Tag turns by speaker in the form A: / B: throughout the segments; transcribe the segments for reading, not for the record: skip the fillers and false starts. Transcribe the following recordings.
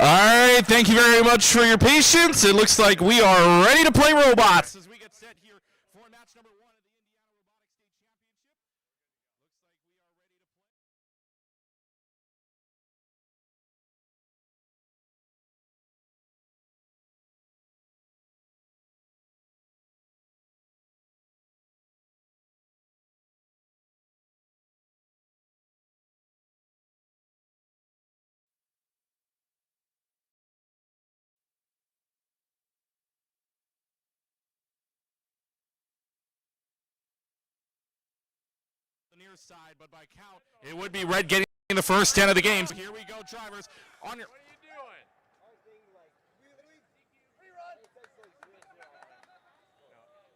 A: All right, thank you very much for your patience. It looks like we are ready to play robots as we get set here for match number 1 of the Indiana Robotics State Championship. Looks like we are ready to play. The near side, but by count, it would be red getting the first 10 of the games. Here we go, drivers. On your.
B: What are you doing?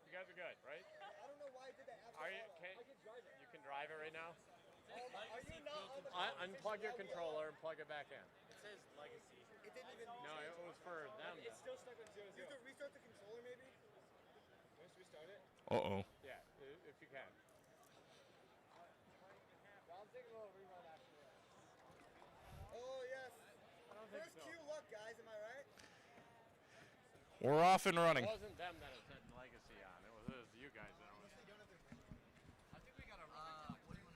B: You guys are good, right?
C: I don't know why I did that.
B: You can drive it right now? Unplug your controller and plug it back in.
D: It says legacy.
C: It didn't even.
B: No, it was for them.
D: It's still stuck on 0-0.
C: You have to restart the controller, maybe?
D: Let's restart it.
A: Uh-oh.
B: Yeah, if you can.
C: I'm taking a little rerun after that. Oh, yes. First cue luck, guys. Am I right?
A: We're off and running.
B: It wasn't them that it said legacy on. It was you guys that it was.
D: I think we got a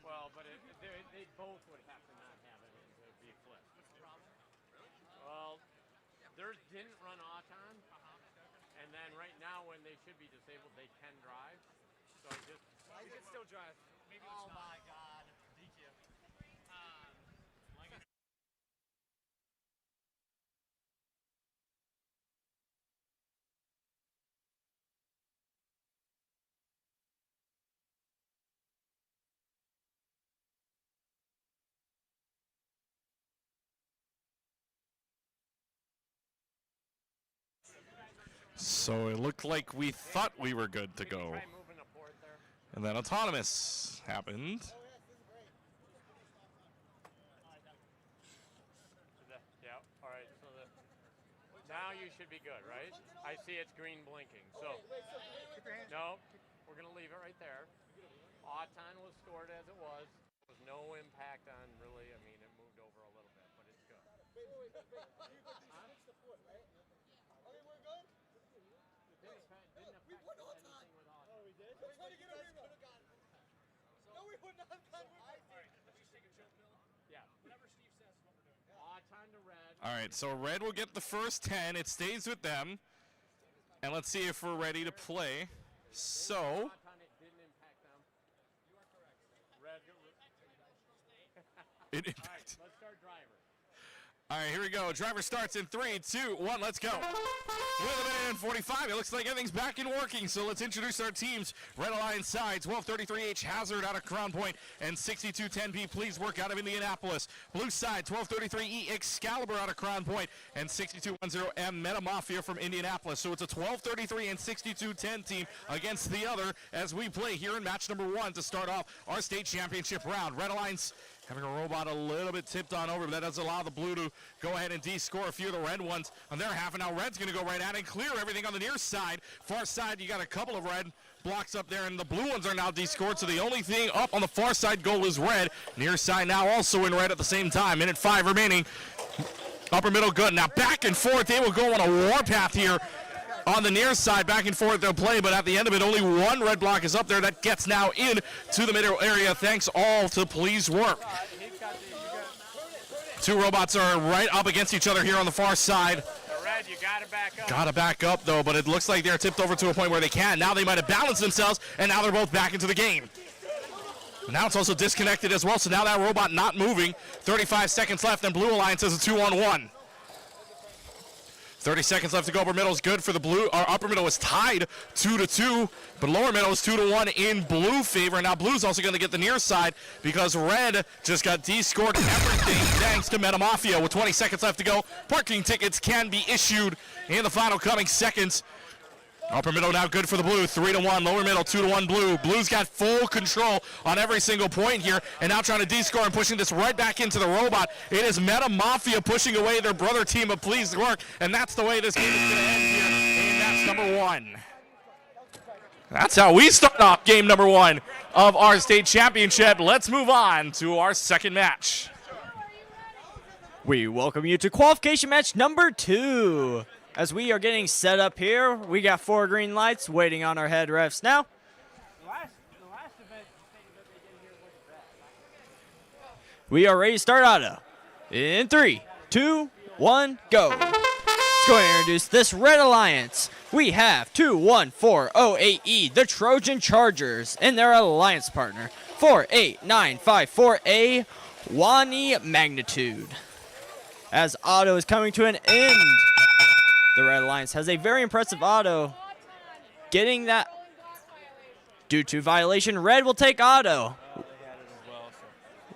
B: Well, but they both would have to not have it to be flipped.
D: What's the problem? Really?
B: Well, theirs didn't run Auton, and then right now when they should be disabled, they can drive. So just.
D: You can still drive. Maybe it's not. My God. DQ. Legacy.
A: So it looked like we thought we were good to go.
B: Try moving the port there.
A: And then autonomous happened.
B: Yeah, all right. So now you should be good, right? I see it's green blinking. So no, we're gonna leave it right there. Auton was stored as it was. There was no impact on really. I mean, it moved over a little bit, but it's good.
C: Wait. You switched the foot, right? I mean, we're good?
B: We
C: won all time.
B: Oh, we did?
C: We're trying to get a rerun. No, we would not have gotten it.
D: Alright, let's just take a chill pill.
B: Yeah.
D: Whatever Steve says is what we're doing.
B: Auton to red.
A: All right, so red will get the first 10. It stays with them. And let's see if we're ready to play. So,
B: Auton, it didn't impact them.
D: You are correct.
B: Red.
A: it
B: All right, let's start driver.
A: All right, here we go. Driver starts in 3, 2, 1, let's go. With a minute and 45, it looks like everything's back and working, so let's introduce our teams. Red Alliance side, 1233H Hazard out of Crown Point, and 6210P Please Work out of Indianapolis. Blue side, 1233E Excalibur out of Crown Point, and 6210M Meta Mafia from Indianapolis. So it's a 1233 and 6210 team against the other as we play here in match number 1 to start off our state championship round. Red Alliance having a robot a little bit tipped on over, but that does allow the blue to go ahead and de-score a few of the red ones on their half, and now red's going to go right at it and clear everything on the near side. Far side, you got a couple of red blocks up there, and the blue ones are now de-scored, so the only thing up on the far side goal is red. Near side now also in red at the same time. Minute 5 remaining. Upper middle good. Now back and forth, they will go on a warpath here. On the near side, back and forth they'll play, but at the end of it, only one red block is up there. That gets now in to the middle area. Thanks all to Please Work. Two robots are right up against each other here on the far side.
B: Red, you gotta back up.
A: Gotta back up, though, but it looks like they're tipped over to a point where they can. Now they might have balanced themselves, and now they're both back into the game. Now it's also disconnected as well, so now that robot not moving. 35 seconds left, and Blue Alliance has a 2-on-1. 30 seconds left to go. Upper middle is good for the blue. Our upper middle is tied 2-2, but lower middle is 2-1 in blue favor. Now blue's also going to get the near side because red just got de-scored everything thanks to Meta Mafia. With 20 seconds left to go, parking tickets can be issued in the final coming seconds. Upper middle now good for the blue, 3-1. Lower middle, 2-1 blue. Blue's got full control on every single point here, and now trying to de-score and pushing this right back into the robot. It is Meta Mafia pushing away their brother team of Please Work, and that's the way this game is going to end here in match number 1. That's how we start off game number 1 of our state championship. Let's move on to our second match.
E: We welcome you to qualification match number 2. As we are getting set up here, we got 4 green lights waiting on our head refs now. We are ready to start auto. In 3, 2, 1, go. Let's go ahead and introduce this Red Alliance. We have 21408E, the Trojan Chargers, and their alliance partner, 48954A, Wani Magnitude. As auto is coming to an end, the Red Alliance has a very impressive auto. Getting that due to violation, red will take auto.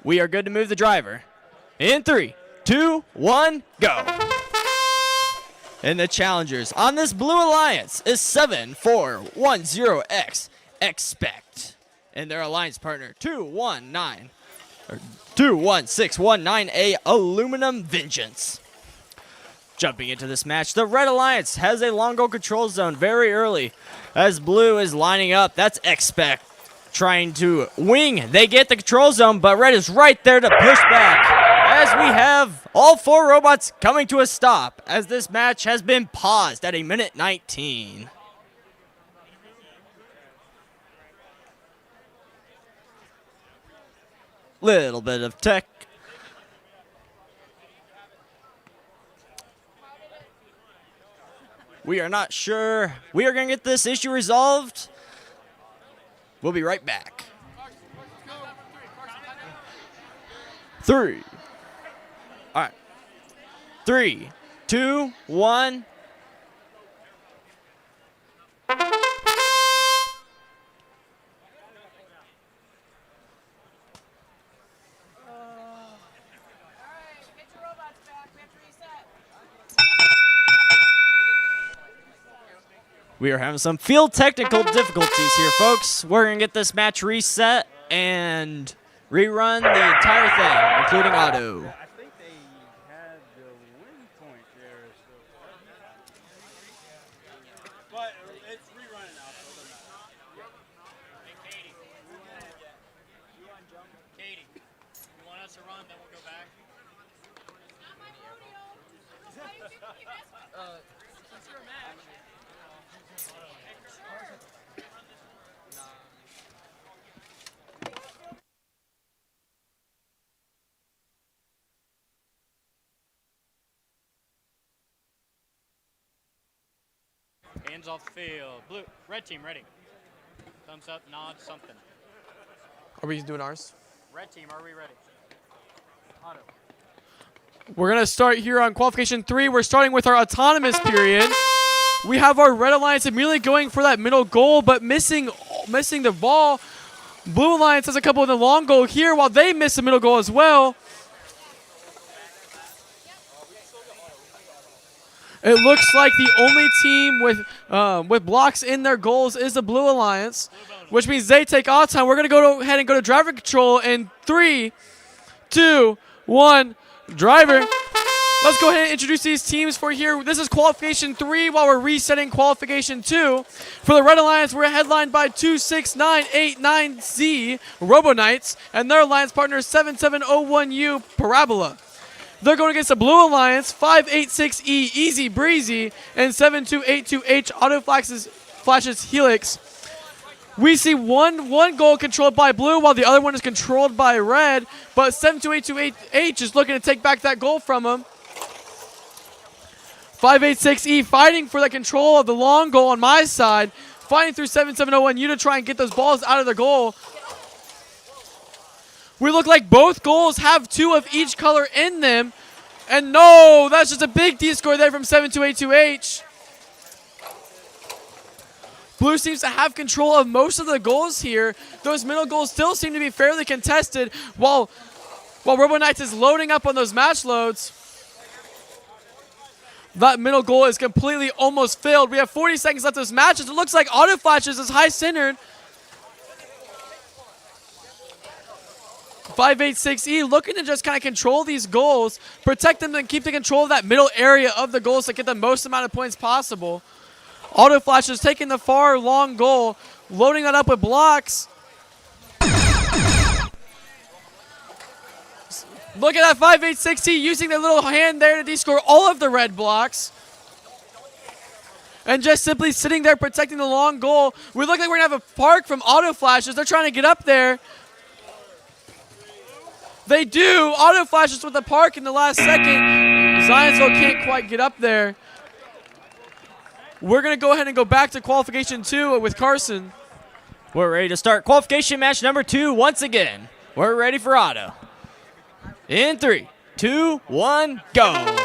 E: We are good to move the driver. In 3, 2, 1, go. And the challengers on this blue alliance is 7410X Expect. And their alliance partner 21619A Aluminum Vengeance. Jumping into this match, the Red Alliance has a long goal control zone very early. As blue is lining up, that's Expect. Trying to wing, they get the control zone, but red is right there to push back. As we have all 4 robots coming to a stop, as this match has been paused at 1:19. Little bit of tech. We are not sure. We are going to get this issue resolved. We'll be right back. 3. All right. 3, 2, 1. We are having some field technical difficulties here, folks. We're going to get this match reset and rerun the entire thing, including auto.
F: I think they had the win point there. But it's rerunning now, so it doesn't matter.
D: Hey, Katie. Katie, you want us to run, then we'll go back?
G: Not my rodeo. Why you think you messed with
D: It's your match. Hands off the field. Blue, red team ready. Thumbs up, nod, something.
H: Are we doing ours?
D: Red team, are we ready? Auto.
H: We're going to start here on qualification 3. We're starting with our autonomous period. We have our Red Alliance immediately going for that middle goal, but missing the ball. Blue Alliance has a couple of the long goal here while they miss the middle goal as well. It looks like the only team with blocks in their goals is the Blue Alliance, which means they take off time. We're going to go ahead and go to driver control in 3, 2, 1, driver. Let's go ahead and introduce these teams for here. This is qualification 3 while we're resetting qualification 2. For the Red Alliance, we're headlined by 26989Z Robotics and their alliance partner 7701U Parabola. They're going against the Blue Alliance, 586E Easy Breezy and 7282H Auto Flashes Helix. We see one goal controlled by blue while the other one is controlled by red, but 72828H is looking to take back that goal from him. 586E fighting for the control of the long goal on my side, fighting through 7701U to try and get those balls out of the goal. We look like both goals have 2 of each color in them. And no, that's just a big D-score there from 7282H. Blue seems to have control of most of the goals here. Those middle goals still seem to be fairly contested while Robotics is loading up on those match loads. That middle goal is completely almost filled. We have 40 seconds left of this match. It looks like Auto Flashes is high-centered. 586E looking to just kind of control these goals, protect them, and keep the control of that middle area of the goals to get the most amount of points possible. Auto Flashes taking the far long goal, loading that up with blocks. Look at that 5.860 using their little hand there to descore all of the red blocks. And just simply sitting there protecting the long goal. We look like we're going to have a park from auto flashes. They're trying to get up there. They do. Auto flashes with the park in the last second. Zionsville can't quite get up there. We're going to go ahead and go back to qualification 2 with Carson.
E: We're ready to start qualification match number 2 once again. We're ready for auto. In 3, 2, 1, go.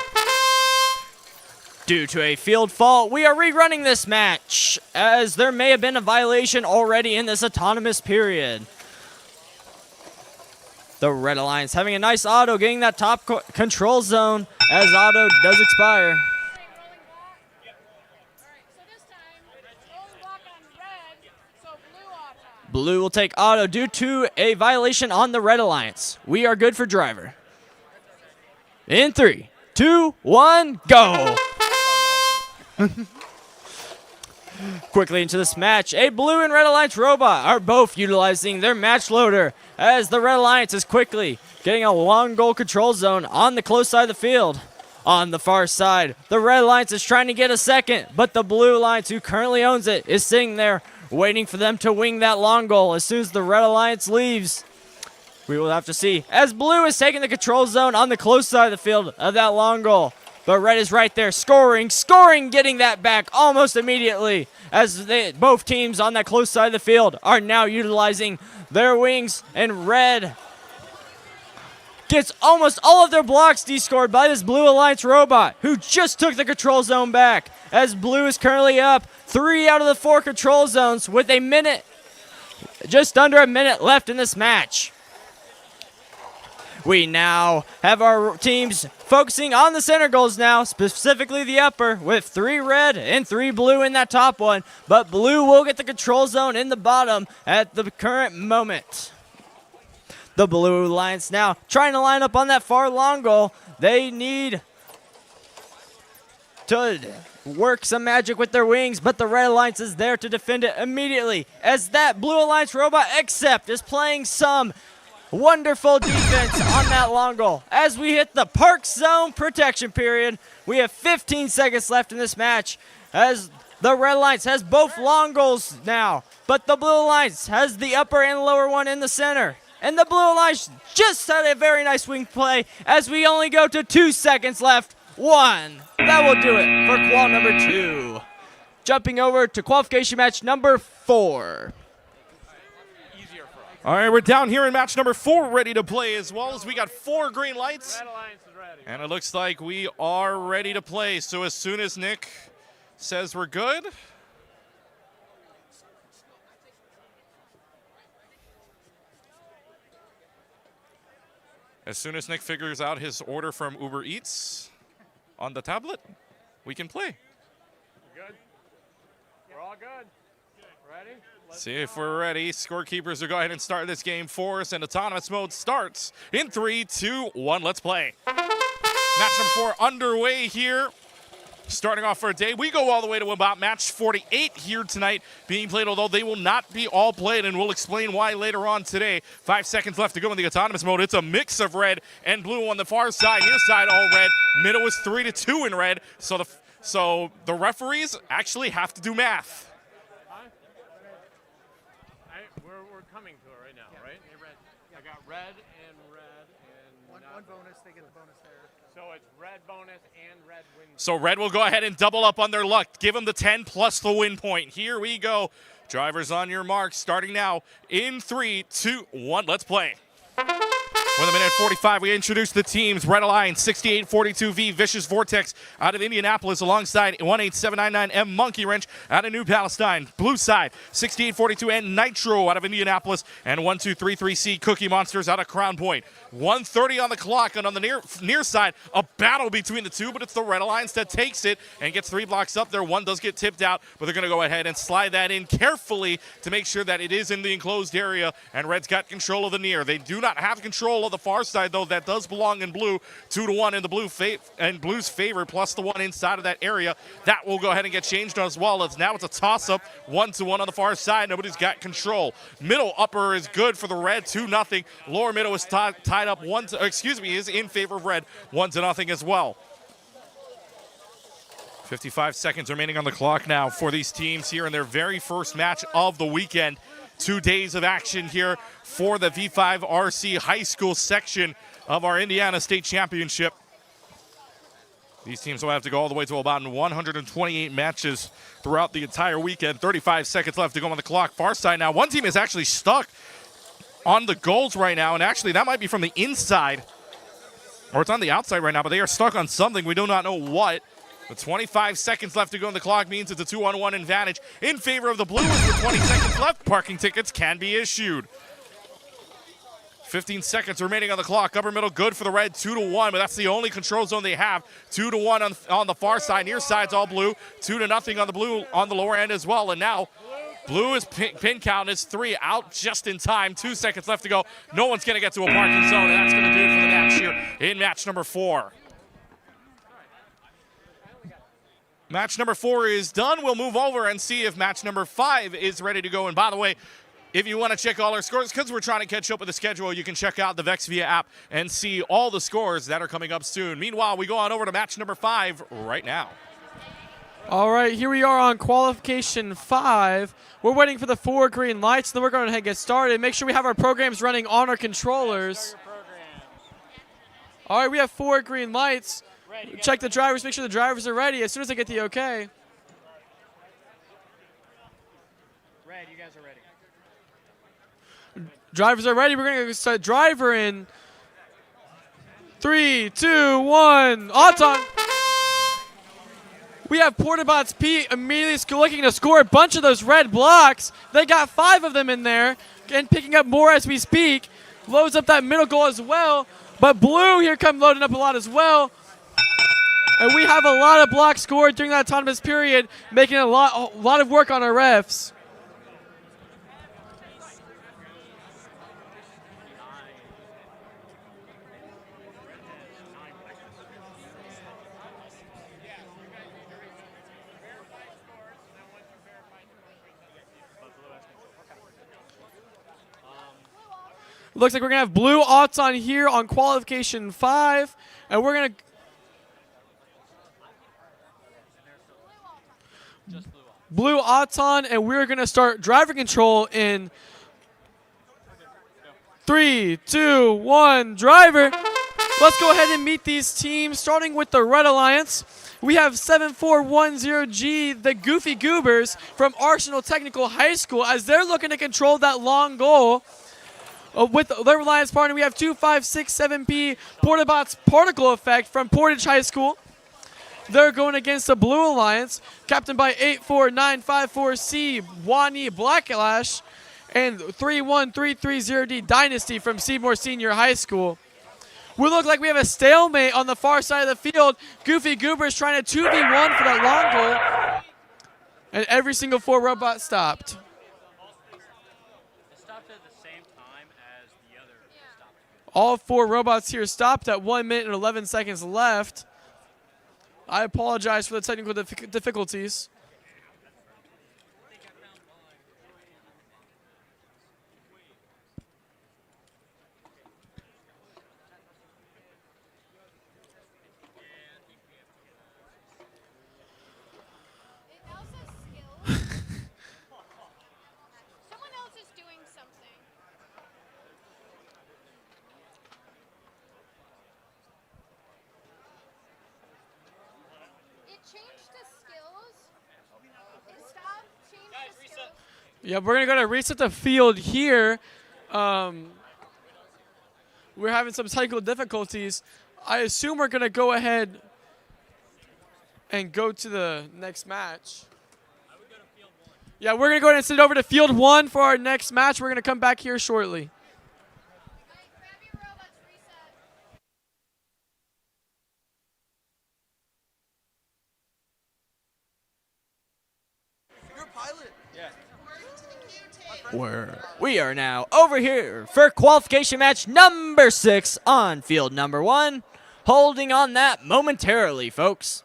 E: Due to a field fault, we are rerunning this match, as there may have been a violation already in this autonomous period. The Red Alliance having a nice auto, getting that top control zone, as auto does expire. Blue will take auto due to a violation on the Red Alliance. We are good for driver. In 3, 2, 1, go. Quickly into this match, a Blue and Red Alliance robot are both utilizing their match loader, as the Red Alliance is quickly getting a long goal control zone on the close side of the field. On the far side, the Red Alliance is trying to get a second, but the Blue Alliance, who currently owns it, is sitting there waiting for them to wing that long goal. As soon as the Red Alliance leaves, we will have to see, as Blue is taking the control zone on the close side of the field of that long goal. But Red is right there, scoring, getting that back almost immediately, as both teams on that close side of the field are now utilizing their wings, and Red gets almost all of their blocks descored by this Blue Alliance robot, who just took the control zone back, as Blue is currently up 3 out of the 4 control zones with just under a minute left in this match. We now have our teams focusing on the center goals now, specifically the upper, with 3 red and 3 blue in that top one. But Blue will get the control zone in the bottom at the current moment. The Blue Alliance now trying to line up on that far long goal. They need to work some magic with their wings, but the Red Alliance is there to defend it immediately, as that Blue Alliance robot Accept is playing some wonderful defense on that long goal. As we hit the park zone protection period, we have 15 seconds left in this match, as the Red Alliance has both long goals now, but the Blue Alliance has the upper and lower one in the center. And the Blue Alliance just had a very nice wing play, as we only go to 2 seconds left. 1. That will do it for qual number 2. Jumping over to qualification match number 4.
A: All right, we're down here in match number 4, ready to play as well, as we got 4 green lights.
B: Red Alliance is ready.
A: And it looks like we are ready to play. So as soon as Nick says we're good, as soon as Nick figures out his order from Uber Eats on the tablet, we can play.
B: Good? We're all good. Ready? Let's
A: See if we're ready. Scorekeepers will go ahead and start this game for us, and autonomous mode starts in 3, 2, 1. Let's play. Match number 4 underway here. Starting off for a day, we go all the way to about match 48 here tonight being played, although they will not be all played, and we'll explain why later on today. 5 seconds left to go in the autonomous mode. It's a mix of red and blue on the far side. Near side, all red. Middle is 3-2 in red, so the referees actually have to do math.
B: We're coming to it right now, right? I got red and
C: One bonus, they get the bonus there.
B: so it's red bonus and red win.
A: So red will go ahead and double up on their luck. Give them the 10 plus the win point. Here we go. Drivers on your mark, starting now in 3, 2, 1. Let's play. With a minute 45, we introduce the teams. Red Alliance 6842V Vicious Vortex out of Indianapolis, alongside 18799M Monkey Wrench out of New Palestine. Blue side 6842 and Nitro out of Indianapolis, and 1233C Cookie Monsters out of Crown Point. 1:30 on the clock, and on the near side, a battle between the two, but it's the Red Alliance that takes it and gets 3 blocks up there. One does get tipped out, but they're going to go ahead and slide that in carefully to make sure that it is in the enclosed area, and Red's got control of the near. They do not have control of the far side, though. That does belong in blue. 2-1 in the Blue's favor, plus the 1 inside of that area. That will go ahead and get changed as well, as now it's a toss-up. 1-1 on the far side. Nobody's got control. Middle upper is good for the Red, 2-0. Lower middle is tied tied up is in favor of red, 1-0 as well. 55 seconds remaining on the clock now for these teams here in their very first match of the weekend. 2 days of action here for the V5 RC high school section of our Indiana State Championship. These teams will have to go all the way to about 128 matches throughout the entire weekend. 35 seconds left to go on the clock. Far side now. One team is actually stuck on the goals right now, and actually that might be from the inside, or it's on the outside right now, but they are stuck on something. We do not know what. But 25 seconds left to go on the clock means it's a 2-on-1 advantage in favor of the Blues with 20 seconds left. Parking tickets can be issued. 15 seconds remaining on the clock. Upper middle good for the red, 2-1, but that's the only control zone they have. 2-1 on the far side. Near side's all blue. 2-0 on the blue on the lower end as well. And now blue is pin count is 3 out just in time. 2 seconds left to go. No one's going to get to a parking zone, and that's going to do it for the match here in match number 4. Match number 4 is done. We'll move over and see if match number 5 is ready to go. And by the way, if you want to check all our scores, because we're trying to catch up with the schedule, you can check out the VEX Via app and see all the scores that are coming up soon. Meanwhile, we go on over to match number 5 right now.
H: All right, here we are on qualification 5. We're waiting for the 4 green lights, then we're going to get started. Make sure we have our programs running on our controllers. All right, we have 4 green lights. Check the drivers, make sure the drivers are ready as soon as they get the okay.
D: Red, you guys are ready.
H: Drivers are ready. We're going to start driver in 3, 2, 1. Auton. We have Portabots Pete immediately looking to score a bunch of those red blocks. They got 5 of them in there and picking up more as we speak. Loads up that middle goal as well. But blue here come loading up a lot as well. And we have a lot of blocks scored during that autonomous period, making a lot of work on our refs. Looks like we're going to have blue aughts on here on qualification 5, and we're going to blue aughts, and we're going to start driver control in 3, 2, 1, driver. Let's go ahead and meet these teams, starting with the Red Alliance. We have 7410G, the Goofy Goobers from Arsenal Technical High School, as they're looking to control that long goal. With their Alliance partner, we have 2567P Portabots Particle Effect from Portage High School. They're going against the Blue Alliance, captained by 84954C Wani Blacklash and 31330D Dynasty from Seymour Senior High School. We look like we have a stalemate on the far side of the field. Goofy Goobers trying to 2v1 for that long goal. And every single 4 robots stopped. All 4 robots here stopped at 1 minute and 11 seconds left. I apologize for the technical difficulties.
G: Someone else is doing something. It changed to skills. It stopped, changed to skills.
H: Yeah, we're going to go to reset the field here. We're having some technical difficulties. I assume we're going to go ahead and go to the next match. Yeah, we're going to go ahead and send it over to Field 1 for our next match. We're going to come back here shortly.
G: Grab your robots, reset.
C: You're a pilot.
E: We are now over here for qualification match number 6 on field number 1. Holding on that momentarily, folks.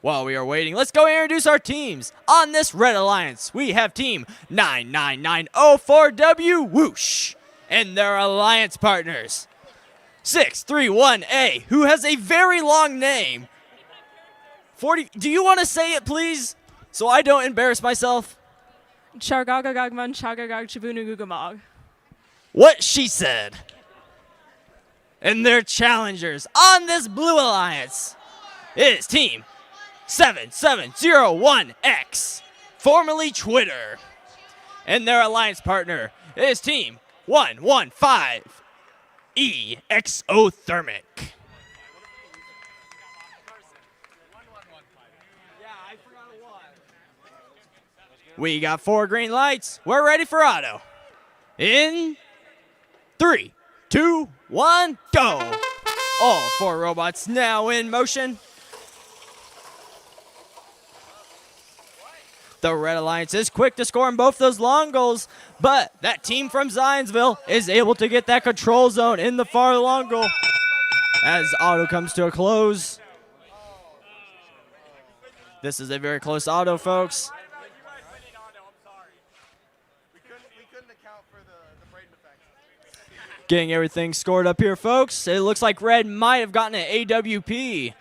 E: While we are waiting, let's go introduce our teams. On this Red Alliance, we have team 99904W Whoosh and their alliance partners. 631A, who has a very long name. 40. Do you want to say it, please, so I don't embarrass myself?
G: Chargagagagman Chagagag Chibunugugamog.
E: What she said. And their challengers on this Blue Alliance is Team 7701X, formerly Twitter. And their alliance partner is Team 115E Exothermic. We got 4 green lights. We're ready for auto. In 3, 2, 1, go. All 4 robots now in motion. The Red Alliance is quick to score on both those long goals, but that team from Zionsville is able to get that control zone in the far long goal as auto comes to a close. This is a very close auto, folks. Getting everything scored up here, folks. It looks like Red might have gotten an AWP.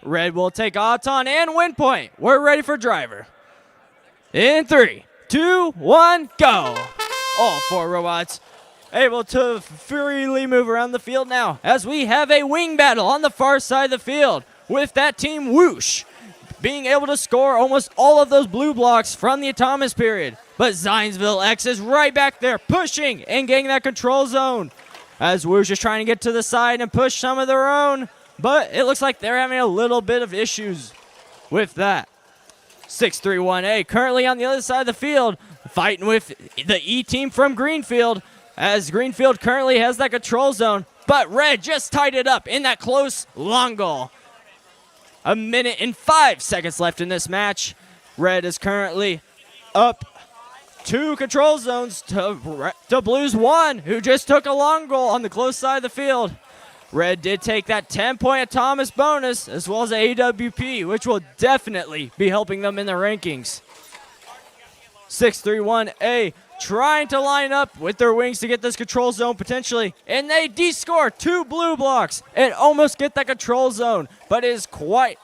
E: Red will take Auton and win point. We're ready for driver. In 3, 2, 1, go. All 4 robots able to freely move around the field now as we have a wing battle on the far side of the field with that team Whoosh being able to score almost all of those blue blocks from the Thomas period. But Zionsville X is right back there pushing and getting that control zone as Whoosh is trying to get to the side and push some of their own. But it looks like they're having a little bit of issues with that. 631A currently on the other side of the field fighting with the E team from Greenfield as Greenfield currently has that control zone. But Red just tied it up in that close long goal. 1 minute and 5 seconds left in this match. Red is currently up 2 control zones to Blues 1, who just took a long goal on the close side of the field. Red did take that 10-point Thomas bonus as well as a AWP, which will definitely be helping them in the rankings. 631A trying to line up with their wings to get this control zone potentially, and they de-score 2 blue blocks and almost get that control zone, but it is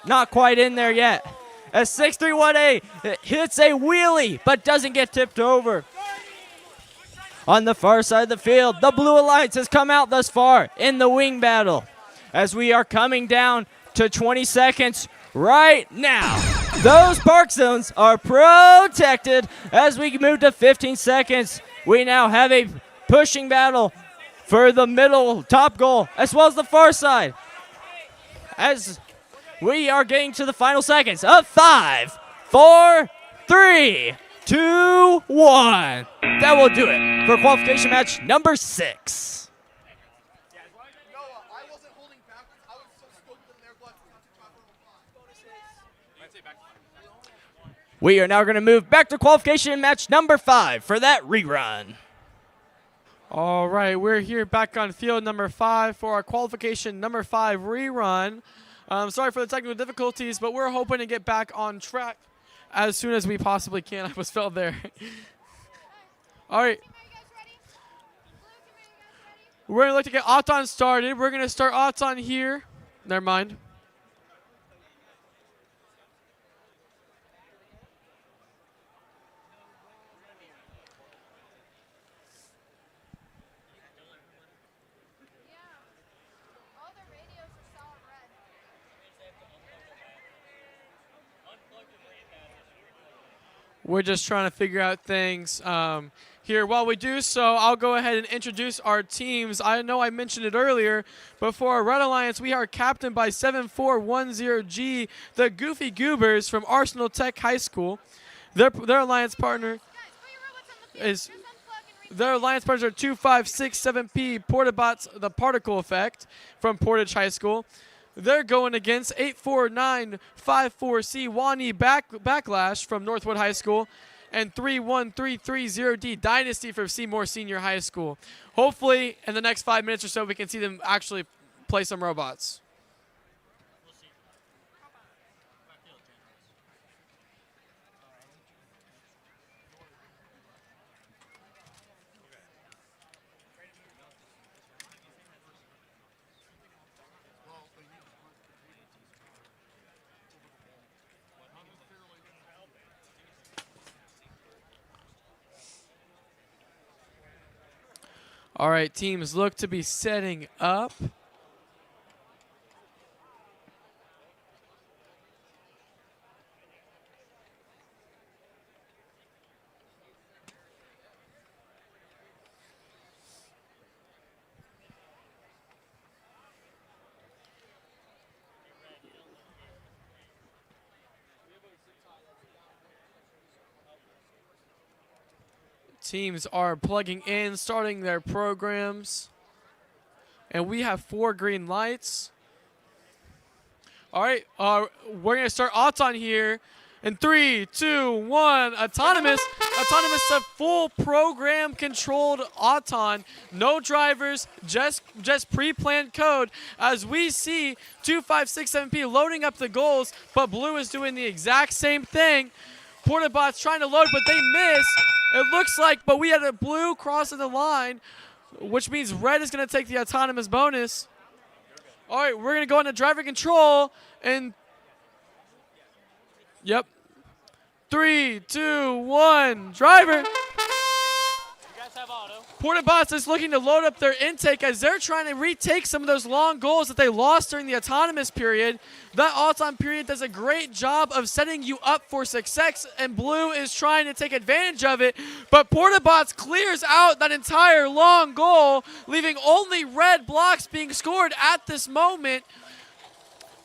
E: not quite in there yet. As 631A hits a wheelie but doesn't get tipped over. On the far side of the field, the Blue Alliance has come out thus far in the wing battle as we are coming down to 20 seconds right now. Those park zones are protected as we move to 15 seconds. We now have a pushing battle for the middle top goal as well as the far side as we are getting to the final seconds of 5, 4, 3, 2, 1. That will do it for qualification match number 6. We are now going to move back to qualification match number 5 for that rerun.
H: All right, we're here back on field number 5 for our qualification number 5 rerun. Sorry for the technical difficulties, but we're hoping to get back on track as soon as we possibly can. I was fell there. All right. We're going to look to get Auton started. We're going to start Auton here. Never mind. We're just trying to figure out things here. While we do so, I'll go ahead and introduce our teams. I know I mentioned it earlier, but for our Red Alliance, we are captained by 7410G, the Goofy Goobers from Arsenal Tech High School. Their alliance partner is their alliance partners are 2567P Portabots, the Particle Effect from Portage High School. They're going against 84954C Wani Backlash from Northwood High School and 31330D Dynasty from Seymour Senior High School. Hopefully, in the next 5 minutes or so, we can see them actually play some robots. All right, teams look to be setting up. Teams are plugging in, starting their programs. And we have 4 green lights. All right, we're going to start Auton here. In 3, 2, 1, Autonomous. Autonomous, a full program controlled Auton. No drivers, just pre-planned code. As we see 2567P loading up the goals, but Blue is doing the exact same thing. Portabot's trying to load, but they miss. It looks like, but we had a Blue crossing the line, which means Red is going to take the Autonomous bonus. All right, we're going to go into driver control. And, yep. 3, 2, 1, driver. Portabots is looking to load up their intake as they're trying to retake some of those long goals that they lost during the autonomous period. That Auton period does a great job of setting you up for success, and Blue is trying to take advantage of it. But Portabots clears out that entire long goal, leaving only red blocks being scored at this moment.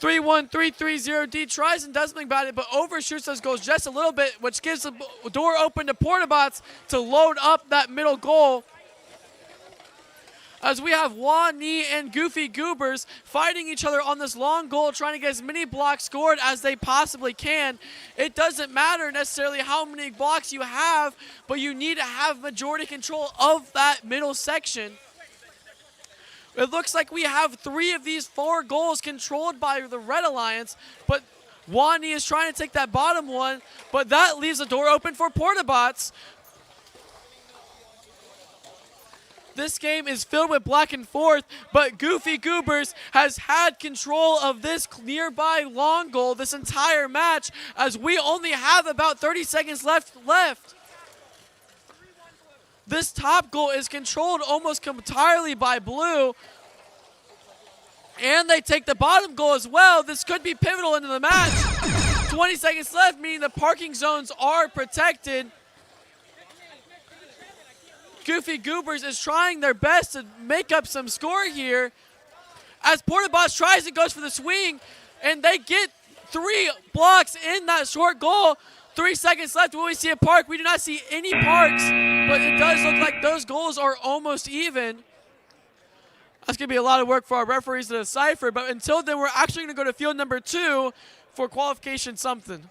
H: 3-1-3-3-0D tries and does something about it, but overshoots those goals just a little bit, which gives the door open to Portabots to load up that middle goal. As we have Wani and Goofy Goobers fighting each other on this long goal, trying to get as many blocks scored as they possibly can. It doesn't matter necessarily how many blocks you have, but you need to have majority control of that middle section. It looks like we have 3 of these 4 goals controlled by the Red Alliance, but Wani is trying to take that bottom one, but that leaves the door open for Portabots. This game is filled with back and forth, but Goofy Goobers has had control of this nearby long goal this entire match, as we only have about 30 seconds left. This top goal is controlled almost entirely by Blue, and they take the bottom goal as well. This could be pivotal into the match. 20 seconds left, meaning the parking zones are protected. Goofy Goobers is trying their best to make up some score here, as Portabots tries and goes for the swing, and they get 3 blocks in that short goal. 3 seconds left. Will we see a park? We do not see any parks, but it does look like those goals are almost even. That's going to be a lot of work for our referees to decipher, but until then, we're actually going to go to field number 2 for qualification something.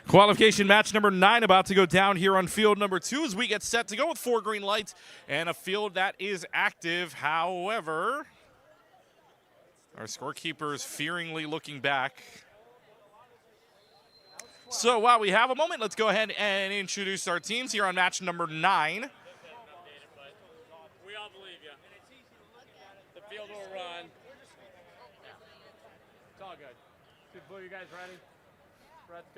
A: Qualification match number 9 about to go down here on field number 2 as we get set to go with 4 green lights and a field that is active. However, our scorekeeper is fearingly looking back. So while we have a moment, let's go ahead and introduce our teams here on match number 9.
B: We all believe you. The field will run. It's all good. Good, Blue, you guys ready?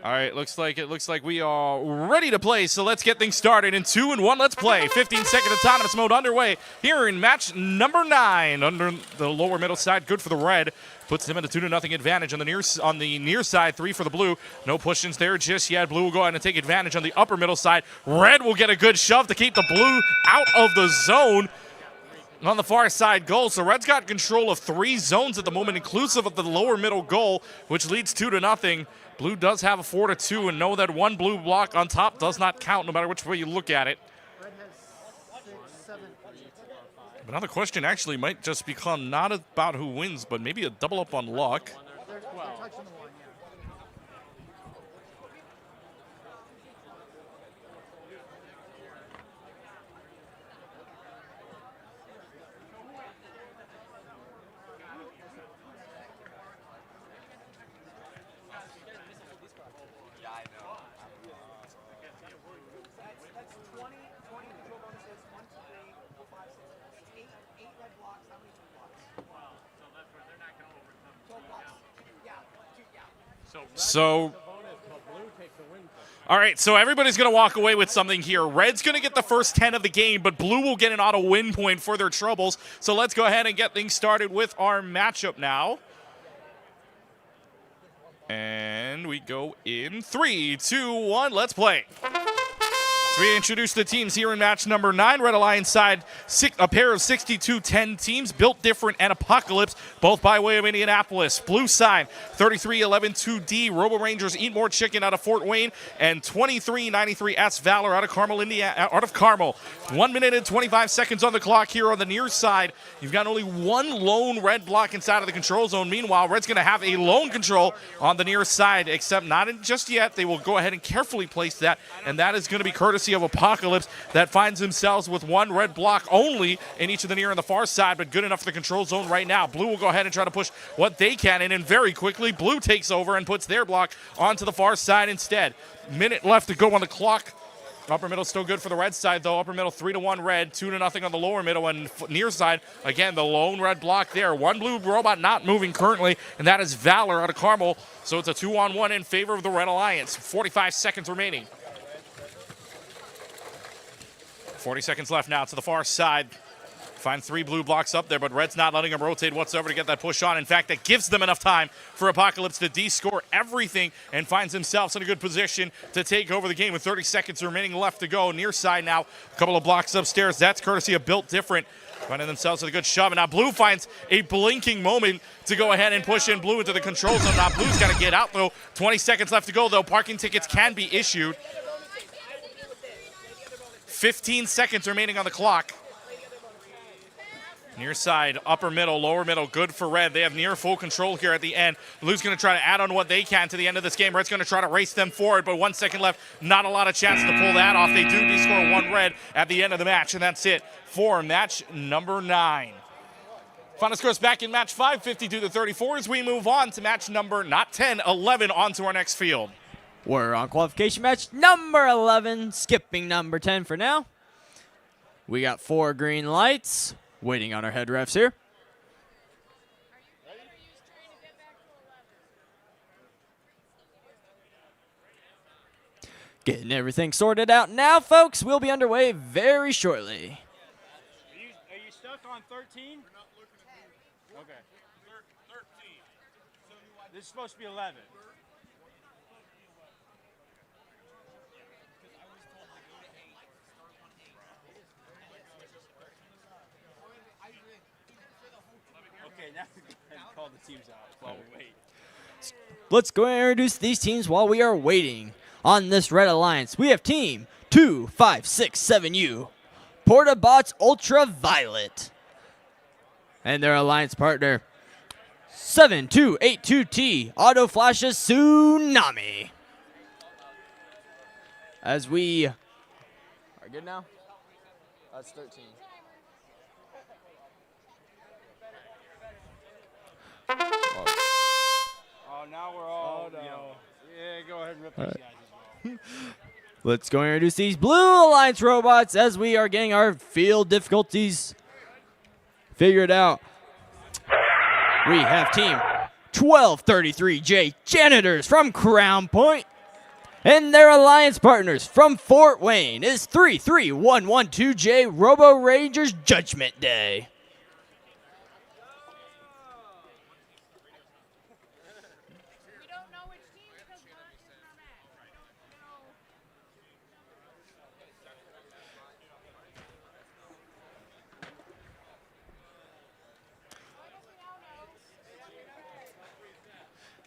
A: All right, looks like we are ready to play, so let's get things started. In 2 and 1, let's play. 15-second autonomous mode underway here in match number 9. Under the lower middle side, good for the red. Puts them in a 2-0 advantage on the near side, 3 for the blue. No push-ins there just yet. Blue will go ahead and take advantage on the upper middle side. Red will get a good shove to keep the blue out of the zone. On the far side goal, so Red's got control of 3 zones at the moment, inclusive of the lower middle goal, which leads 2-0. Blue does have a 4-2, and know that 1 blue block on top does not count no matter which way you look at it.
C: Red has 6, 7, 8.
A: But now the question actually might just become not about who wins, but maybe a double up on luck.
C: They're touching the one, yeah. That's 20 control bonuses, 1, 2, 3, 4, 5, 6, 8 red blocks. How many blue blocks?
B: Wow, so that's where they're not going to overcome.
C: 12 blocks. Yeah, 2, yeah.
A: So
B: Bonus, but Blue takes the win.
A: All right, so everybody's going to walk away with something here. Red's going to get the first 10 of the game, but Blue will get an auto win point for their troubles. So let's go ahead and get things started with our matchup now. And we go in 3, 2, 1, let's play. So we introduce the teams here in match number 9. Red Alliance side, a pair of 62-10 teams, Built Different and Apocalypse, both by way of Indianapolis. Blue side, 33-11-2D, Robo Rangers Eat More Chicken out of Fort Wayne, and 23-93S Valor out of Carmel, Indiana. 1 minute and 25 seconds on the clock here on the near side. You've got only one lone red block inside of the control zone. Meanwhile, Red's going to have a lone control on the near side, except not just yet. They will go ahead and carefully place that, and that is going to be courtesy of Apocalypse that finds themselves with one red block only in each of the near and the far side, but good enough for the control zone right now. Blue will go ahead and try to push what they can, and then very quickly, Blue takes over and puts their block onto the far side instead. Minute left to go on the clock. Upper middle still good for the red side, though. Upper middle 3-1 red, 2-0 on the lower middle, and near side, again, the lone red block there. One blue robot not moving currently, and that is Valor out of Carmel. So it's a 2-on-1 in favor of the Red Alliance. 45 seconds remaining. 40 seconds left now to the far side. Find 3 blue blocks up there, but Red's not letting them rotate whatsoever to get that push on. In fact, that gives them enough time for Apocalypse to de-score everything and finds himself in a good position to take over the game with 30 seconds remaining left to go. Near side now, a couple of blocks upstairs. That's courtesy of Built Different. Finding themselves with a good shove. And now Blue finds a blinking moment to go ahead and push in Blue into the control zone. Now Blue's got to get out, though. 20 seconds left to go, though. Parking tickets can be issued. 15 seconds remaining on the clock. Near side, upper middle, lower middle, good for Red. They have near full control here at the end. Blue's going to try to add on what they can to the end of this game. Red's going to try to race them forward, but 1 second left. Not a lot of chance to pull that off. They do de-score 1 red at the end of the match, and that's it for match number 9. Final scores back in match 5, 52-34, as we move on to match number, not 10, 11, on to our next field.
E: We're on qualification match number 11, skipping number 10 for now. We got 4 green lights. Waiting on our head refs here. Getting everything sorted out now, folks. We'll be underway very shortly.
F: Are you stuck on 13? Okay. 13. This is supposed to be 11. Now call the teams out while we wait.
E: Let's go and introduce these teams while we are waiting on this Red Alliance. We have team 2567U, Portabots Ultraviolet, and their alliance partner 7282T, Auto Flashes Tsunami. As we are good now? That's 13.
F: Oh, now we're all, yeah, go ahead and rip these guys as well.
E: Let's go and introduce these Blue Alliance robots as we are getting our field difficulties figured out. We have team 1233J Janitors from Crown Point, and their alliance partners from Fort Wayne is 33112J Robo Rangers Judgment Day.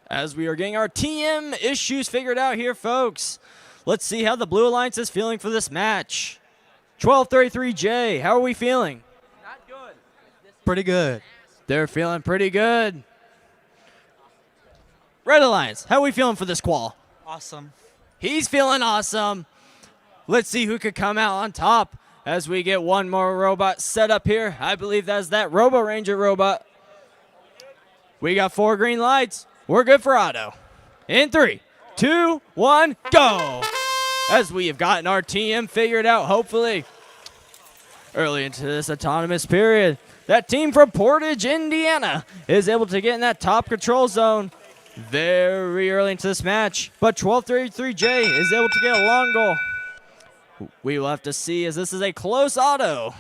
E: As we are getting our TM issues figured out here, folks. Let's see how the Blue Alliance is feeling for this match. 1233J, how are we feeling?
C: Not good.
E: Pretty good. They're feeling pretty good. Red Alliance, how are we feeling for this qual?
C: Awesome.
E: He's feeling awesome. Let's see who could come out on top as we get one more robot set up here. I believe that's that Robo Ranger robot. We got 4 green lights. We're good for auto. In 3, 2, 1, go! As we have gotten our TM figured out, hopefully, early into this autonomous period. That team from Portage, Indiana, is able to get in that top control zone. very early into this match, but 1233J is able to get a long goal. We will have to see, as this is a close auto.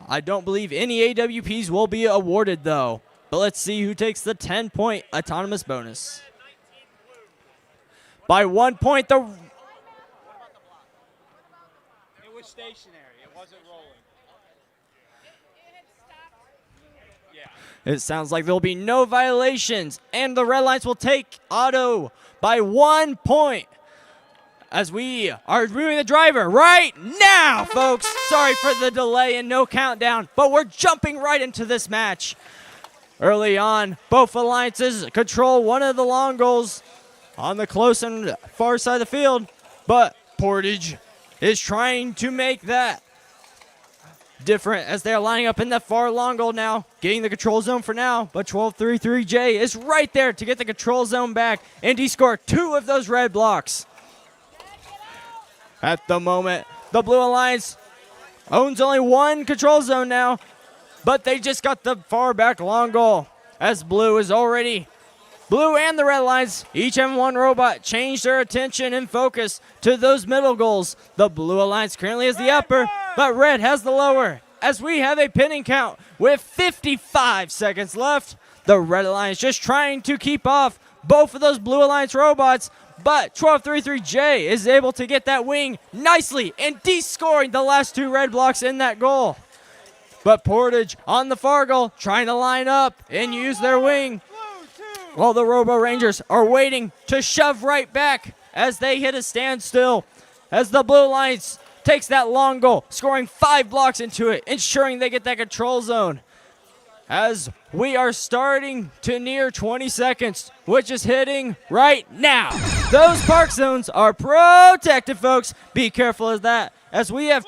E: I don't believe any AWPs will be awarded, though. But let's see who takes the 10-point autonomous bonus. By 1 point,
F: It was stationary. It wasn't rolling.
E: it sounds like there will be no violations, and the Red Lions will take auto by 1 point. As we are removing the driver right now, folks. Sorry for the delay and no countdown, but we're jumping right into this match. Early on, both alliances control one of the long goals on the close and far side of the field, but Portage is trying to make that different as they're lining up in the far long goal now, getting the control zone for now, but 1233J is right there to get the control zone back and descore 2 of those red blocks. At the moment, the Blue Alliance owns only 1 control zone now, but they just got the far back long goal as Blue and the Red Alliance, each have 1 robot, change their attention and focus to those middle goals. The Blue Alliance currently has the upper, but Red has the lower. As we have a pinning count with 55 seconds left, the Red Alliance just trying to keep off both of those Blue Alliance robots, but 1233J is able to get that wing nicely and descoring the last 2 red blocks in that goal. But Portage on the far goal trying to line up and use their wing, while the Robo Rangers are waiting to shove right back as they hit a standstill. As the Blue Alliance takes that long goal, scoring 5 blocks into it, ensuring they get that control zone. As we are starting to near 20 seconds, which is hitting right now. Those park zones are protected, folks. Be careful of that, as we have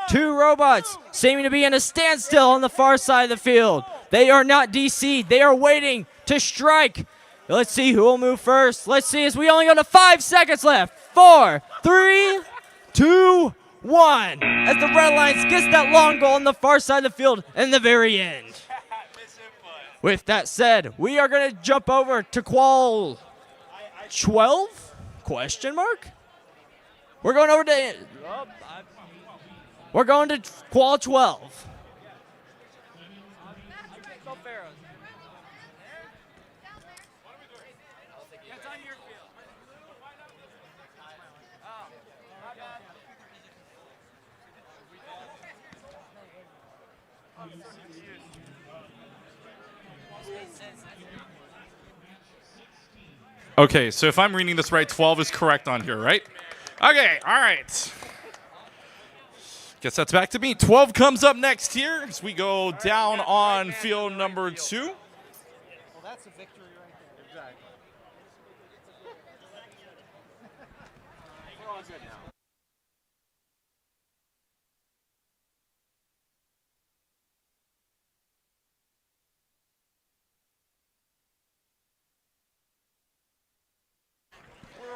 E: 2 robots seeming to be in a standstill on the far side of the field. They are not DC'd. They are waiting to strike. Let's see who will move first. Let's see, as we only got 5 seconds left. 4, 3, 2, 1. As the Red Alliance gets that long goal on the far side of the field in the very end. With that said, we are going to jump over to qual 12? Question mark? We're going over to qual 12.
A: Okay, so if I'm reading this right, 12 is correct on here, right? Okay, all right. Guess that's back to me. 12 comes up next here as we go down on field number 2.
C: Well, that's a victory right there. Exactly. We're all good now.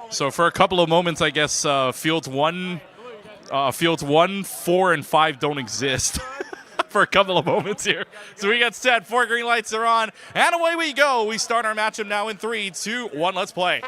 A: So for a couple of moments, I guess fields 1, 4, and 5 don't exist for a couple of moments here. So we got set. 4 green lights are on, and away we go. We start our matchup now in 3, 2, 1. Let's play.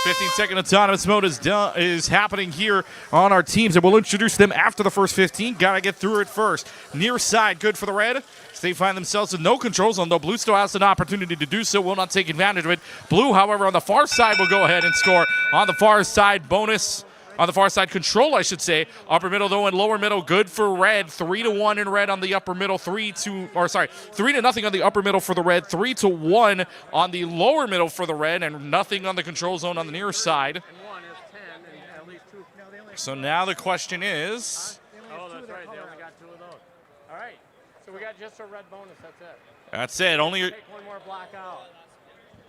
A: 15-second autonomous mode is happening here on our teams, and we'll introduce them after the first 15. Got to get through it first. Near side, good for the red. They find themselves with no control zone, though Blue still has an opportunity to do so. Will not take advantage of it. Blue, however, on the far side will go ahead and score. On the far side, bonus. On the far side, control, I should say. Upper middle, though, and lower middle, good for red. 3-1 in red on the upper middle. 3-0 on the upper middle for the red. 3-1 on the lower middle for the red, and nothing on the control zone on the near side.
B: And 1 is 10, and at least 2.
A: So now the question is.
B: Oh, that's right. They only got 2 of those. All right. So we got just a red bonus. That's it.
A: That's it. Only.
B: Take 1 more block out.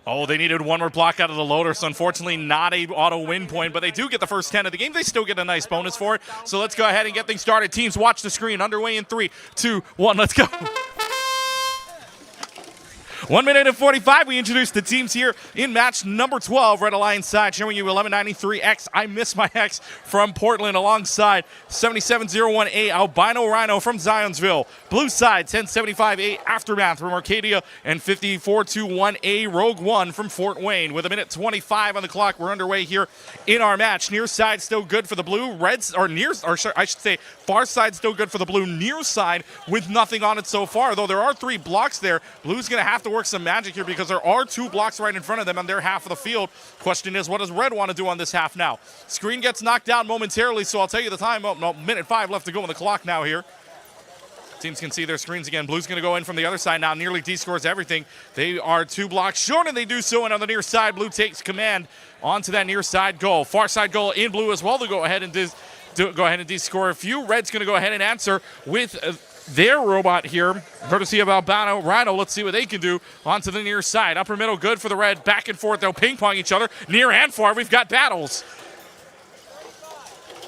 A: Oh, they needed 1 more block out of the loader, so unfortunately not a auto win point, but they do get the first 10 of the game. They still get a nice bonus for it. So let's go ahead and get things started. Teams, watch the screen. Underway in 3, 2, 1. Let's go. 1 minute and 45. We introduced the teams here in match number 12. Red Alliance side showing you 1193X. I miss my X from Portland alongside 7701A Albino Rhino from Zionsville. Blue side 1075A Aftermath from Arcadia and 5421A Rogue One from Fort Wayne. With a minute 25 on the clock, we're underway here in our match. Near side still good for the blue. Reds or near, or I should say, far side still good for the blue. Near side with nothing on it so far, though there are 3 blocks there. Blue's going to have to work some magic here because there are 2 blocks right in front of them on their half of the field. Question is, what does red want to do on this half now? Screen gets knocked down momentarily, so I'll tell you the time. Oh, no, minute 5 left to go on the clock now here. Teams can see their screens again. Blue's going to go in from the other side now. Nearly D-scores everything. They are 2 blocks short, and they do so. And on the near side, Blue takes command onto that near side goal. Far side goal in Blue as well to go ahead and D-score a few. Red's going to go ahead and answer with their robot here, courtesy of Albino Rhino. Let's see what they can do onto the near side. Upper middle good for the red. Back and forth, they'll ping-pong each other. Near and far, we've got battles.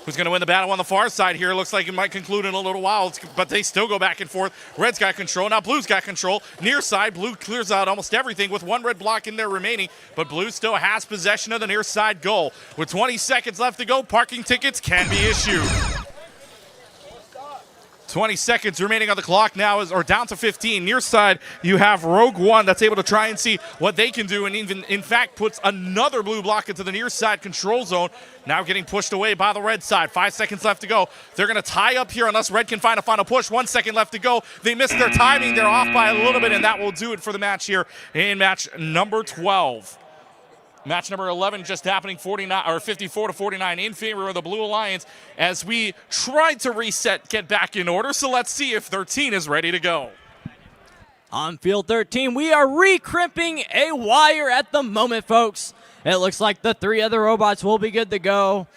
A: Who's going to win the battle on the far side here? Looks like it might conclude in a little while, but they still go back and forth. Red's got control. Now Blue's got control. Near side, Blue clears out almost everything with 1 red block in there remaining, but Blue still has possession of the near side goal. With 20 seconds left to go, parking tickets can be issued. 20 seconds remaining on the clock now, or down to 15. Near side, you have Rogue One that's able to try and see what they can do, and even, in fact, puts another blue block into the near side control zone. Now getting pushed away by the red side. 5 seconds left to go. They're going to tie up here unless red can find a final push. 1 second left to go. They missed their timing. They're off by a little bit, and that will do it for the match here in match number 12. Match number 11 just happening 54 to 49 in favor of the Blue Alliance as we try to reset, get back in order. So let's see if 13 is ready to go.
E: On field 13, we are recrimping a wire at the moment, folks. It looks like the 3 other robots will be good to go.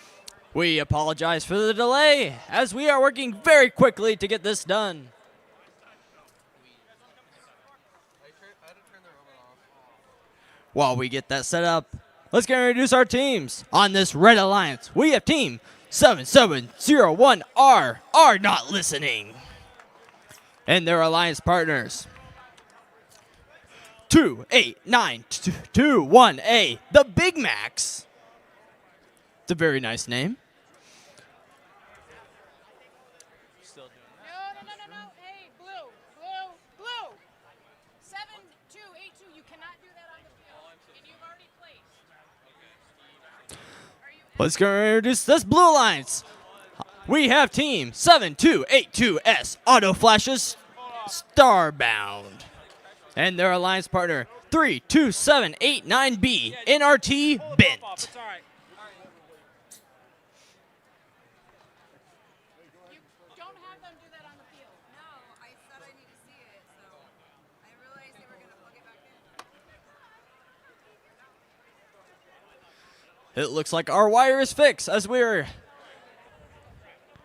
E: We apologize for the delay as we are working very quickly to get this done. While we get that set up, let's get to introduce our teams. On this Red Alliance, we have Team 7701R, are not listening. And their alliance partners, 28921A, the Big Macs. It's a very nice name.
G: No. Hey, Blue. 7282. You cannot do that on the field. And you've already placed.
E: Let's go introduce this Blue Alliance. We have Team 7282S, Auto Flashes, Starbound. And their alliance partner, 32789B, NRT Bent.
G: You don't have them do that on the field.
I: No, I said I need to see it, so I realized they were going to plug it back in.
E: It looks like our wire is fixed as we're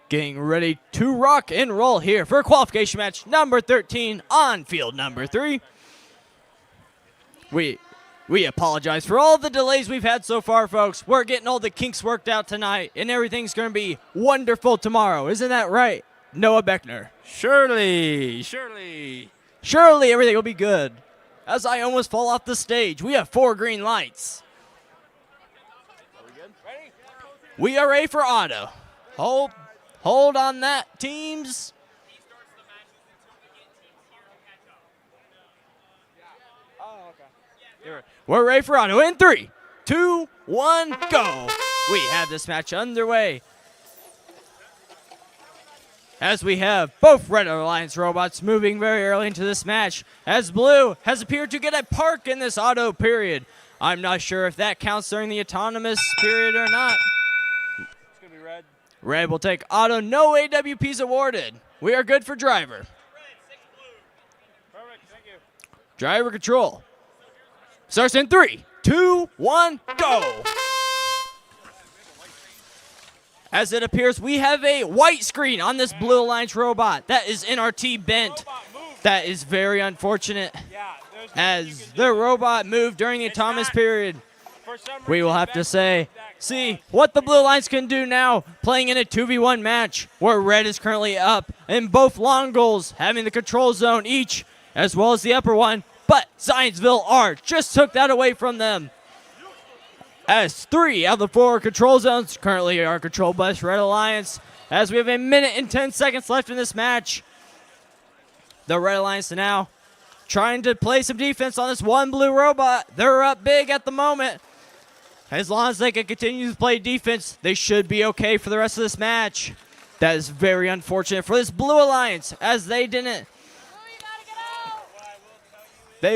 E: getting ready to rock and roll here for qualification match number 13 on field number 3. We apologize for all the delays we've had so far, folks. We're getting all the kinks worked out tonight, and everything's going to be wonderful tomorrow. Isn't that right, Noah Beckner?
F: Surely.
E: Surely everything will be good. As I almost fall off the stage, we have 4 green lights.
F: Are we good? Ready?
E: We are ready for auto. Hold on that, teams. We're ready for auto in 3, 2, 1, go. We have this match underway as we have both Red Alliance robots moving very early into this match, as Blue has appeared to get a park in this auto period. I'm not sure if that counts during the autonomous period or not.
F: It's going to be red.
E: Red will take auto, no AWPs awarded. We are good for driver.
F: Perfect, thank you.
E: Driver control. Starts in 3, 2, 1, go. As it appears, we have a white screen on this Blue Alliance robot. That is NRT Bent. That is very unfortunate, as the robot moved during the autonomous period. We will have to see what the Blue Alliance can do now, playing in a 2v1 match where red is currently up, and both long goals having the control zone each, as well as the upper one. but Zionsville R just took that away from them. As 3 out of the 4 control zones currently are controlled by Red Alliance. As we have a minute and 10 seconds left in this match. The Red Alliance now trying to play some defense on this one blue robot. They're up big at the moment. As long as they can continue to play defense, they should be okay for the rest of this match. That is very unfortunate for this Blue Alliance, as they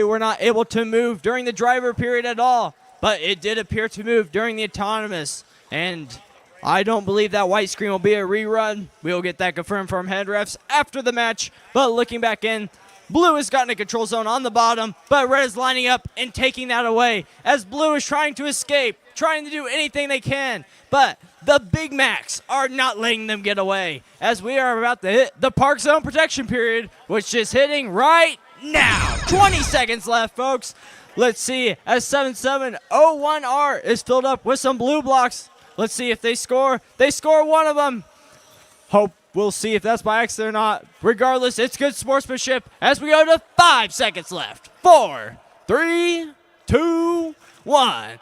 E: were not able to move during the driver period at all, but it did appear to move during the autonomous, and I don't believe that white screen will be a rerun. We'll get that confirmed from head refs after the match, but looking back in, Blue has gotten a control zone on the bottom, but Red is lining up and taking that away, as Blue is trying to escape, trying to do anything they can, but the Big Macs are not letting them get away, as we are about to hit the park zone protection period, which is hitting right now. 20 seconds left, folks. Let's see, as 7701R is filled up with some blue blocks. Let's see if they score. They score one of them. We'll see if that's by accident or not. Regardless, it's good sportsmanship as we go to 5 seconds left. 4, 3, 2, 1.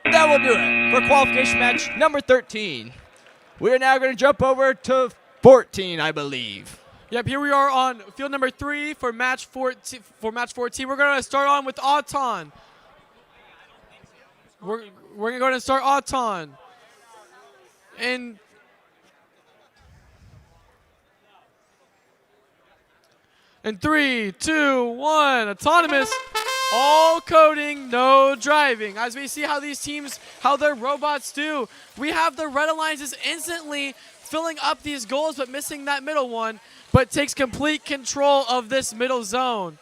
E: That will do it for qualification match number 13. We are now going to jump over to 14, I believe.
H: Yep, here we are on field number 3 for match 14. We're going to start on with Auton. We're going to start Auton. And in 3, 2, 1, autonomous, all coding, no driving. As we see how these teams, how their robots do, we have the Red Alliances instantly filling up these goals but missing that middle one, but takes complete control of this middle zone.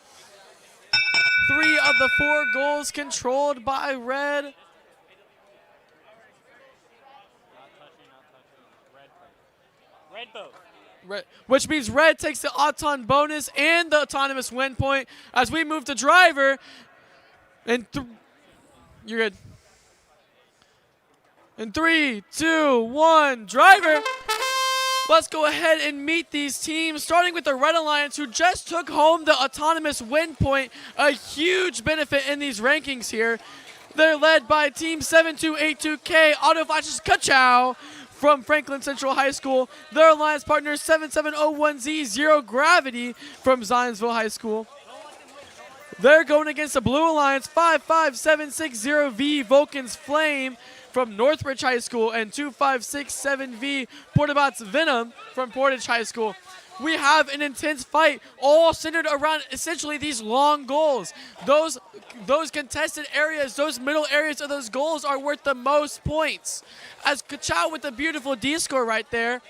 H: 3 of the 4 goals controlled by Red.
D: Red both.
H: Which means Red takes the Auton bonus and the autonomous win point as we move to driver. And you're good. In 3, 2, 1, driver. Let's go ahead and meet these teams, starting with the Red Alliance, who just took home the autonomous win point, a huge benefit in these rankings here. They're led by Team 7282K, Auto Flashes Kachow from Franklin Central High School. Their alliance partner 7701Z, Zero Gravity from Zionsville High School. They're going against the Blue Alliance 55760V, Vulcan's Flame from Northridge High School, and 2567V, Portabots Venom from Portage High School. We have an intense fight, all centered around essentially these long goals. Those contested areas, those middle areas of those goals are worth the most points. As Kachow with a beautiful D score right there.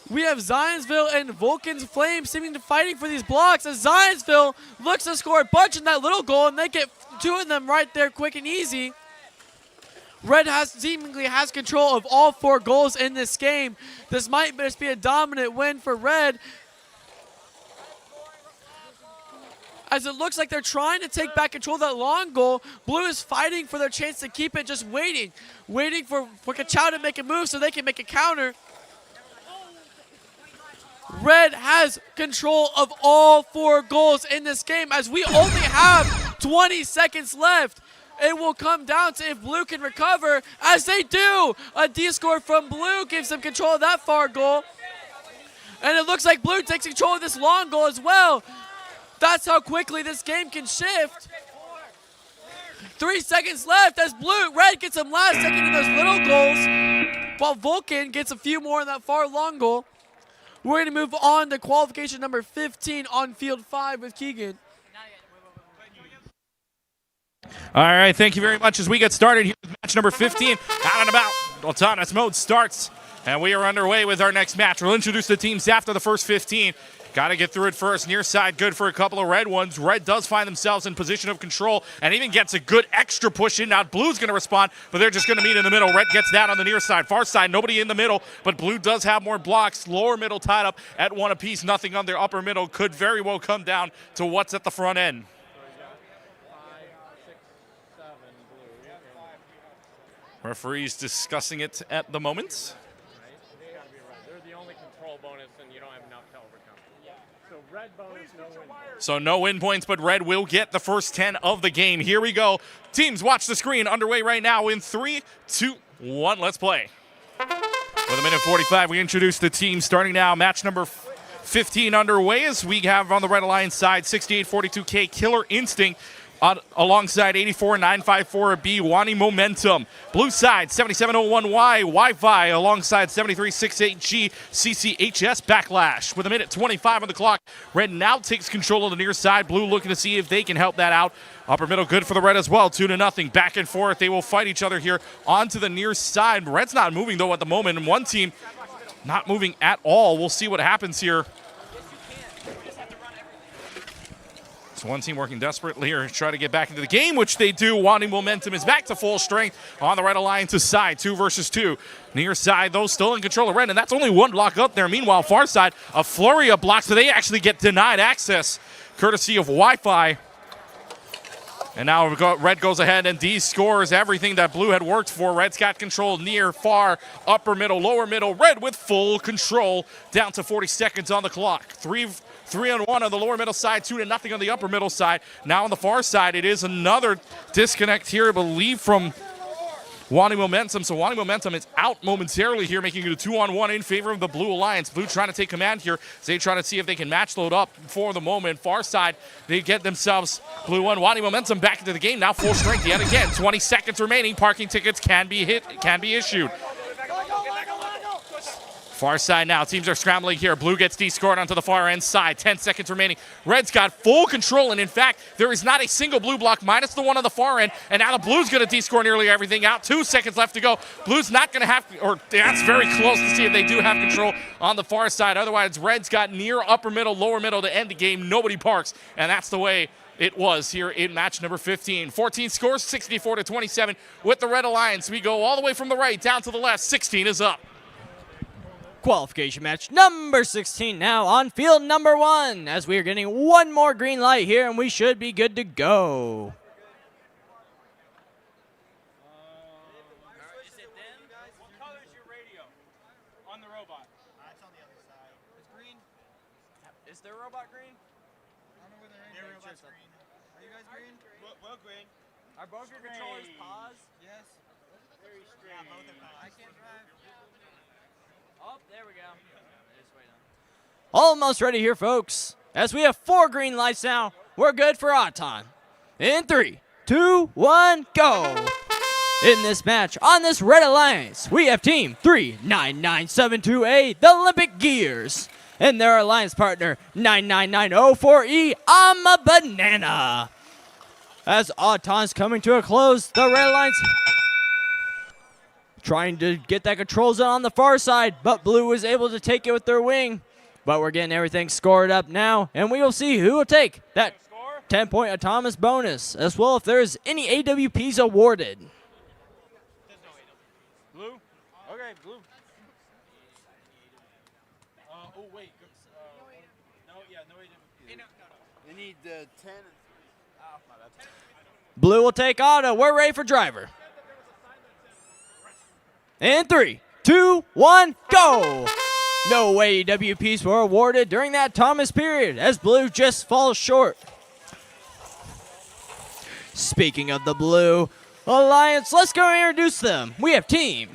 H: We have Zionsville and Vulcan's Flame seeming to fighting for these blocks as Zionsville looks to score a bunch in that little goal, and they get 2 of them right there quick and easy. Red seemingly has control of all 4 goals in this game. This might just be a dominant win for Red, as it looks like they're trying to take back control of that long goal. Blue is fighting for their chance to keep it, just waiting for Kachow to make a move so they can make a counter. Red has control of all 4 goals in this game as we only have 20 seconds left. It will come down to if Blue can recover, as they do. A D score from Blue gives them control of that far goal. And it looks like Blue takes control of this long goal as well. That's how quickly this game can shift. 3 seconds left as Red gets some last second of those little goals, while Vulcan gets a few more in that far long goal. We're going to move on to qualification number 15 on field 5 with Keegan.
A: All right, thank you very much as we get started here with match number 15. Out and about, autonomous mode starts, and we are underway with our next match. We'll introduce the teams after the first 15. Got to get through it first. Near side, good for a couple of red ones. Red does find themselves in position of control and even gets a good extra push in. Now Blue's going to respond, but they're just going to meet in the middle. Red gets that on the near side. Far side, nobody in the middle, but Blue does have more blocks. Lower middle tied up at 1 apiece. Nothing on their upper middle. Could very well come down to what's at the front end. Referees discussing it at the moment.
B: They're the only control bonus, and you don't have enough to overcome. So red bonus, no win.
A: So no win points, but red will get the first 10 of the game. Here we go. Teams, watch the screen. Underway right now in 3, 2, 1. Let's play. With a minute 45, we introduce the team starting now. Match number 15 underway as we have on the Red Alliance side 6842K Killer Instinct alongside 84954B Wani Momentum. Blue side 7701Y Wi-Fi alongside 7368G CCHS Backlash. With a minute 25 on the clock, red now takes control of the near side. Blue looking to see if they can help that out. Upper middle good for the red as well. 2-0. Back and forth. They will fight each other here onto the near side. Red's not moving though at the moment, and one team not moving at all. We'll see what happens here. So one team working desperately here to try to get back into the game, which they do. Wanting Momentum is back to full strength on the Red Alliance's side. 2 versus 2. Near side, though, still in control of red, and that's only one block up there. Meanwhile, far side, a flurry of blocks, so they actually get denied access, courtesy of Wi-Fi. And now red goes ahead and D scores everything that blue had worked for. Red's got control near, far, upper middle, lower middle. Red with full control, down to 40 seconds on the clock. 3-1 on the lower middle side, 2-0 on the upper middle side. Now on the far side, it is another disconnect here, I believe, from Wani Momentum. So Wani Momentum is out momentarily here, making it a 2-on-1 in favor of the Blue Alliance. Blue trying to take command here. They try to see if they can match load up for the moment. Far side, they get themselves Blue 1. Wani Momentum back into the game, now full strength yet again. 20 seconds remaining. Parking tickets can be issued. Far side now. Teams are scrambling here. Blue gets D-scored onto the far end side. 10 seconds remaining. Red's got full control, and in fact, there is not a single blue block minus the one on the far end, and now the Blue's going to D-score nearly everything out. 2 seconds left to go. Blue's not going to have, or that's very close to see if they do have control on the far side. Otherwise, Red's got near upper middle, lower middle to end the game. Nobody parks, and that's the way it was here in match number 15. 14 scores, 64-27 with the Red Alliance. We go all the way from the right down to the left. 16 is up.
E: Qualification match number 16 now on field number 1 as we are getting one more green light here and we should be good to go.
F: What color is your radio on the robot?
C: It's on the other side. It's green.
E: Is their robot green?
C: I don't know where their robot's green. Are you guys green?
F: We're green.
E: Are both your controllers paused?
C: Yes.
F: Very strange.
C: Yeah, both are paused. I can't drive.
E: Oh, there we go. Almost ready here, folks. As we have 4 green lights now, we're good for odd time. In 3, 2, 1, go. In this match, on this Red Alliance, we have Team 39972A, the Olympic Gears, and their alliance partner, 99904E, I'm a Banana. As odd time's coming to a close, the Red Alliance trying to get that control zone on the far side, but blue was able to take it with their wing. But we're getting everything scored up now, and we will see who will take that 10-point autonomous bonus, as well if there's any AWPs awarded.
F: Blue? Okay, blue. Oh, wait. No AWP. They need 10. Oh, my bad.
E: Blue will take auto. We're ready for driver. In 3, 2, 1, go! No AWPs were awarded during that Thomas period as blue just falls short. Speaking of the Blue Alliance, let's go and introduce them. We have Team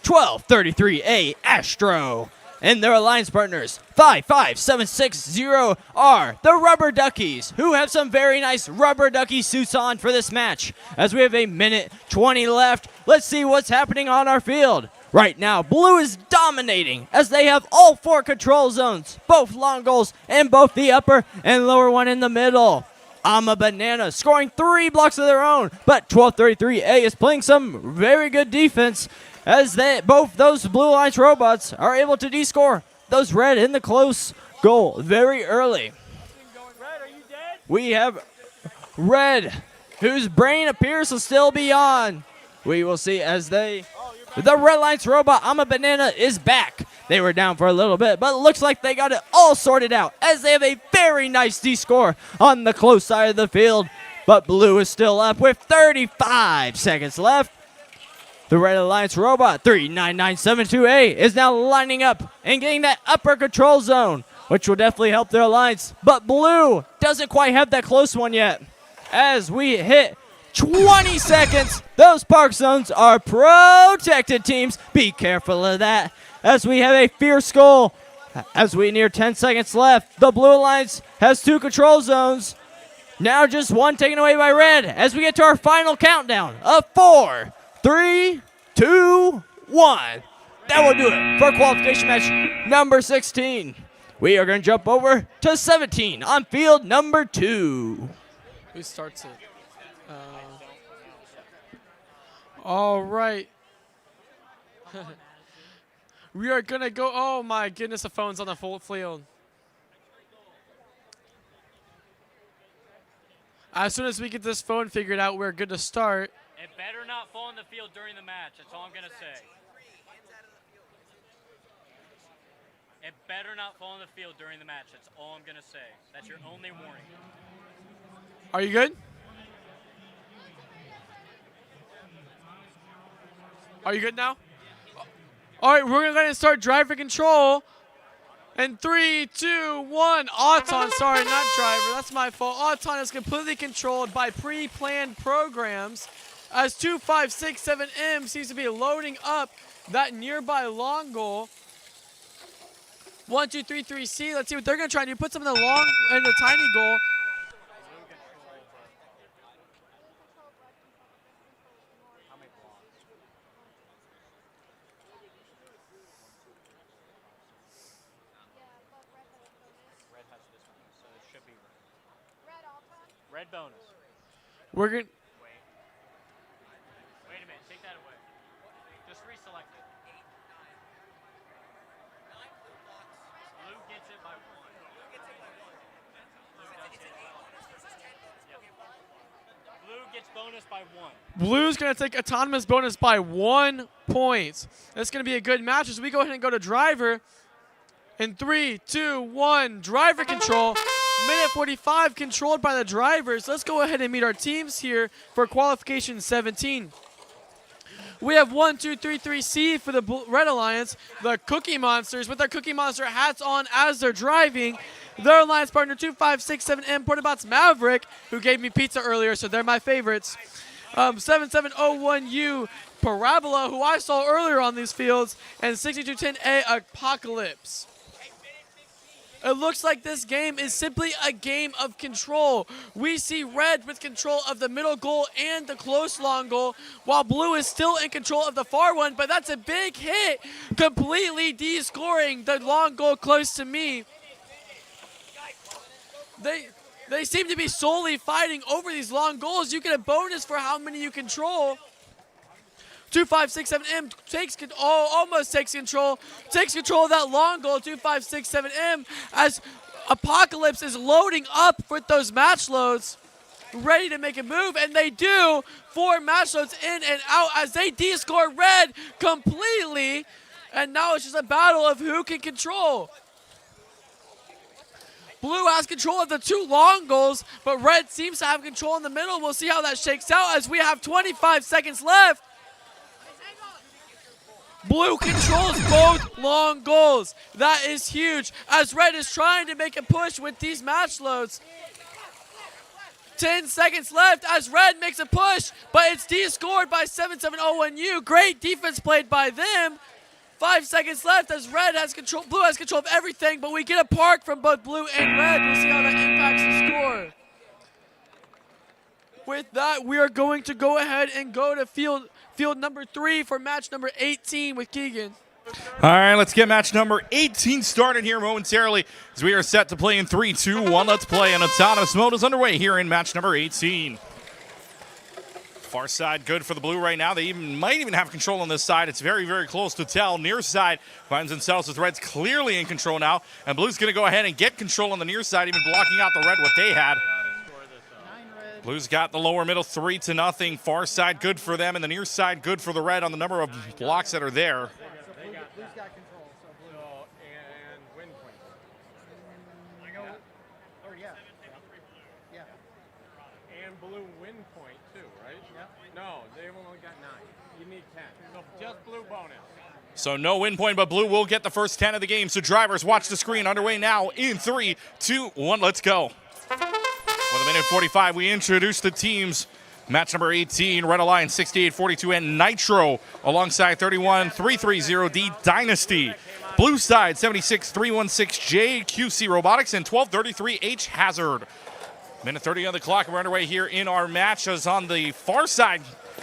E: 1233A Astro and their alliance partners 55760R, the Rubber Duckies, who have some very nice rubber ducky suits on for this match. As we have a minute 20 left, let's see what's happening on our field. Right now, blue is dominating as they have all 4 control zones, both long goals and both the upper and lower one in the middle. I'm a Banana scoring 3 blocks of their own, but 1233A is playing some very good defense as both those Blue Alliance robots are able to D-score those red in the close goal very early.
F: Red, are you dead?
E: We have red, whose brain appears to still be on. We will see as the Red Alliance robot, I'm a Banana, is back. They were down for a little bit, but it looks like they got it all sorted out as they have a very nice D-score on the close side of the field. But blue is still up with 35 seconds left. The Red Alliance robot, 39972A, is now lining up and getting that upper control zone which will definitely help their alliance. But blue doesn't quite have that close one yet. As we hit 20 seconds, those park zones are protected, teams. Be careful of that. As we have a fierce goal. As we near 10 seconds left, the blue alliance has 2 control zones. Now just 1 taken away by red as we get to our final countdown of 4, 3, 2, 1. That will do it for qualification match number 16. We are going to jump over to 17 on field number 2.
H: Who starts it? All right. We are going to go. Oh, my goodness. The phone's on the full field. As soon as we get this phone figured out, we're good to start.
D: It better not fall in the field during the match. That's all I'm going to say. It better not fall in the field during the match. That's all I'm going to say. That's your only warning.
H: Are you good? Are you good now? All right, we're going to go ahead and start driver control. And 3, 2, 1. Auton, sorry, not driver. That's my fault. Auton is completely controlled by pre-planned programs as 2567M seems to be loading up that nearby long goal. 1, 2, 3, 3C. Let's see what they're going to try to do. Put some in the long and the tiny goal.
D: Red bonus.
H: We're going to...
D: Wait a minute. Take that away. Just reselect it. Blue gets it by 1. Blue gets bonus by 1.
H: Blue's going to take autonomous bonus by 1 point. That's going to be a good match as we go ahead and go to driver. In 3, 2, 1, driver control. Minute 45 controlled by the drivers. Let's go ahead and meet our teams here for qualification 17. We have 1, 2, 3, 3C for the Red Alliance. The Cookie Monsters with their Cookie Monster hats on as they're driving. Their alliance partner 2567M Portabots Maverick, who gave me pizza earlier, so they're my favorites. 7701U Parabola, who I saw earlier on these fields, and 6210A Apocalypse. It looks like this game is simply a game of control. We see red with control of the middle goal and the close long goal, while blue is still in control of the far one, but that's a big hit, completely de-scoring the long goal close to me. They seem to be solely fighting over these long goals. You get a bonus for how many you control. 2567M almost takes control of that long goal. 2567M as Apocalypse is loading up with those match loads, ready to make a move, and they do. 4 match loads in and out as they de-score red completely, and now it's just a battle of who can control. Blue has control of the 2 long goals, but red seems to have control in the middle. We'll see how that shakes out as we have 25 seconds left. Blue controls both long goals. That is huge as red is trying to make a push with these match loads. 10 seconds left as red makes a push, but it's de-scored by 7701U. Great defense played by them. 5 seconds left as red has control. Blue has control of everything, but we get a park from both blue and red. We'll see how that impacts the score. With that, we are going to go ahead and go to field number 3 for match number 18 with Keegan.
A: All right, let's get match number 18 started here momentarily as we are set to play in 3, 2, 1. Let's play, and autonomous mode is underway here in match number 18. Far side good for the blue right now. They might even have control on this side. It's very, very close to tell. Near side finds themselves with red's clearly in control now, and blue's going to go ahead and get control on the near side, even blocking out the red what they had. Blue's got the lower middle 3-0. Far side good for them, and the near side good for the red on the number of blocks that are there.
C: Blue's got control, so blue.
B: And win point.
C: Yeah.
B: And blue win point too, right?
C: Yep.
B: No, they've only got 9. You need 10. So just blue bonus.
A: So no win point, but blue will get the first 10 of the game. So drivers, watch the screen. Underway now in 3, 2, 1, let's go. With a minute 45, we introduce the teams. Match number 18, Red Alliance 68-42 and Nitro alongside 31-330 Dynasty. Blue side 76-316 JQC Robotics and 12-33 Hazard. Minute 30 on the clock. We're underway here in our match. As on the far side,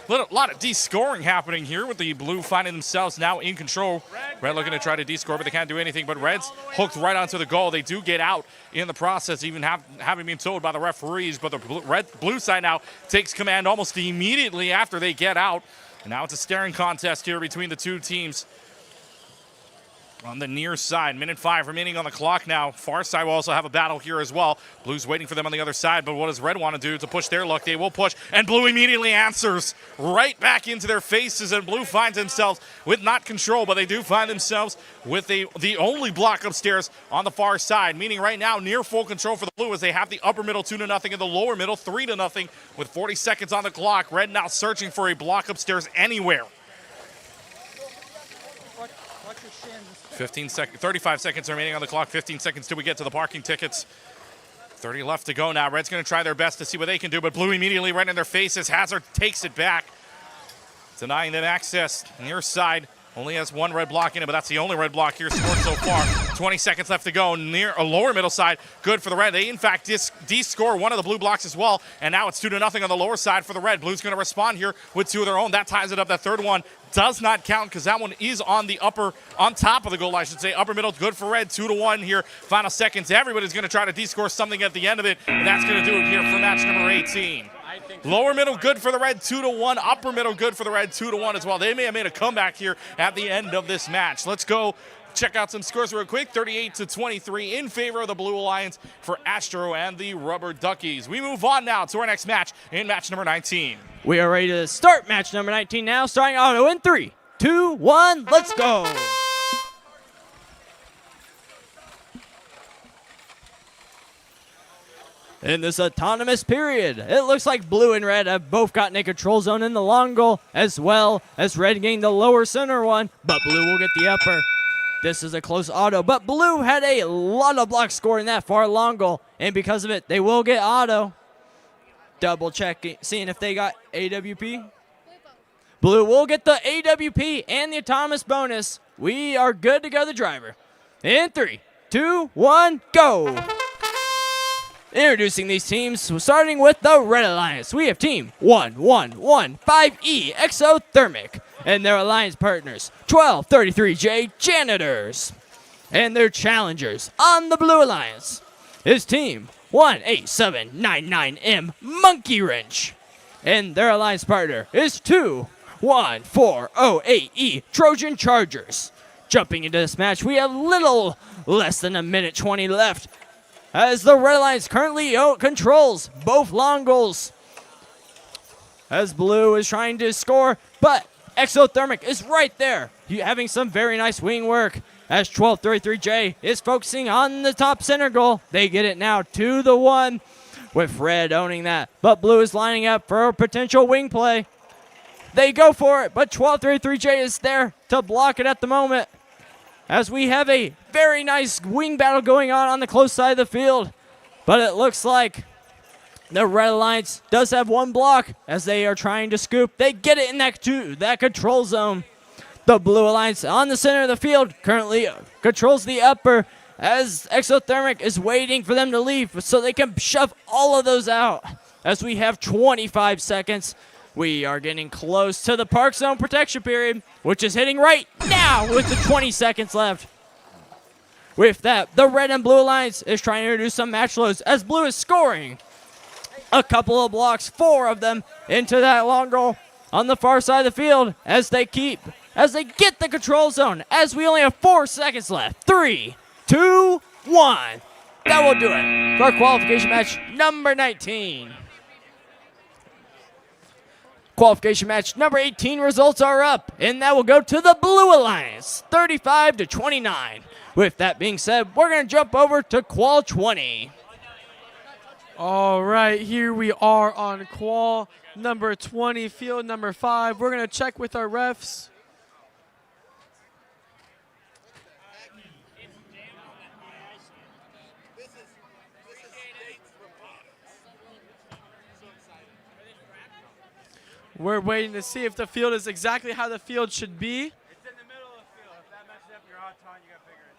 A: a lot of de-scoring happening here with the blue finding themselves now in control. Red looking to try to de-score, but they can't do anything. But Red's hooked right onto the goal. They do get out in the process, even having been told by the referees. But the blue side now takes command almost immediately after they get out. And now it's a staring contest here between the two teams. On the near side, minute 5 remaining on the clock now. Far side will also have a battle here as well. Blue's waiting for them on the other side, but what does Red want to do to push their luck? They will push, and blue immediately answers right back into their faces, and blue finds themselves with not control, but they do find themselves with the only block upstairs on the far side, meaning right now near full control for the blue as they have the upper middle 2-0 and the lower middle 3-0 with 40 seconds on the clock. Red now searching for a block upstairs anywhere. 35 seconds remaining on the clock. 15 seconds till we get to the parking tickets. 30 left to go now. Red's going to try their best to see what they can do, but blue immediately right in their faces. Hazard takes it back, denying them access. Near side only has one red block in it, but that's the only red block here scored so far. 20 seconds left to go. Near a lower middle side, good for the red. They in fact de-score one of the blue blocks as well, and now it's 2-0 on the lower side for the red. Blue's going to respond here with 2 of their own. That ties it up. That third one does not count because that one is on top of the goal, I should say. Upper middle, good for red. 2-1 here. Final seconds. Everybody's going to try to de-score something at the end of it, and that's going to do it here for match number 18. Lower middle, good for the red, 2-1. Upper middle, good for the red, 2-1 as well. They may have made a comeback here at the end of this match. Let's go check out some scores real quick. 38-23 in favor of the Blue Alliance for Astro and the Rubber Duckies. We move on now to our next match in match number 19.
E: We are ready to start match number 19 now, starting auto in 3, 2, 1, let's go. In this autonomous period, it looks like blue and red have both gotten a control zone in the long goal, as well as red getting the lower center one, but blue will get the upper. This is a close auto, but blue had a lot of blocks scored in that far long goal, and because of it, they will get auto. Double checking, seeing if they got AWP. Blue will get the AWP and the autonomous bonus. We are good to go, the driver. In 3, 2, 1, go. Introducing these teams, starting with the Red Alliance. We have Team 1115E Exothermic and their alliance partners, 1233J Janitors. And their challengers on the Blue Alliance is Team 18799M Monkey Wrench. And their alliance partner is 21408E Trojan Chargers. Jumping into this match, we have little less than a minute 20 left, as the Red Alliance currently controls both long goals, as blue is trying to score, but Exothermic is right there, having some very nice wing work, as 1233J is focusing on the top center goal. They get it now 2-1, with red owning that, but blue is lining up for a potential wing play. They go for it, but 1233J is there to block it at the moment, as we have a very nice wing battle going on the close side of the field. But it looks like the Red Alliance does have one block as they are trying to scoop. They get it in that control zone. The Blue Alliance on the center of the field currently controls the upper, as Exothermic is waiting for them to leave so they can shove all of those out. As we have 25 seconds. We are getting close to the park zone protection period, which is hitting right now with the 20 seconds left. With that, the Red and Blue Alliance is trying to introduce some match loads, as blue is scoring a couple of blocks, 4 of them, into that long goal on the far side of the field as they get the control zone, as we only have 4 seconds left. 3, 2, 1. That will do it for our qualification match number 19. Qualification match number 18 results are up, and that will go to the Blue Alliance, 35-29. With that being said, we're going to jump over to Qual 20.
H: All right, here we are on Qual number 20, field number 5. We're going to check with our refs. We're waiting to see if the field is exactly how the field should be.
F: It's in the middle of the field. If that messes up your hot ton, you got to figure it.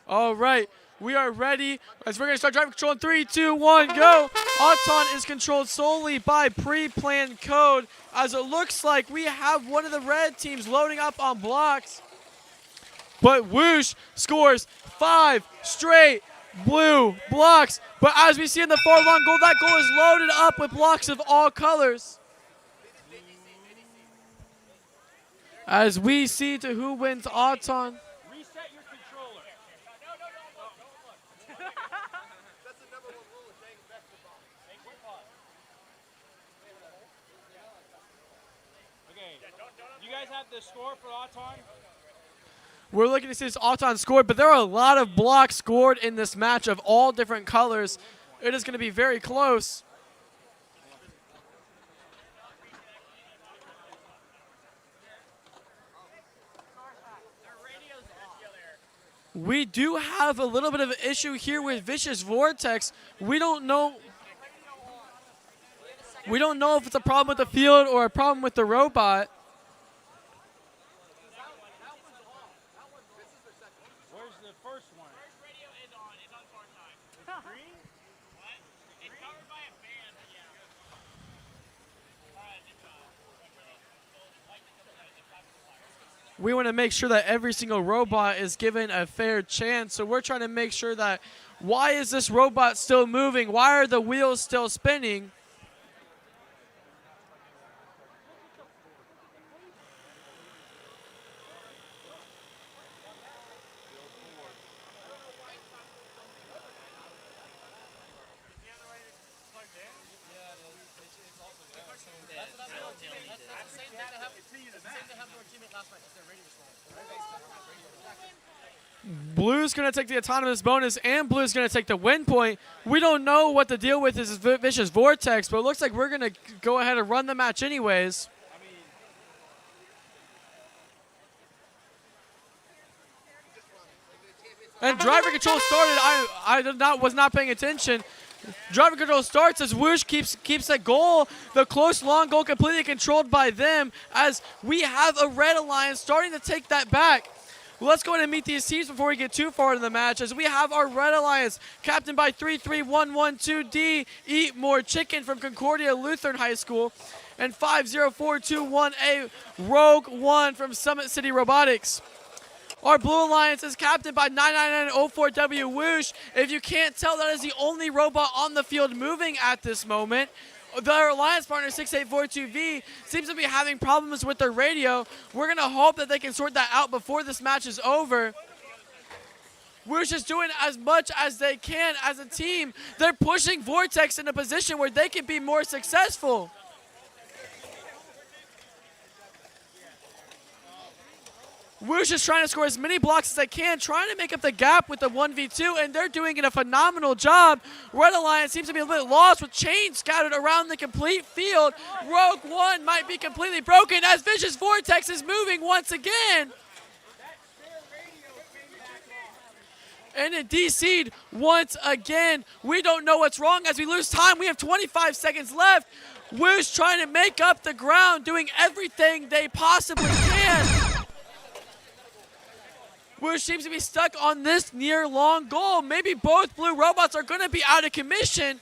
H: All right, we are ready as we're going to start driver control in 3, 2, 1, go. Auton is controlled solely by pre-planned code, as it looks like we have one of the red teams loading up on blocks. But Whoosh scores 5 straight blue blocks. But as we see in the far long goal, that goal is loaded up with blocks of all colors. As we see to who wins Auton.
F: Reset your controller.
C: That's the number 1 rule of dang basketball.
F: Okay. You guys have the score for Auton?
H: We're looking to see this Auton scored, but there are a lot of blocks scored in this match of all different colors. It is going to be very close. We do have a little bit of an issue here with Vicious Vortex. We don't know if it's a problem with the field or a problem with the robot.
F: Where's the first one?
G: First radio is on. It's on far side.
F: It's green?
G: What? It's covered by a band, but yeah.
H: We want to make sure that every single robot is given a fair chance. So we're trying to make sure that, why is this robot still moving? Why are the wheels still spinning? Blue's going to take the autonomous bonus, and Blue's going to take the win point. We don't know what the deal with is Vicious Vortex, but it looks like we're going to go ahead and run the match anyways. And driver control started. I was not paying attention. Driver control starts as Whoosh keeps that goal, the close long goal, completely controlled by them, as we have a red alliance starting to take that back. Let's go ahead and meet these teams before we get too far into the match, as we have our red alliance captained by 33112D, Eat More Chicken from Concordia Lutheran High School, and 50421A, Rogue One from Summit City Robotics. Our blue alliance is captained by 99904W Whoosh. If you can't tell, that is the only robot on the field moving at this moment. Their alliance partner, 6842V, seems to be having problems with their radio. We're going to hope that they can sort that out before this match is over. Whoosh is doing as much as they can as a team. They're pushing Vortex in a position where they can be more successful. Whoosh is trying to score as many blocks as they can, trying to make up the gap with the 1v2, and they're doing a phenomenal job. Red Alliance seems to be a little bit lost with chains scattered around the complete field. Rogue One might be completely broken as Vicious Vortex is moving once again. And it DC'd once again. We don't know what's wrong as we lose time. We have 25 seconds left. Whoosh trying to make up the ground, doing everything they possibly can. Whoosh seems to be stuck on this near long goal. Maybe both blue robots are going to be out of commission.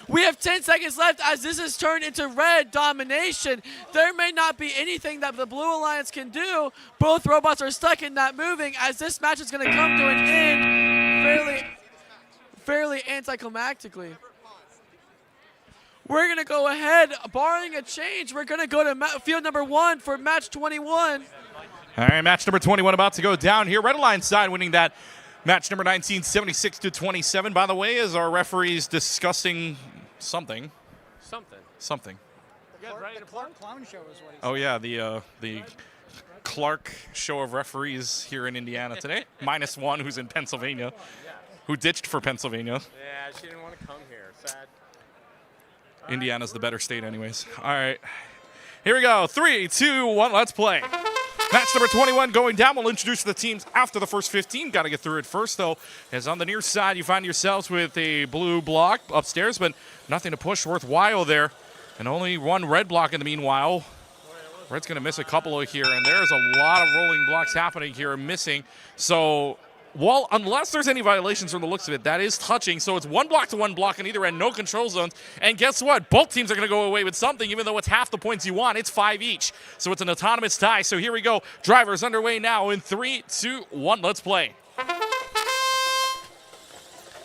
H: We have 10 seconds left as this has turned into red domination. There may not be anything that the Blue Alliance can do. Both robots are stuck in that moving as this match is going to come to an end fairly anticlimactically. We're going to go ahead, barring a change, we're going to go to field number 1 for match 21.
A: All right, match number 21 about to go down here. Red Alliance side winning that match number 19, 76-27. By the way, as our referees discussing something. Something.
C: The Clark Clown Show is what he said.
A: Oh yeah, the Clark show of referees here in Indiana today. -1 who's in Pennsylvania, who ditched for Pennsylvania.
B: Yeah, she didn't want to come here. Sad.
A: Indiana's the better state anyways. All right, here we go. 3, 2, 1, let's play. Match number 21 going down. We'll introduce the teams after the first 15. Got to get through it first, though, as on the near side, you find yourselves with a blue block upstairs, but nothing to push worthwhile there. And only one red block in the meanwhile. Red's going to miss a couple of here, and there's a lot of rolling blocks happening here, missing. So, well, unless there's any violations from the looks of it, that is touching. So it's one block to one block on either end, no control zones. And guess what? Both teams are going to go away with something, even though it's half the points you want. It's 5 each. So it's an autonomous tie. So here we go. Drivers underway now in 3, 2, 1. Let's play.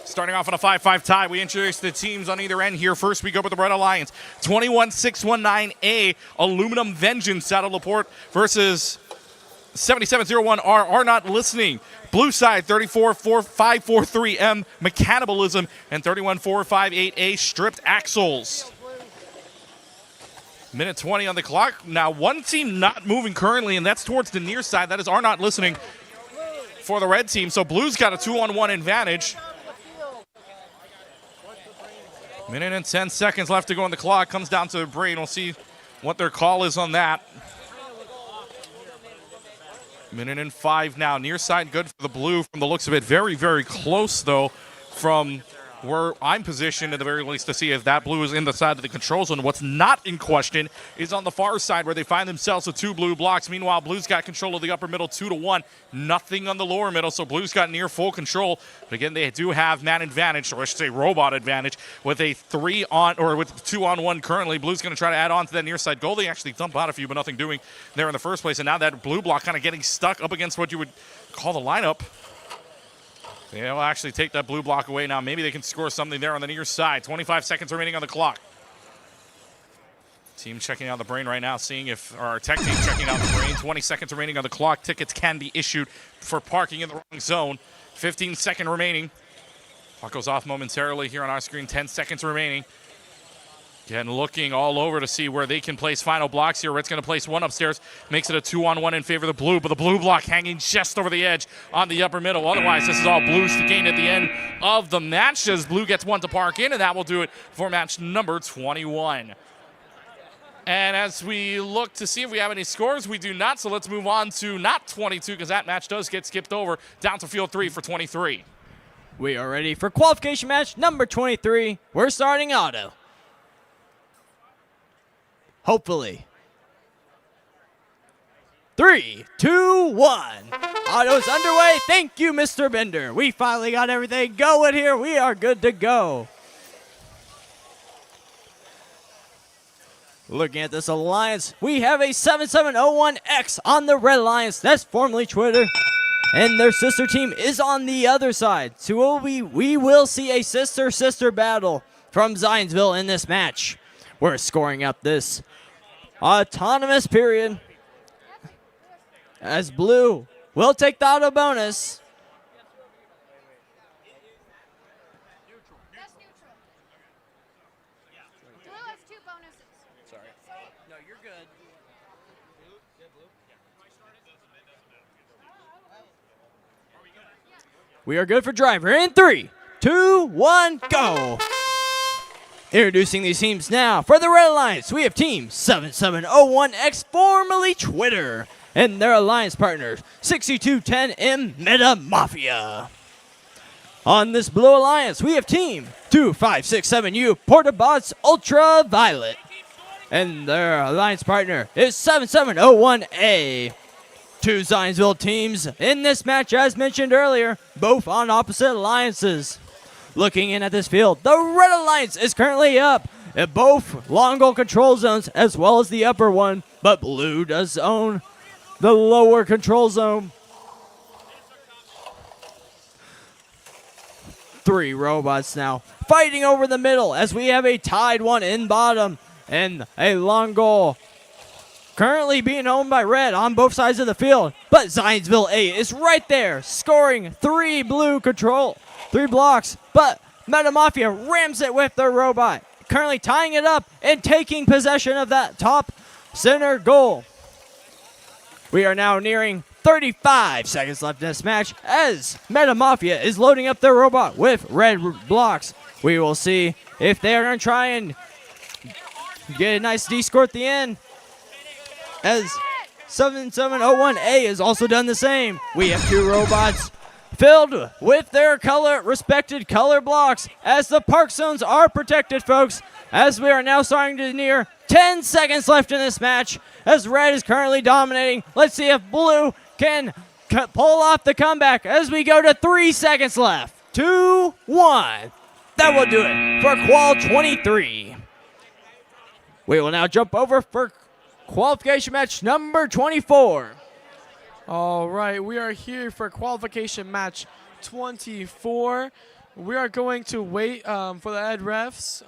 A: Starting off on a 5-5 tie, we introduce the teams on either end here. First, we go with the Red Alliance. 21619A, Aluminum Vengeance out of LaPorte versus 7701R, Are Not Listening. Blue side, 34543M, Mechanibalism, and 31458A, Stripped Axles. Minute 20 on the clock. Now, one team not moving currently, and that's towards the near side. That is Are Not Listening for the red team. So Blue's got a 2-on-1 advantage. Minute and 10 seconds left to go on the clock. Comes down to the brain. We'll see what their call is on that. Minute and 5 now. Near side good for the blue from the looks of it. Very, very close, though, from where I'm positioned at the very least to see if that blue is in the side of the control zone. What's not in question is on the far side where they find themselves with 2 blue blocks. Meanwhile, Blue's got control of the upper middle 2-1. Nothing on the lower middle, so Blue's got near full control. But again, they do have man advantage, or I should say robot advantage, with a 2-on-1 currently. Blue's going to try to add on to that near side goal. They actually dump out a few, but nothing doing there in the first place. And now that blue block kind of getting stuck up against what you would call the lineup. They'll actually take that blue block away now. Maybe they can score something there on the near side. 25 seconds remaining on the clock. Team checking out the brain right now, seeing if, or our tech team checking out the brain. 20 seconds remaining on the clock. Tickets can be issued for parking in the wrong zone. 15 seconds remaining. Clock goes off momentarily here on our screen. 10 seconds remaining. Again, looking all over to see where they can place final blocks here. Red's going to place one upstairs. Makes it a 2-on-1 in favor of the blue, but the blue block hanging just over the edge on the upper middle. Otherwise, this is all Blues to gain at the end of the match as Blue gets one to park in, and that will do it for match number 21. And as we look to see if we have any scores, we do not, so let's move on to not 22 because that match does get skipped over down to field 3 for 23.
E: We are ready for qualification match number 23. We're starting auto. Hopefully. 3, 2, 1. Auto's underway. Thank you, Mr. Bender. We finally got everything going here. We are good to go. Looking at this alliance, we have a 7701X on the Red Alliance. That's formerly Twitter. And their sister team is on the other side. So we will see a sister-sister battle from Zionsville in this match. We're scoring up this autonomous period as Blue will take the auto bonus.
G: That's neutral. Blue has 2 bonuses.
E: Sorry. No, you're good. We are good for driver in 3, 2, 1, go. Introducing these teams now. For the Red Alliance, we have Team 7701X, formerly Twitter, and their alliance partners, 6210M Meta Mafia. On this Blue Alliance, we have Team 2567U Portabots Ultraviolet, and their alliance partner is 7701A. 2 Zionsville teams in this match, as mentioned earlier, both on opposite alliances. Looking in at this field, the Red Alliance is currently up at both long goal control zones as well as the upper one, but Blue does own the lower control zone. 3 robots now fighting over the middle as we have a tied one in bottom and a long goal currently being owned by Red on both sides of the field, but Zionsville A is right there scoring 3 blocks, but Meta Mafia rams it with their robot, currently tying it up and taking possession of that top center goal. We are now nearing 35 seconds left in this match as Meta Mafia is loading up their robot with red blocks. We will see if they are going to try and get a nice D score at the end as 7701A has also done the same. We have two robots filled with their respected color blocks as the park zones are protected, folks, as we are now starting to near 10 seconds left in this match as red is currently dominating. Let's see if blue can pull off the comeback as we go to 3 seconds left. 2, 1. That will do it for Qual 23. We will now jump over for qualification match number 24.
H: All right, we are here for qualification match 24. We are going to wait for the head refs.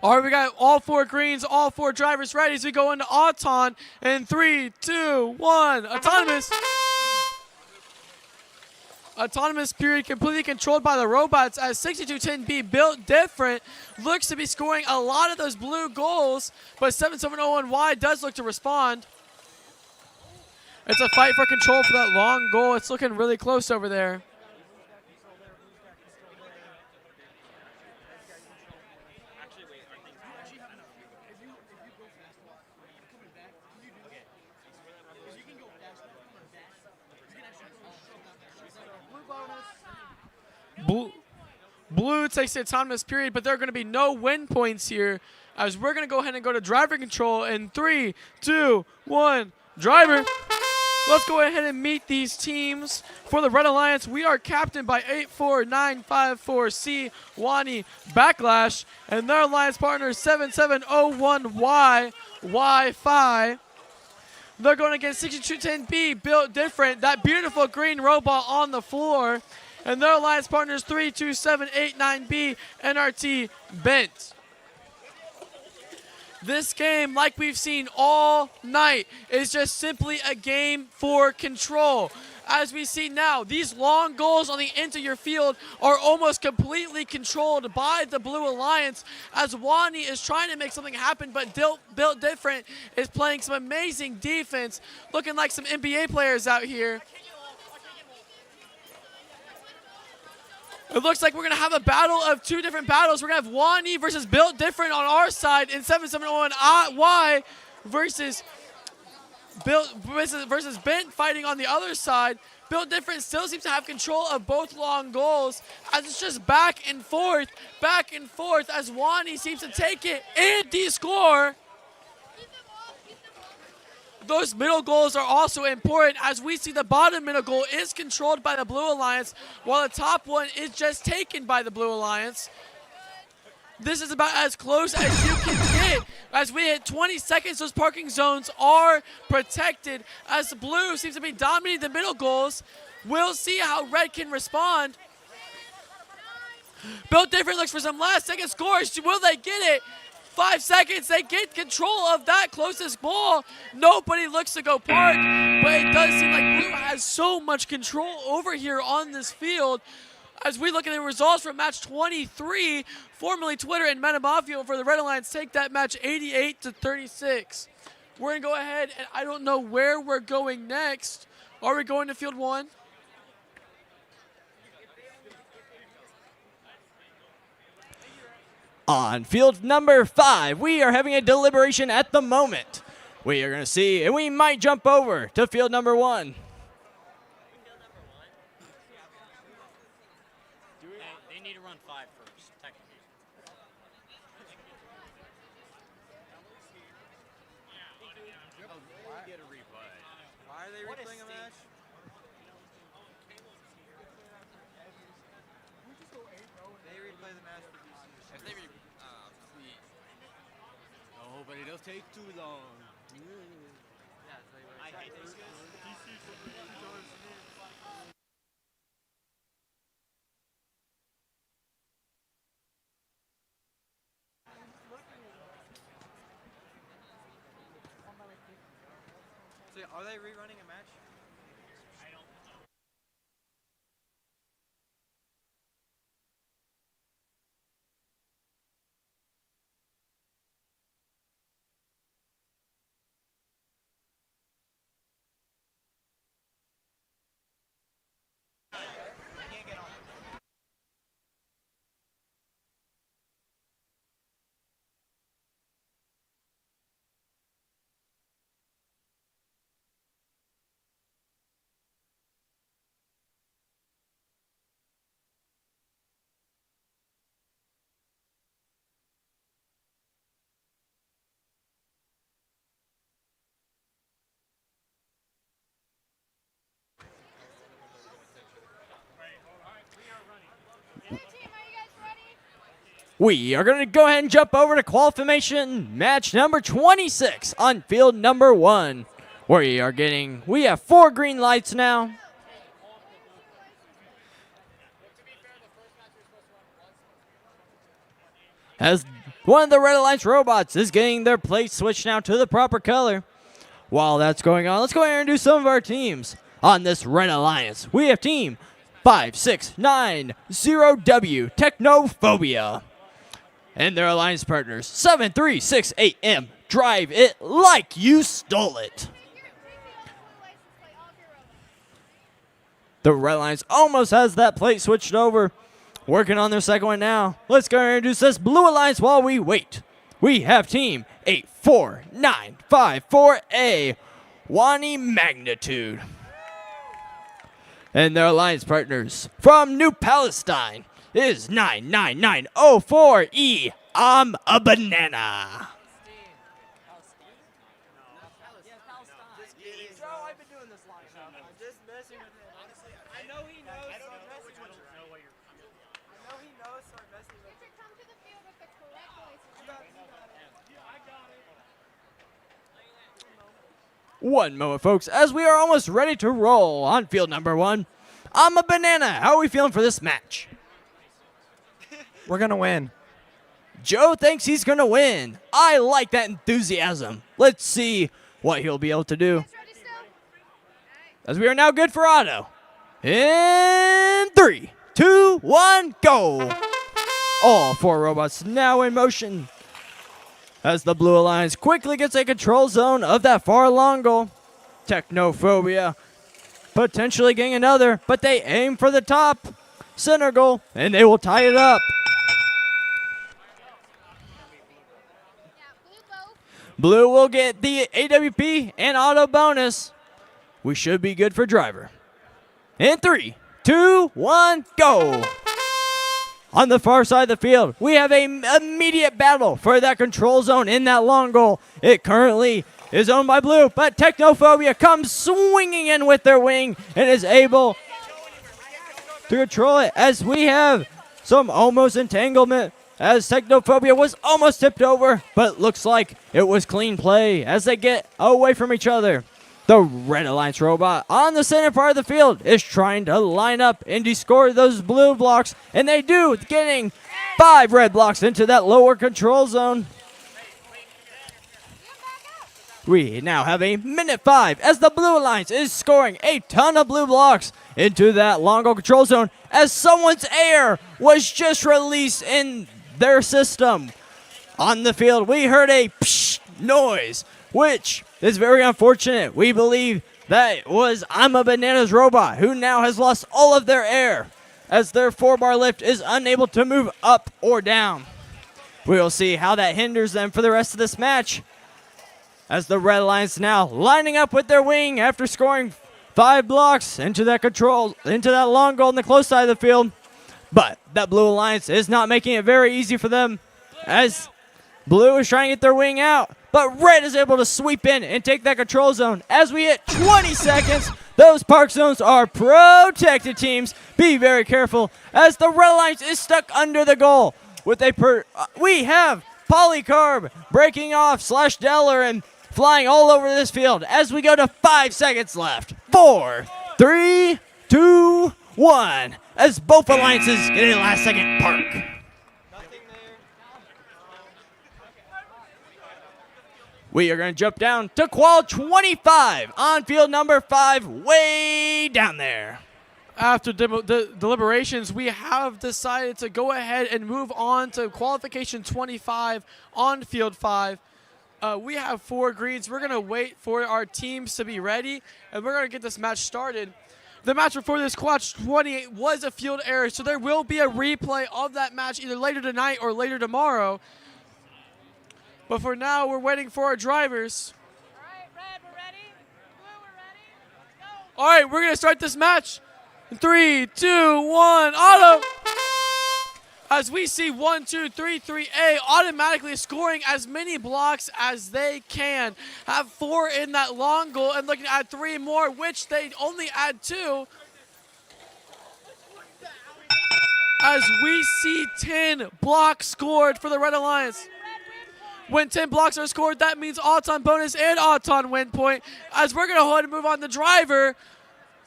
H: All right, we got all 4 greens, all 4 drivers ready as we go into Auton in 3, 2, 1. Autonomous period completely controlled by the robots as 6210B built different looks to be scoring a lot of those blue goals, but 7701Y does look to respond. It's a fight for control for that long goal. It's looking really close over there. Blue takes the autonomous period, but there are going to be no win points here as we're going to go ahead and go to driver control in 3, 2, 1. Driver. Let's go ahead and meet these teams. For the Red Alliance, we are captained by 84954C Wani Backlash, and their alliance partner 7701Y Wi-Fi. They're going against 6210B, built different, that beautiful green robot on the floor. And their alliance partners 32789B NRT Bent. This game, like we've seen all night, is just simply a game for control. As we see now, these long goals on the end of your field are almost completely controlled by the Blue Alliance as Wani is trying to make something happen, but Built Different is playing some amazing defense, looking like some NBA players out here. It looks like we're going to have a battle of 2 different battles. We're going to have Wani versus Built Different on our side and 7701Y versus Bent fighting on the other side. Built Different still seems to have control of both long goals as it's just back and forth as Wani seems to take it and de-score. Those middle goals are also important as we see the bottom middle goal is controlled by the Blue Alliance while the top one is just taken by the Blue Alliance. This is about as close as you can get. As we hit 20 seconds, those parking zones are protected as the Blue seems to be dominating the middle goals. We'll see how Red can respond. Built Different looks for some last second scores. Will they get it? 5 seconds, they get control of that closest ball. Nobody looks to go park, but it does seem like Blue has so much control over here on this field. As we look at the results from match 23, formerly Twitter and Meta Mafia for the Red Alliance take that match 88-36. We're going to go ahead, and I don't know where we're going next. Are we going to field 1?
E: On field number 5, we are having a deliberation at the moment. We are going to see, and we might jump over to field number 1.
D: They need to run 5 first, technically.
C: Why are they replaying a match? They replay the match for DC. If they please. No, but it'll take too long. I hate this. So are they rerunning a match?
E: We are going to go ahead and jump over to qualification match number 26 on field number 1. We have 4 green lights now. As one of the Red Alliance robots is getting their plate switched now to the proper color. While that's going on, let's go ahead and introduce some of our teams on this Red Alliance. We have team 5690W Technophobia and their alliance partners 7368M Drive It Like You Stole It. The Red Alliance almost has that plate switched over. Working on their second one now. Let's go and introduce this Blue Alliance while we wait. We have team 84954A Wani Magnitude. And their alliance partners from New Palestine is 99904E I'm a Banana. One moment, folks, as we are almost ready to roll on field number 1. I'm a Banana. How are we feeling for this match?
C: We're going to win.
E: Joe thinks he's going to win. I like that enthusiasm. Let's see what he'll be able to do. As we are now good for auto. In 3, 2, 1, go. All 4 robots now in motion. As the Blue Alliance quickly gets a control zone of that far long goal. Technophobia potentially getting another, but they aim for the top center goal, and they will tie it up. Blue will get the AWP and auto bonus. We should be good for driver. In 3, 2, 1, go. On the far side of the field, we have an immediate battle for that control zone in that long goal. It currently is owned by Blue, but Technophobia comes swinging in with their wing and is able to control it as we have some almost entanglement as Technophobia was almost tipped over, but looks like it was clean play as they get away from each other. The Red Alliance robot on the center part of the field is trying to line up and descore those blue blocks, and they do, getting 5 red blocks into that lower control zone. We now have a minute 5 as the Blue Alliance is scoring a ton of blue blocks into that long goal control zone as someone's air was just released in their system. On the field, we heard a psh noise, which is very unfortunate. We believe that it was I'm a Banana's robot who now has lost all of their air as their 4-bar lift is unable to move up or down. We will see how that hinders them for the rest of this match as the Red Alliance now lining up with their wing after scoring 5 blocks into that long goal in the close side of the field. But that Blue Alliance is not making it very easy for them as Blue is trying to get their wing out. But Red is able to sweep in and take that control zone. As we hit 20 seconds, those park zones are protected, teams. Be very careful as the Red Alliance is stuck under the goal. We have Polycarb breaking off /Deller and flying all over this field as we go to 5 seconds left. 4, 3, 2, 1. As both alliances get a last second park. We are going to jump down to qual 25 on field number 5, way down there.
H: After deliberations, we have decided to go ahead and move on to qualification 25 on field 5. We have 4 greens. We're going to wait for our teams to be ready, and we're going to get this match started. The match before this, quad 28, was a field error, so there will be a replay of that match either later tonight or later tomorrow. But for now, we're waiting for our drivers.
G: All right, Red, we're ready. Blue, we're ready. Let's go.
H: All right, we're going to start this match. In 3, 2, 1, auto. As we see 1, 2, 3, 3A automatically scoring as many blocks as they can. Have 4 in that long goal and looking to add 3 more, which they only add 2. as we see 10 blocks scored for the Red Alliance. When 10 blocks are scored, that means Auton bonus and Auton win point. As we're going to go ahead and move on the driver.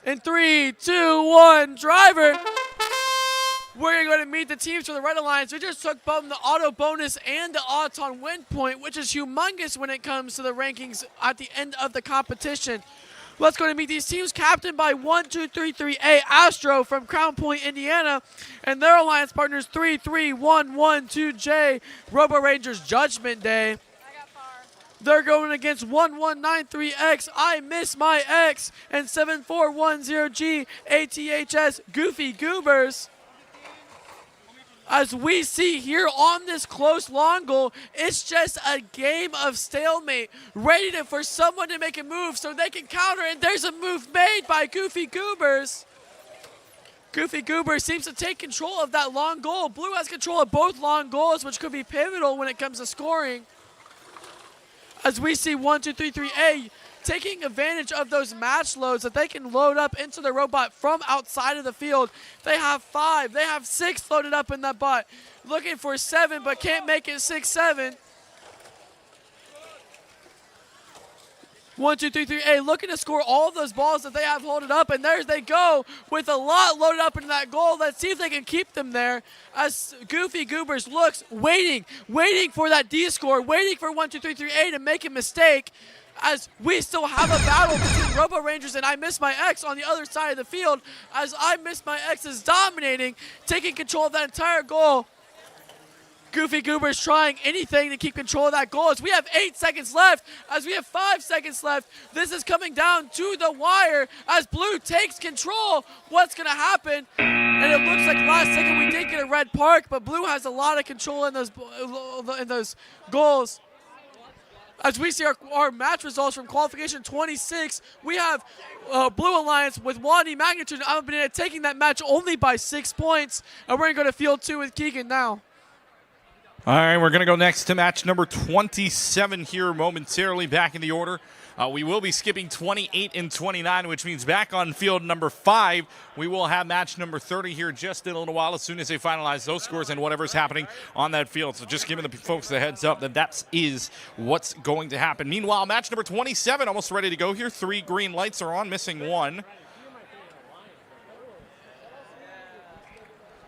H: In 3, 2, 1, driver. We're going to meet the teams for the Red Alliance. We just took both the auto bonus and the Auton win point, which is humongous when it comes to the rankings at the end of the competition. Let's go to meet these teams, captained by 1233A Astro from Crown Point, Indiana, and their alliance partners 33112J Robo Rangers Judgment Day. They're going against 1193X I Miss My X and 7410G ATHS Goofy Goobers. As we see here on this close long goal, it's just a game of stalemate, ready for someone to make a move so they can counter, and there's a move made by Goofy Goobers. Goofy Goober seems to take control of that long goal. Blue has control of both long goals, which could be pivotal when it comes to scoring. As we see 1233A taking advantage of those match loads that they can load up into the robot from outside of the field. They have 5, they have 6 loaded up in that bot. Looking for 7, but can't make it 6-7. 1233A looking to score all of those balls that they have loaded up, and there they go with a lot loaded up into that goal. Let's see if they can keep them there as Goofy Goobers looks, waiting for that D score, waiting for 1233A to make a mistake, as we still have a battle between Robo Rangers and I Miss My X on the other side of the field, as I Miss My X is dominating, taking control of that entire goal. Goofy Goobers trying anything to keep control of that goal as we have 8 seconds left, as we have 5 seconds left. This is coming down to the wire as Blue takes control. What's going to happen? And it looks like last second we did get a red park, but Blue has a lot of control in those goals. As we see our match results from qualification 26, we have Blue Alliance with Wani Magnitude and Amabanana taking that match only by 6 points. And we're going to go to field 2 with Keegan now.
A: All right, we're going to go next to match number 27 here momentarily back in the order. We will be skipping 28 and 29, which means back on field number 5, we will have match number 30 here just in a little while as soon as they finalize those scores and whatever's happening on that field. So just giving the folks the heads up that is what's going to happen. Meanwhile, match number 27 almost ready to go here. 3 green lights are on, missing 1.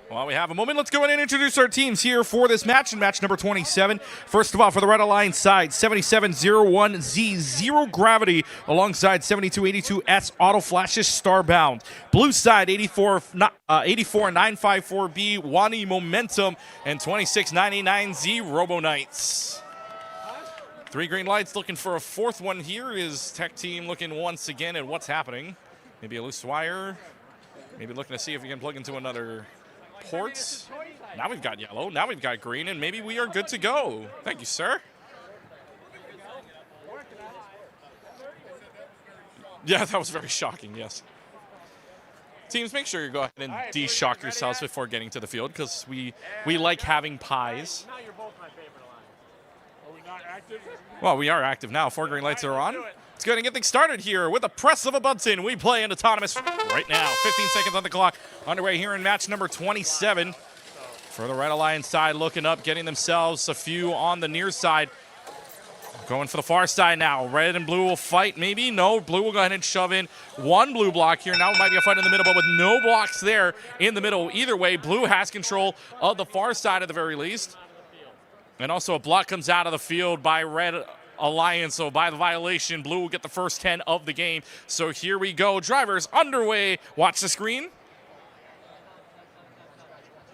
A: While we have a moment, let's go ahead and introduce our teams here for this match in match number 27. First of all, for the Red Alliance side, 7701Z Zero Gravity alongside 7282S Auto Flashes Starbound. Blue side, 84954B Wani Momentum and 26989Z Robo Knights. 3 green lights, looking for a 4th one here is Tech Team looking once again at what's happening. Maybe a loose wire. Maybe looking to see if we can plug into another ports. Now we've got yellow, now we've got green, and maybe we are good to go. Thank you, sir. Yeah, that was very shocking, yes. Teams, make sure you go ahead and de-shock yourselves before getting to the field, because we like having pies.
B: Now you're both my favorite alliance. Are we not active?
A: Well, we are active now. 4 green lights are on. Let's go ahead and get things started here with a press of a button. We play in autonomous right now. 15 seconds on the clock. Underway here in match number 27. For the Red Alliance side, looking up, getting themselves a few on the near side. Going for the far side now. Red and blue will fight, maybe. No, blue will go ahead and shove in 1 blue block here. Now it might be a fight in the middle, but with no blocks there in the middle. Either way, blue has control of the far side at the very least. And also a block comes out of the field by Red Alliance, so by the violation, blue will get the first 10 of the game. So here we go. Drivers underway. Watch the screen.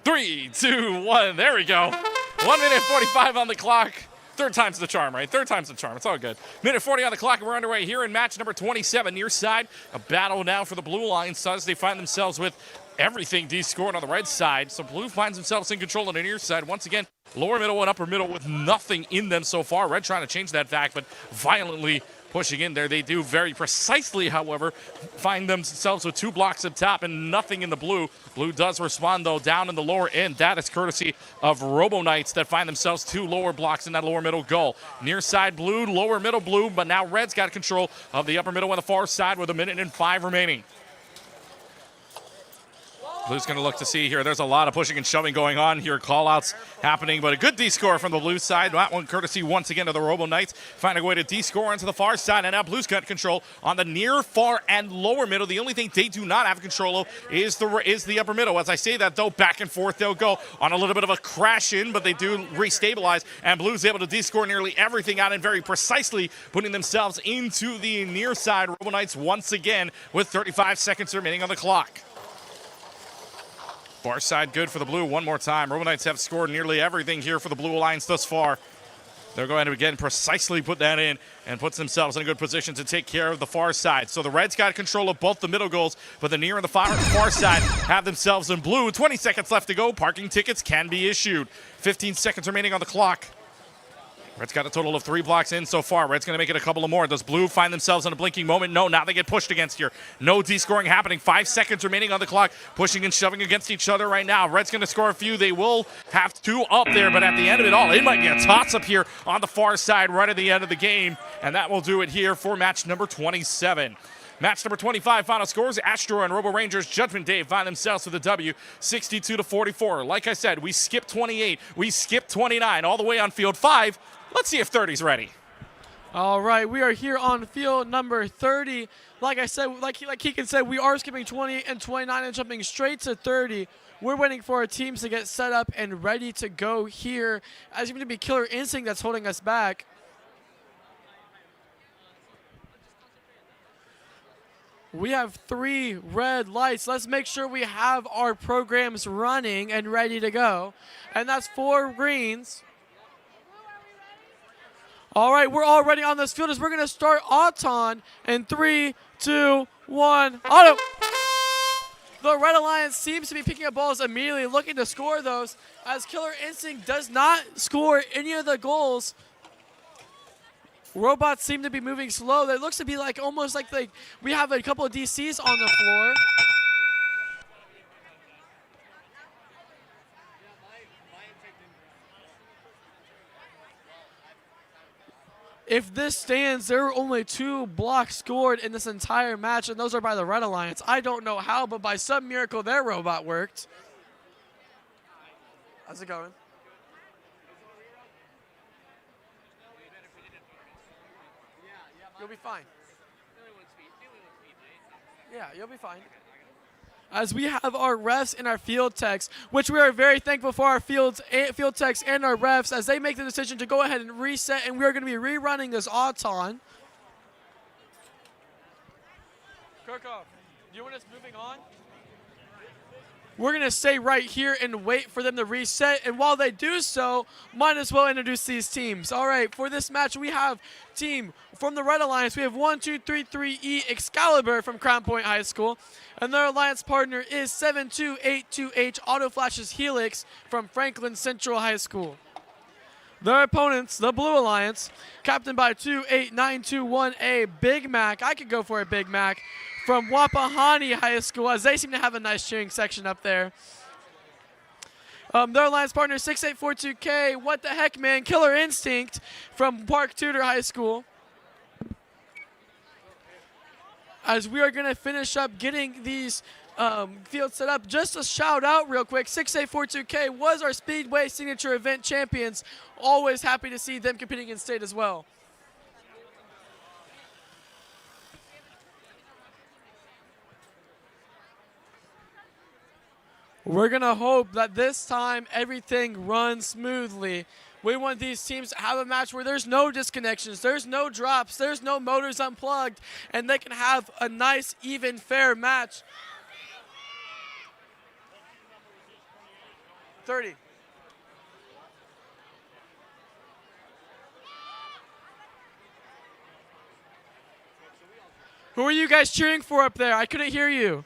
A: 3, 2, 1. There we go. 1 minute 45 on the clock. 3rd time's the charm, right? 3rd time's the charm. It's all good. Minute 40 on the clock, and we're underway here in match number 27. Near side, a battle now for the Blue Alliance as they find themselves with everything D-scored on the red side. So blue finds themselves in control on the near side. Once again, lower middle and upper middle with nothing in them so far. Red trying to change that fact, but violently pushing in there. They do very precisely, however, find themselves with 2 blocks up top and nothing in the blue. Blue does respond, though, down in the lower end. That is courtesy of Robo Knights that find themselves 2 lower blocks in that lower middle goal. Near side blue, lower middle blue, but now red's got control of the upper middle and the far side with 1 minute and 5 remaining. Blue's going to look to see here. There's a lot of pushing and shoving going on here. Call-outs happening, but a good D-score from the blue side. That one courtesy once again to the Robo Knights. Finding a way to D-score onto the far side, and now Blue's got control on the near, far, and lower middle. The only thing they do not have control of is the upper middle. As I say that, though, back and forth they'll go on a little bit of a crash in, but they do restabilize, and Blue's able to D-score nearly everything out and very precisely putting themselves into the near side. Robo Knights once again with 35 seconds remaining on the clock. Far side good for the blue one more time. Robo Knights have scored nearly everything here for the Blue Alliance thus far. They're going to again precisely put that in and puts themselves in a good position to take care of the far side. So the Reds got control of both the middle goals, but the near and the far side have themselves in blue. 20 seconds left to go. Parking tickets can be issued. 15 seconds remaining on the clock. Red's got a total of 3 blocks in so far. Red's going to make it a couple of more. Does Blue find themselves in a blinking moment? No, now they get pushed against here. No D-scoring happening. 5 seconds remaining on the clock. Pushing and shoving against each other right now. Red's going to score a few. They will have 2 up there, but at the end of it all, it might be a toss-up here on the far side right at the end of the game, and that will do it here for match number 27. Match number 25, final scores. Astro and Robo Rangers Judgment Day find themselves with a W, 62-44. Like I said, we skipped 28. We skipped 29 all the way on field 5. Let's see if 30's ready.
H: All right, we are here on field number 30. Like I said, like Keegan said, we are skipping 20 and 29 and jumping straight to 30. We're waiting for our teams to get set up and ready to go here. As even to be Killer Instinct that's holding us back. We have 3 red lights. Let's make sure we have our programs running and ready to go. And that's 4 greens. All right, we're already on this field as we're going to start Auton in 3, 2, 1, auto. The Red Alliance seems to be picking up balls immediately, looking to score those, as Killer Instinct does not score any of the goals. Robots seem to be moving slow. It looks to be like almost like we have a couple of DCs on the floor. If this stands, there are only 2 blocks scored in this entire match, and those are by the Red Alliance. I don't know how, but by some miracle, their robot worked. How's it going? You'll be fine. Yeah, you'll be fine. As we have our refs and our field techs, which we are very thankful for our field techs and our refs as they make the decision to go ahead and reset, and we are going to be rerunning this Auton. Kirkhoff, do you want us moving on? We're going to stay right here and wait for them to reset, and while they do so, might as well introduce these teams. All right, for this match, we have team from the Red Alliance. We have 1233E Excalibur from Crown Point High School, and their alliance partner is 7282H Auto Flashes Helix from Franklin Central High School. Their opponents, the Blue Alliance, captained by 28921A Big Mac. I could go for a Big Mac from Wapahani High School, as they seem to have a nice cheering section up there. Their alliance partner, 6842K, What the Heck Man, Killer Instinct from Park Tudor High School. As we are going to finish up getting these fields set up, just a shout out real quick, 6842K was our Speedway Signature Event champions. Always happy to see them competing in state as well. We're going to hope that this time everything runs smoothly. We want these teams to have a match where there's no disconnections, there's no drops, there's no motors unplugged, and they can have a nice, even, fair match. 30. Who are you guys cheering for up there? I couldn't hear you.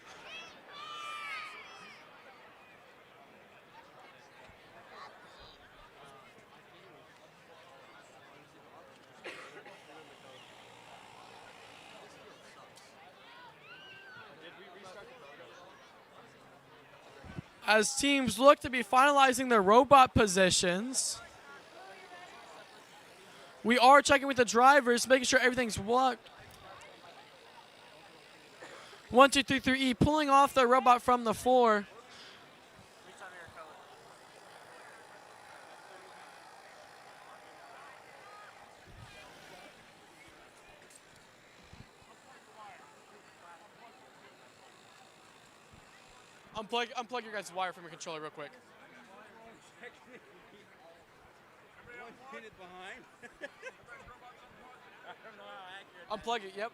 H: As teams look to be finalizing their robot positions, we are checking with the drivers, making sure everything's locked. 1233E pulling off the robot from the floor. Unplug your guys' wire from your controller real quick.
F: 1 minute behind. I don't know how accurate.
H: Unplug it, yep.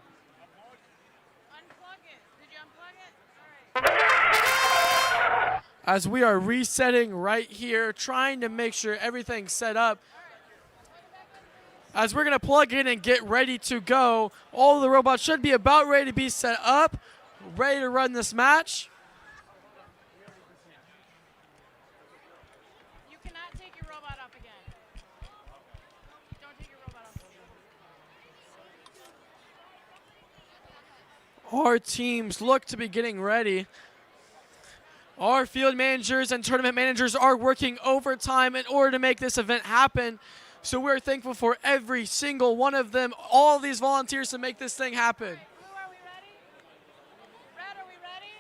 G: Unplug it. Did you unplug it? All right.
H: As we are resetting right here, trying to make sure everything's set up. As we're going to plug in and get ready to go, all of the robots should be about ready to be set up, ready to run this match.
G: You cannot take your robot up again. Don't take your robot up again.
H: Our teams look to be getting ready. Our field managers and tournament managers are working overtime in order to make this event happen. So we're thankful for every single one of them, all these volunteers to make this thing happen.
G: Blue, are we ready? Red, are we ready?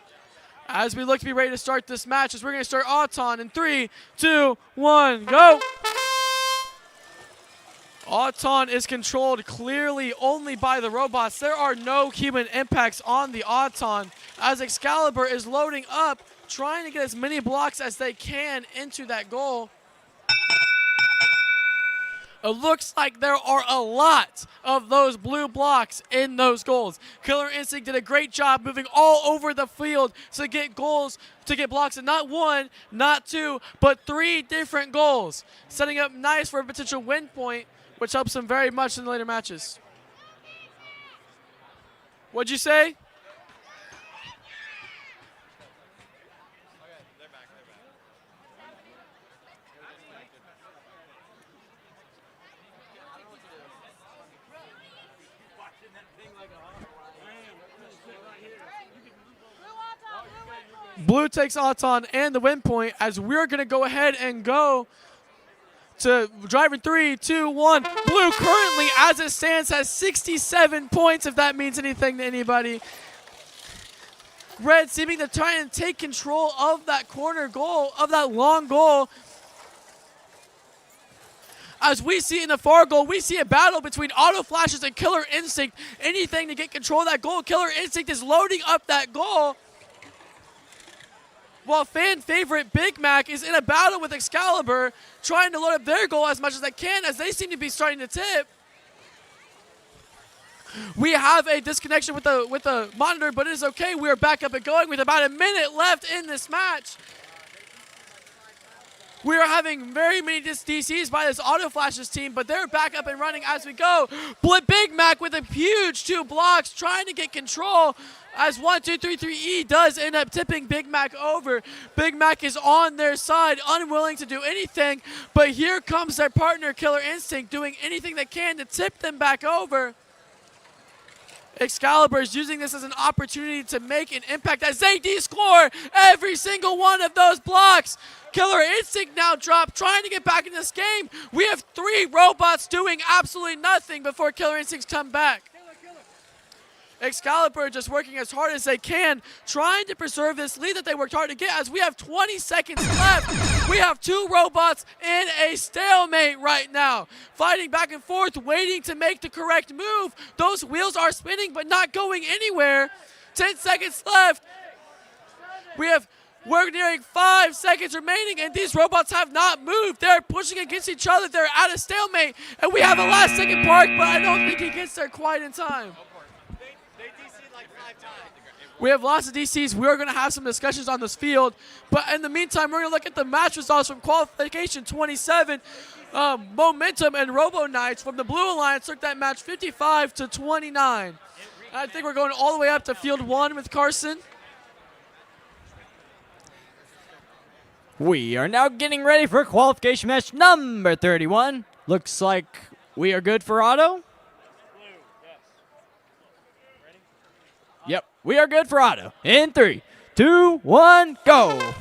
H: As we look to be ready to start this match, as we're going to start Auton in 3, 2, 1, go! Auton is controlled clearly only by the robots. There are no human impacts on the Auton, as Excalibur is loading up, trying to get as many blocks as they can into that goal. It looks like there are a lot of those blue blocks in those goals. Killer Instinct did a great job moving all over the field to get goals, to get blocks, and not 1, not 2, but 3 different goals, setting up nice for a potential win point, which helps them very much in the later matches. What'd you say? Blue takes Auton and the win point, as we're going to go ahead and go to driver 3, 2, 1. Blue currently, as it stands, has 67 points, if that means anything to anybody. Red seeming to try and take control of that corner goal, of that long goal. As we see in the far goal, we see a battle between Auto Flashes and Killer Instinct. Anything to get control of that goal. Killer Instinct is loading up that goal, while fan favorite Big Mac is in a battle with Excalibur, trying to load up their goal as much as they can, as they seem to be starting to tip. We have a disconnection with the monitor, but it is okay. We are back up and going with about a minute left in this match. We are having very many DCs by this Auto Flashes team, but they're back up and running as we go. Big Mac with a huge 2 blocks, trying to get control, as 1, 2, 3, 3E does end up tipping Big Mac over. Big Mac is on their side, unwilling to do anything, but here comes their partner, Killer Instinct, doing anything they can to tip them back over. Excalibur is using this as an opportunity to make an impact as they de-score every single one of those blocks. Killer Instinct now dropped, trying to get back in this game. We have 3 robots doing absolutely nothing before Killer Instincts come back. Excalibur just working as hard as they can, trying to preserve this lead that they worked hard to get, as we have 20 seconds left. We have 2 robots in a stalemate right now, fighting back and forth, waiting to make the correct move. Those wheels are spinning but not going anywhere. 10 seconds left. We're nearing 5 seconds remaining, and these robots have not moved. They're pushing against each other. They're at a stalemate, and we have a last second park, but I don't think he gets there quite in time.
F: They DC'd like 5 times.
H: We have lots of DCs. We're going to have some discussions on this field, but in the meantime, we're going to look at the match results from qualification 27. Momentum and Robo Knights from the Blue Alliance took that match 55-29. I think we're going all the way up to field 1 with Carson.
E: We are now getting ready for qualification match number 31. Looks like we are good for Auto. Yep, we are good for Auto. In 3, 2, 1, go.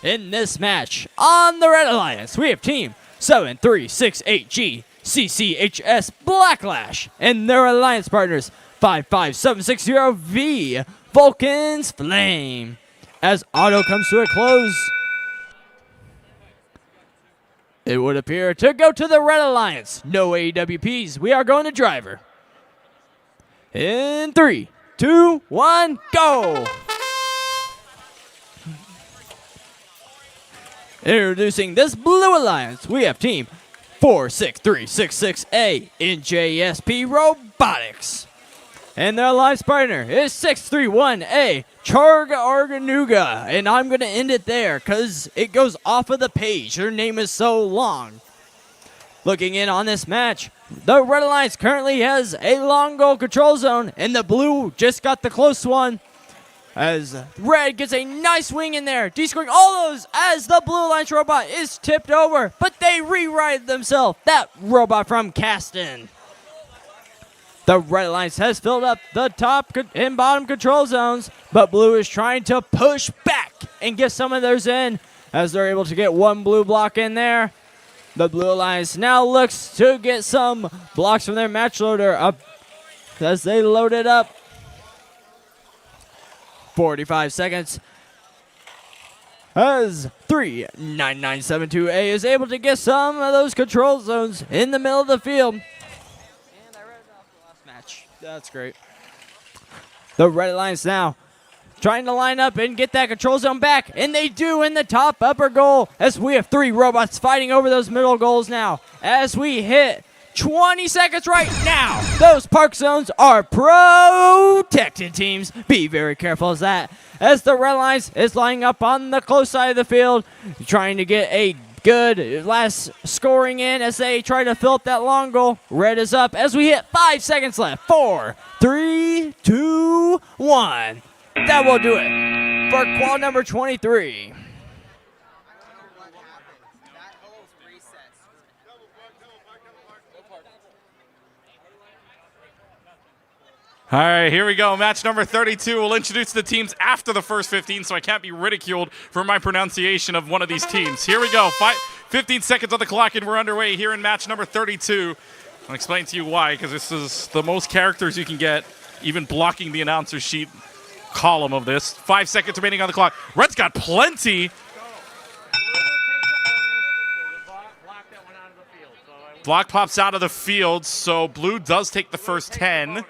E: In this match, on the Red Alliance, we have Team 7368G CCHS Blacklash and their alliance partners 55760V Vulcan's Flame. As Auto comes to a close, it would appear to go to the Red Alliance. No AWPs. We are going to driver. In 3, 2, 1, go. Introducing this Blue Alliance, we have Team 46366A in JSP Robotics. And their alliance partner is 631A Charga Arganuga. And I'm going to end it there because it goes off of the page. Their name is so long. Looking in on this match, the Red Alliance currently has a long goal control zone, and the Blue just got the close one. As Red gets a nice wing in there, descoring all those as the Blue Alliance robot is tipped over, but they rewrite themselves. That robot from Caston. The Red Alliance has filled up the top and bottom control zones, but Blue is trying to push back and get some of theirs in as they're able to get one blue block in there. The Blue Alliance now looks to get some blocks from their match loader up as they load it up. 45 seconds as 39972A is able to get some of those control zones in the middle of the field. And I read it off the last match. That's great. The Red Alliance now trying to line up and get that control zone back, and they do in the top upper goal as we have 3 robots fighting over those middle goals now. As we hit 20 seconds right now, those park zones are protected, teams. Be very careful as that. As the Red Alliance is lining up on the close side of the field, trying to get a good last scoring in as they try to fill up that long goal. Red is up as we hit 5 seconds left. 4, 3, 2, 1. That will do it for quad number 23.
A: All right, here we go. Match number 32. We'll introduce the teams after the first 15, so I can't be ridiculed for my pronunciation of one of these teams. Here we go. 15 seconds on the clock, and we're underway here in match number 32. I'll explain to you why, because this is the most characters you can get, even blocking the announcer sheet column of this. 5 seconds remaining on the clock. Red's got plenty. Block pops out of the field, so Blue does take the first 10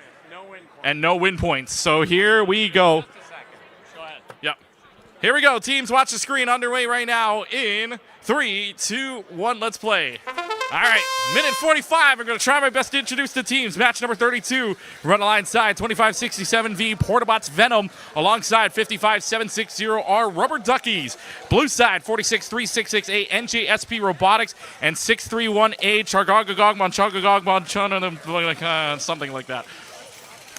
A: and no win points. So here we go. Yep. Here we go. Teams, watch the screen. Underway right now in 3, 2, 1. Let's play. All right, minute 45. I'm going to try my best to introduce the teams. Match number 32, Run Line side, 2567V Portabots Venom, alongside 55760R Rubber Duckies. Blue side, 46366A NJSP Robotics, and 631A Chargagagog something like that.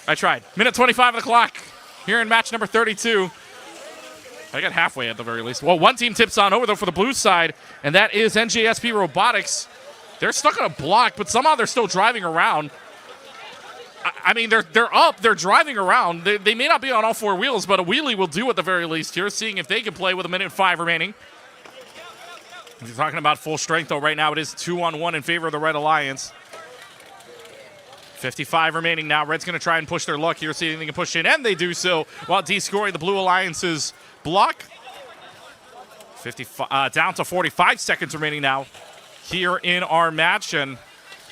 A: I tried. Minute 25 of the clock here in match number 32. I got halfway at the very least. Well, one team tips on over, though, for the blue side, and that is NJSP Robotics. They're stuck on a block, but somehow they're still driving around. I mean, they're up. They're driving around. They may not be on all 4 wheels, but a wheelie will do at the very least here, seeing if they can play with a minute 5 remaining. If you're talking about full strength, though, right now it is 2-on-1 in favor of the Red Alliance. 55 remaining now. Red's going to try and push their luck here, see if they can push in, and they do so while descoring the Blue Alliance's block. 55 down to 45 seconds remaining now here in our match, and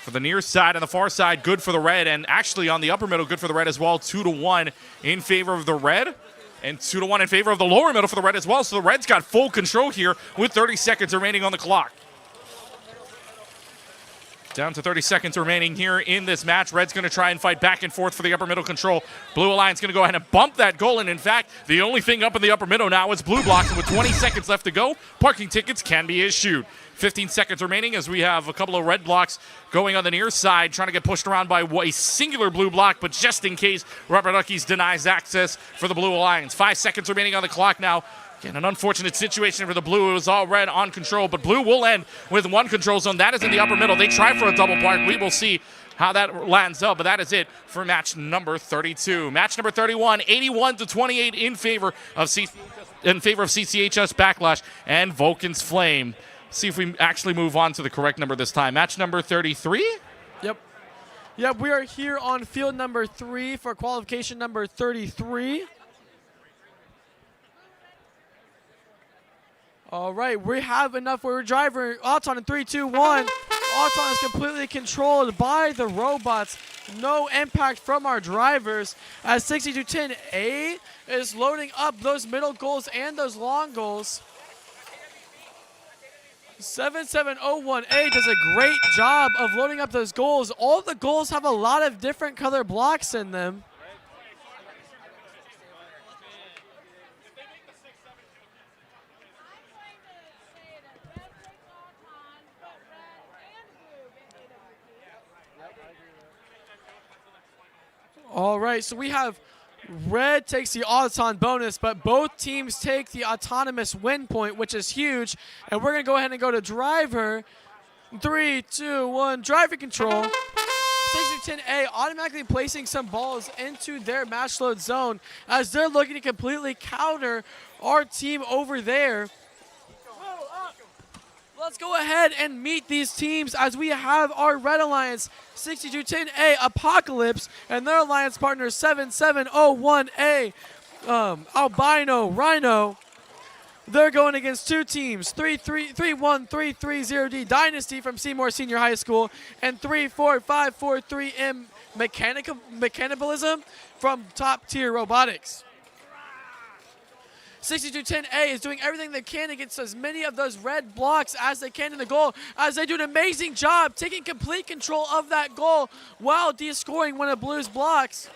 A: for the near side and the far side, good for the Red, and actually on the upper middle, good for the Red as well. 2-1 in favor of the Red, and 2-1 in favor of the lower middle for the Red as well. So the Red's got full control here with 30 seconds remaining on the clock. Down to 30 seconds remaining here in this match. Red's going to try and fight back and forth for the upper middle control. Blue Alliance going to go ahead and bump that goal, and in fact, the only thing up in the upper middle now is blue blocks, and with 20 seconds left to go, parking tickets can be issued. 15 seconds remaining as we have a couple of red blocks going on the near side, trying to get pushed around by a singular blue block, but just in case, Rubber Duckies denies access for the Blue Alliance. 5 seconds remaining on the clock now. Again, an unfortunate situation for the Blue. It was all Red on control, but Blue will end with one control zone. That is in the upper middle. They try for a double park. We will see how that lands up, but that is it for match number 32. Match number 31, 81-28 in favor of CCHS Backlash and Vulcan's Flame. See if we actually move on to the correct number this time. Match number 33?
H: Yep, we are here on field number 3 for qualification number 33. All right, we have enough for our driver. Auton in 3, 2, 1. Auton is completely controlled by the robots. No impact from our drivers. As 6210A is loading up those middle goals and those long goals. 7701A does a great job of loading up those goals. All the goals have a lot of different color blocks in them. All right, so we have red takes the autoton bonus, but both teams take the autonomous win point, which is huge. And we're going to go ahead and go to driver. 3, 2, 1, driver control. 610A automatically placing some balls into their match load zone as they're looking to completely counter our team over there. Let's go ahead and meet these teams as we have our Red Alliance 6210A Apocalypse and their alliance partner 7701A Albino Rhino. They're going against two teams, 31330D Dynasty from Seymour Senior High School and 34543M Mechanicalism from Top Tier Robotics. 6210A is doing everything they can against as many of those red blocks as they can in the goal, as they do an amazing job taking complete control of that goal while de-scoring one of blue's blocks.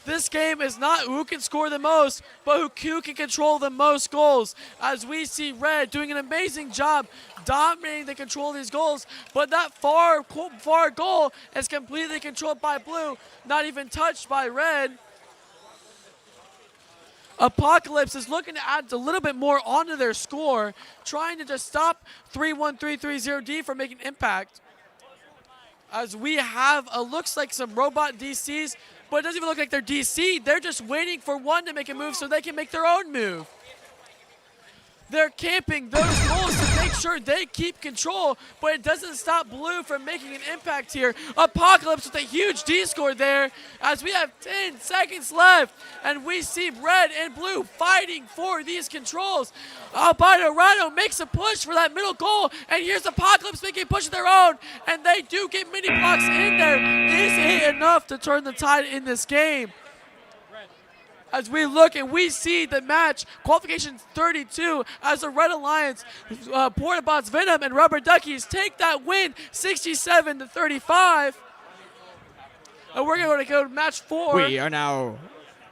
H: This game is not who can score the most, but who can control the most goals, as we see red doing an amazing job dominating the control of these goals, but that far goal is completely controlled by blue, not even touched by red. Apocalypse is looking to add a little bit more onto their score, trying to just stop 31330D from making impact. As we have, looks like some robot DCs, but it doesn't even look like they're DC. They're just waiting for one to make a move so they can make their own move. They're camping those goals to make sure they keep control, but it doesn't stop blue from making an impact here. Apocalypse with a huge D score there as we have 10 seconds left, and we see red and blue fighting for these controls. Albino Rhino makes a push for that middle goal, and here's Apocalypse making a push of their own, and they do get mini blocks in there. Is it enough to turn the tide in this game? As we look and we see the match, qualification 32, as the Red Alliance, Portabots, Venom, and Rubber Duckies take that win 67-35. And we're going to go to match 4.
E: We are now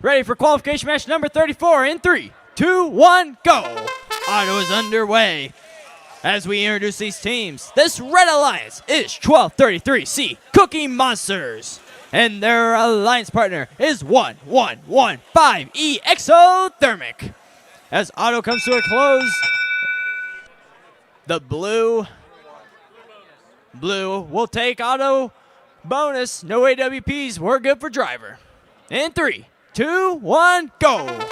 E: ready for qualification match number 34 in 3, 2, 1, go. Auto is underway. As we introduce these teams, this Red Alliance is 1233C Cookie Monsters. And their alliance partner is 1115E Exothermic. As auto comes to a close, the blue will take auto bonus. No AWPs. We're good for driver. In 3, 2, 1, go.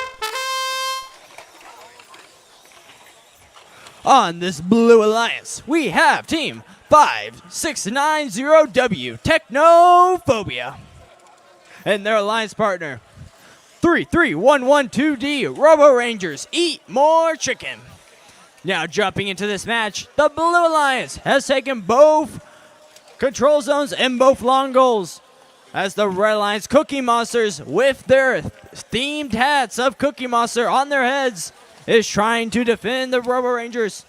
E: On this blue alliance, we have team 5690W Technophobia and their alliance partner 33112D Robo Rangers Eat More Chicken. Now jumping into this match, the blue alliance has taken both control zones and both long goals, as the red alliance Cookie Monsters with their themed hats of Cookie Monster on their heads is trying to defend the Robo Rangers,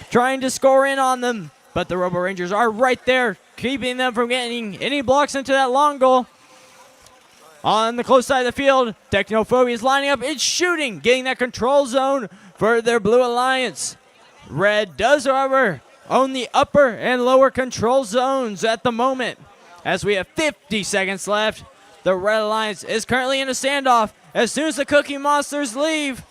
E: trying to score in on them. But the Robo Rangers are right there, keeping them from getting any blocks into that long goal. On the close side of the field, Technophobia is lining up. It's shooting, getting that control zone for their blue alliance. Red does, however, own the upper and lower control zones at the moment. As we have 50 seconds left, the Red Alliance is currently in a standoff. As soon as the Cookie Monsters leave,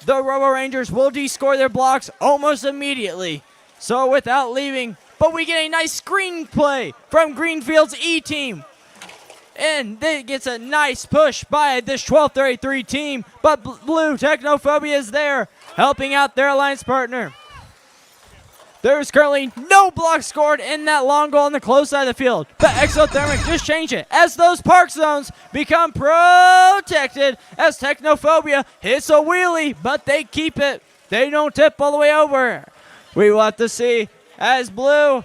E: the Robo Rangers will de-score their blocks almost immediately. So without leaving, but we get a nice screen play from Greenfield's E-team. And it gets a nice push by this 1233 team, but blue Technophobia is there, helping out their alliance partner. There's currently no blocks scored in that long goal on the close side of the field, but Exothermic just changed it as those park zones become protected as Technophobia hits a wheelie, but they keep it. They don't tip all the way over. We will have to see as blue,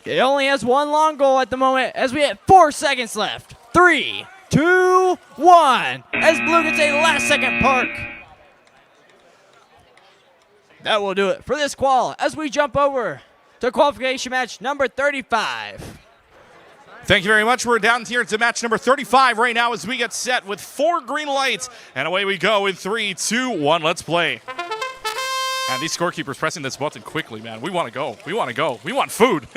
E: it only has one long goal at the moment as we have 4 seconds left. 3, 2, 1, as blue gets a last second park. That will do it for this qual as we jump over to qualification match number 35.
A: Thank you very much. We're down here to match number 35 right now as we get set with 4 green lights. And away we go in 3, 2, 1. Let's play. And these scorekeepers pressing this button quickly, man. We want to go. We want to go. We want food.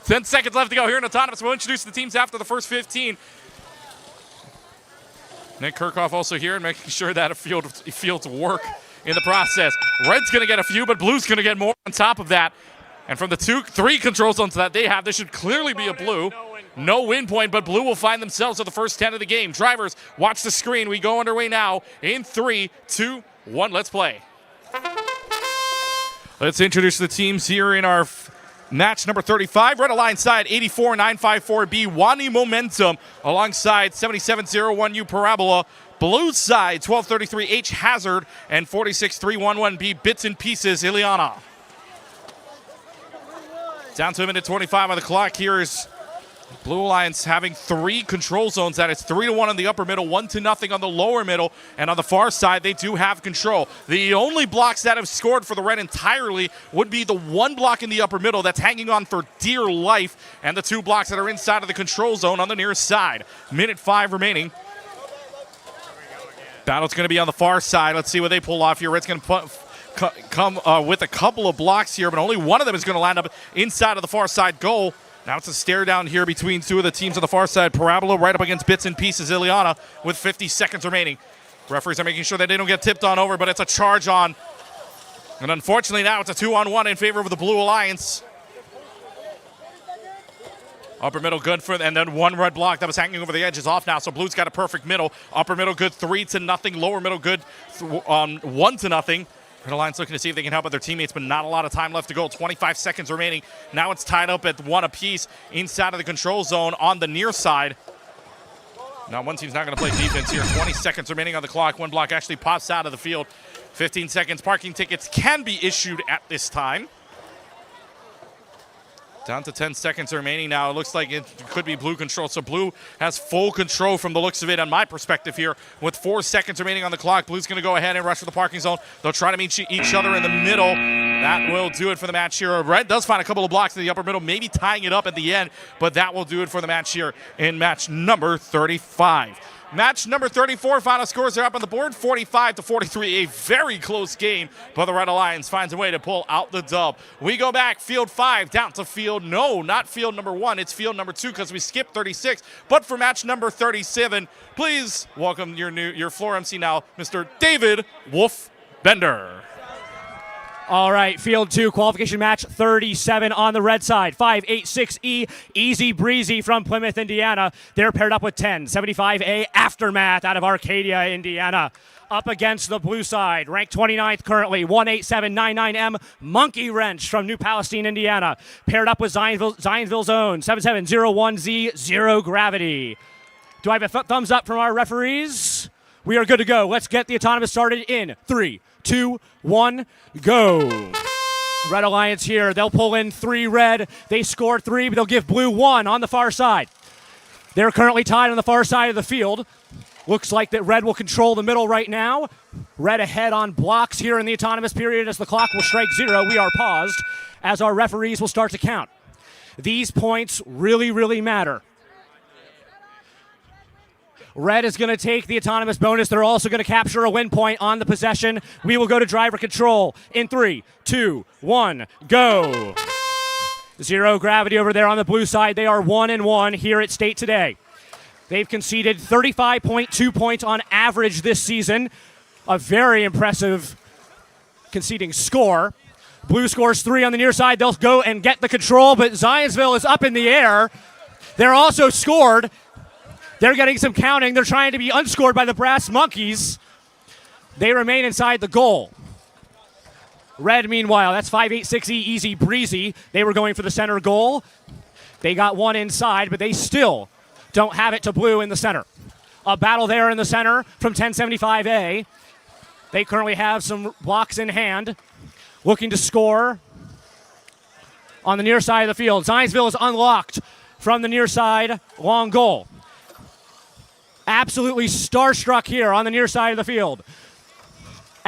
A: 10 seconds left to go here in Autonomous. We'll introduce the teams after the first 15. Nick Kirchhoff also here and making sure that a field to work in the process. Red's going to get a few, but Blue's going to get more on top of that. And from the 3 control zones that they have, this should clearly be a Blue. No win point, but Blue will find themselves at the first 10 of the game. Drivers, watch the screen. We go underway now in 3, 2, 1. Let's play. Let's introduce the teams here in our match number 35. Red Alliance side, 84954B, Wani Momentum, alongside 7701U Parabola. Blue side, 1233H Hazard, and 46311B Bits and Pieces Ileana. Down to a minute 25 on the clock. Here is Blue Alliance having 3 control zones. That is 3-1 on the upper middle, 1-0 on the lower middle, and on the far side they do have control. The only blocks that have scored for the red entirely would be the 1 block in the upper middle that's hanging on for dear life, and the 2 blocks that are inside of the control zone on the nearest side. Minute 5 remaining. Battle's going to be on the far side. Let's see what they pull off here. Red's going to come with a couple of blocks here, but only one of them is going to land up inside of the far side goal. Now it's a stare down here between 2 of the teams on the far side. Parabola right up against Bits and Pieces Ileana with 50 seconds remaining. Referees are making sure that they don't get tipped on over, but it's a charge on. And unfortunately now it's a 2-on-1 in favor of the Blue Alliance. Upper middle good for, and then 1 red block that was hanging over the edge is off now, so Blue's got a perfect middle. Upper middle good 3-0, lower middle good 1-0. Red Alliance looking to see if they can help out their teammates, but not a lot of time left to go. 25 seconds remaining. Now it's tied up at 1 apiece inside of the control zone on the near side. Now one team's not going to play defense here. 20 seconds remaining on the clock. 1 block actually pops out of the field. 15 seconds. Parking tickets can be issued at this time. Down to 10 seconds remaining now. It looks like it could be Blue control. So Blue has full control from the looks of it on my perspective here. With 4 seconds remaining on the clock, Blue's going to go ahead and rush for the parking zone. They'll try to meet each other in the middle. That will do it for the match here. Red does find a couple of blocks in the upper middle, maybe tying it up at the end, but that will do it for the match here in match number 35. Match number 34, final scores are up on the board, 45-43, a very close game, but the Red Alliance finds a way to pull out the dub. We go back, field 5, down to field, no, not field number 1, it's field number 2 because we skipped 36, but for match number 37, please welcome your floor MC now, Mr. David Wolf Bender.
J: All right, field 2, qualification match 37 on the red side. 586E, Easy Breezy from Plymouth, Indiana. They're paired up with 1075A Aftermath out of Arcadia, Indiana. Up against the blue side, ranked 29th currently, 18799M Monkey Wrench from New Palestine, Indiana. Paired up with Zionsville's own 7701Z Zero Gravity. Do I have a thumbs up from our referees? We are good to go. Let's get the autonomous started in 3, 2, 1, go. Red Alliance here. They'll pull in 3 red. They score 3, but they'll give Blue 1 on the far side. They're currently tied on the far side of the field. Looks like that Red will control the middle right now. Red ahead on blocks here in the autonomous period as the clock will strike 0. We are paused as our referees will start to count. These points really, really matter. Red is going to take the autonomous bonus. They're also going to capture a win point on the possession. We will go to driver control in 3, 2, 1, go. Zero Gravity over there on the blue side. They are 1-1 here at state today. They've conceded 35.2 points on average this season. A very impressive conceding score. Blue scores 3 on the near side. They'll go and get the control, but Zionsville is up in the air. They're also scored. They're getting some counting. They're trying to be unscored by the Brass Monkeys. They remain inside the goal. Red, meanwhile, that's 586E Easy Breezy. They were going for the center goal. They got 1 inside, but they still don't have it to Blue in the center. A battle there in the center from 1075A. They currently have some blocks in hand, looking to score on the near side of the field. Zionsville is unlocked from the near side, long goal. Absolutely starstruck here on the near side of the field.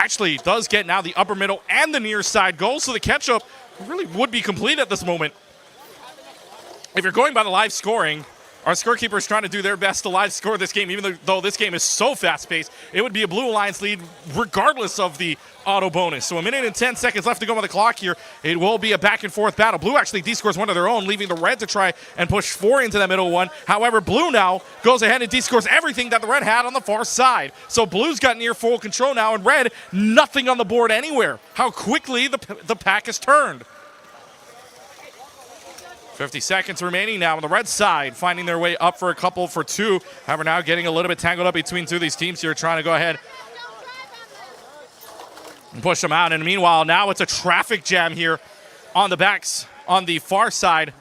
A: actually does get now the upper middle and the near side goal, so the catch-up really would be complete at this moment. If you're going by the live scoring, our scorekeeper is trying to do their best to live score this game, even though this game is so fast-paced. It would be a Blue Alliance lead regardless of the auto bonus. So 1 minute and 10 seconds left to go on the clock here. It will be a back-and-forth battle. Blue actually D-scores one of their own, leaving the red to try and push 4 into that middle one. However, Blue now goes ahead and D-scores everything that the red had on the far side. So Blue's got near full control now, and red, nothing on the board anywhere. How quickly the pack has turned. 50 seconds remaining now on the red side, finding their way up for a couple for 2. However, now getting a little bit tangled up between 2 of these teams here, trying to go ahead and push them out. And meanwhile, now it's a traffic jam here on the backs on the far side.